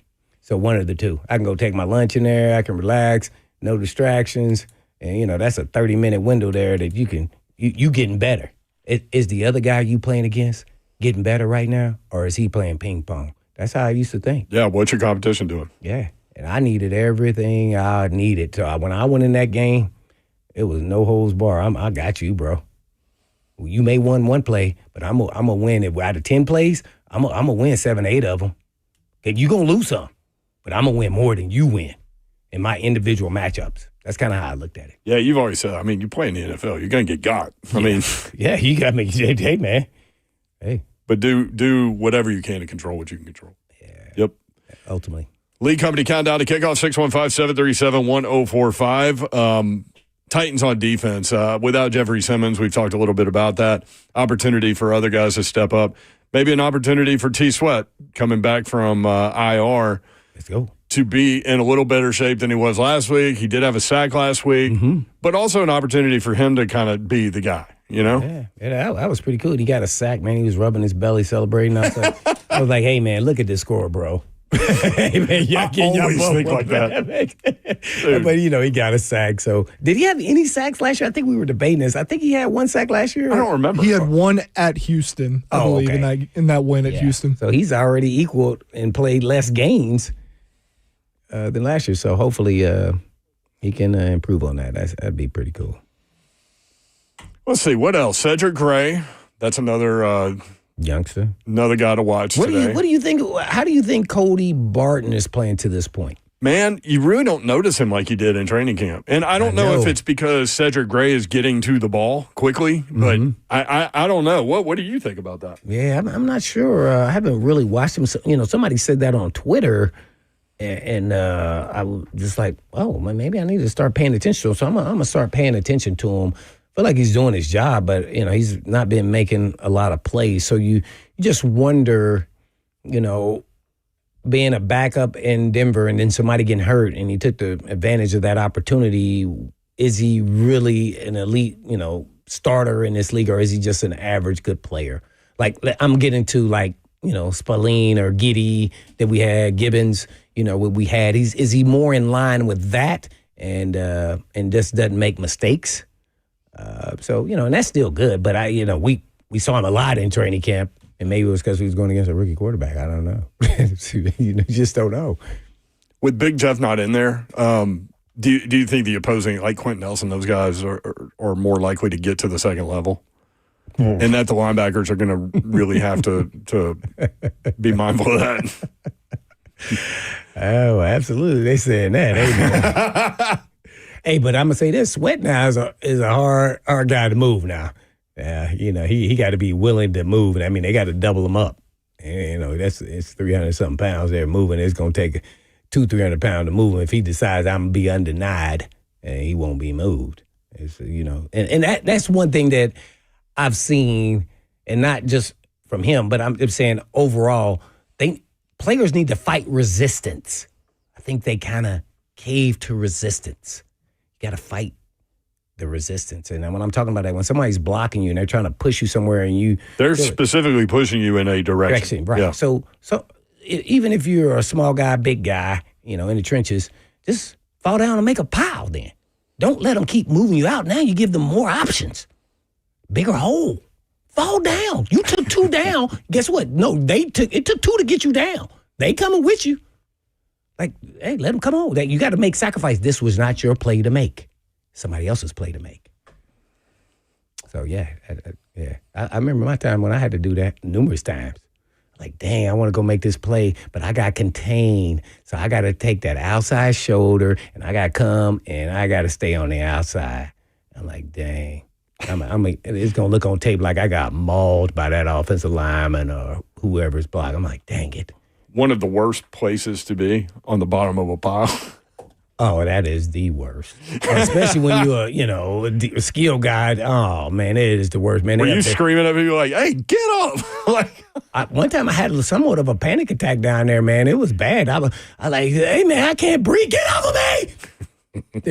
So one of the two. I can go take my lunch in there. I can relax, no distractions. And, that's a 30-minute window there that you getting better. Is the other guy you playing against getting better right now, or is he playing ping pong? That's how I used to think. Yeah, what's your competition doing? Yeah, and I needed everything I needed. So when I went in that game, it was no holds bar. I got you, bro. You may win one play, but I'm gonna win it. Out of 10 plays, I'm gonna win 7, 8 of them. Okay, you gonna lose some, but I'm gonna win more than you win in my individual matchups. That's kind of how I looked at it. Yeah, you've always said, you play in the NFL, you're going to get got. Yeah, you got me. Hey, man. Hey. But do whatever you can to control what you can control. Yeah. Yep. Ultimately. League Company countdown to kickoff, 615-737-1045. Titans on defense. Without Jeffrey Simmons, we've talked a little bit about that. Opportunity for other guys to step up. Maybe an opportunity for T. Sweat coming back from IR. Let's go. To be in a little better shape than he was last week. He did have a sack last week, but also an opportunity for him to kind of be the guy, Yeah, that was pretty cool. He got a sack, man. He was rubbing his belly, celebrating. I was like, hey, man, look at this score, bro. Hey, man, I always think like that. But, he got a sack. So did he have any sacks last year? I think we were debating this. I think he had one sack last year. I don't remember. He had one at Houston, I believe, in that win at Houston. So he's already equaled and played less games than last year. So hopefully he can improve on that. That'd be pretty cool. Let's see. What else? Cedric Gray. That's another youngster. Another guy to watch today. What do you think? How do you think Cody Barton is playing to this point? Man, you really don't notice him like you did in training camp. And I don't know if it's because Cedric Gray is getting to the ball quickly, but I don't know. What do you think about that? Yeah, I'm not sure. I haven't really watched him. Somebody said that on Twitter. And I was just like, oh, maybe I need to start paying attention to him. So I'm going to start paying attention to him. I feel like he's doing his job, but, he's not been making a lot of plays. So you just wonder, being a backup in Denver and then somebody getting hurt and he took the advantage of that opportunity, is he really an elite, starter in this league, or is he just an average good player? Like, I'm getting to, Spallane or Giddey that we had, Gibbons, what we had. Is he more in line with that and just doesn't make mistakes? And that's still good. But we saw him a lot in training camp, and maybe it was because he was going against a rookie quarterback. I don't know. You just don't know. With Big Jeff not in there, do you think the opposing, like Quentin Nelson, those guys are more likely to get to the second level? And that the linebackers are going to really have to be mindful of that. Oh, absolutely. They saying that. Hey, but I'm going to say this. Sweat now is a hard guy to move now. He got to be willing to move. And I mean, they got to double him up. And, it's 300-something pounds they're moving. It's going to take 200-300 pounds to move him. If he decides I'm going to be undenied, he won't be moved. And that's one thing that I've seen, and not just from him, but I'm saying overall, players need to fight resistance. I think they kind of cave to resistance. You got to fight the resistance. And when I'm talking about that, when somebody's blocking you and they're trying to push you somewhere and they're specifically pushing you in a direction. Right. Yeah. So even if you're a small guy, big guy, in the trenches, just fall down and make a pile then. Don't let them keep moving you out. Now you give them more options. Bigger hole. Fall down. You took 2 down. Guess what? No, it took 2 to get you down. They coming with you. Like, hey, let them come on. You got to make sacrifice. This was not your play to make. Somebody else's play to make. So, yeah. I remember my time when I had to do that numerous times. Like, dang, I want to go make this play, but I got contained. So I got to take that outside shoulder, and I got to come, and I got to stay on the outside. I'm like, dang. It's going to look on tape like I got mauled by that offensive lineman or whoever's blocking. I'm like, dang it. One of the worst places to be, on the bottom of a pile. Oh, that is the worst. Especially when you're, a skill guy. Oh, man, it is the worst, man. Were you screaming at people like, hey, get up? One time I had somewhat of a panic attack down there, man. It was bad. I like, hey, man, I can't breathe. Get off of me.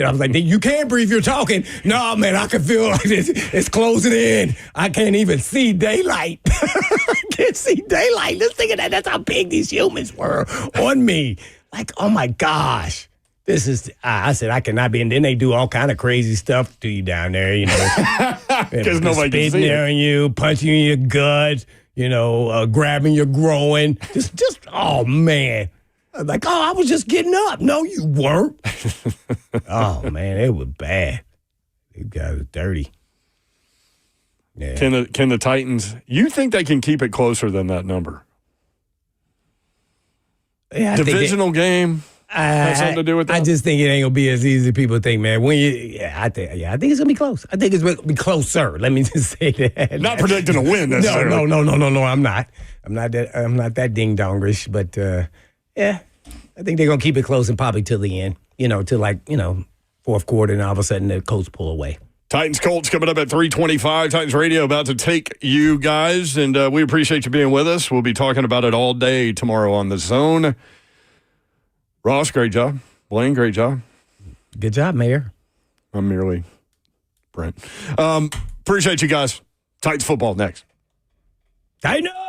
I was like, you can't breathe. You're talking. No, man, I can feel like it's closing in. I can't even see daylight. I can't see daylight. Let's think of that. That's how big these humans were on me. Like, oh my gosh. This is, I said, I cannot be. And then they do all kind of crazy stuff to you down there, you know. Because nobody can see spitting there on you, punching you in your gut, you know, grabbing your groin. Just, oh, man. Like, oh, I was just getting up. No, you weren't. Oh, man, it was bad. These guys are dirty. Yeah. Can the Titans, you think they can keep it closer than that number? Yeah, Divisional game has something to do with that? I just think it ain't gonna be as easy as people think, man. I think it's gonna be close. I think it's gonna be closer. Let me just say that. Not predicting a win necessarily. No. I'm not that ding dongerish, but yeah, I think they're gonna keep it close and probably till the end. You know, till fourth quarter, and all of a sudden the Colts pull away. Titans Colts coming up at 3:25. Titans Radio about to take you guys, and we appreciate you being with us. We'll be talking about it all day tomorrow on The Zone. Ross, great job. Blaine, great job. Good job, Mayor. I'm merely Brent. Appreciate you guys. Titans football next. I know.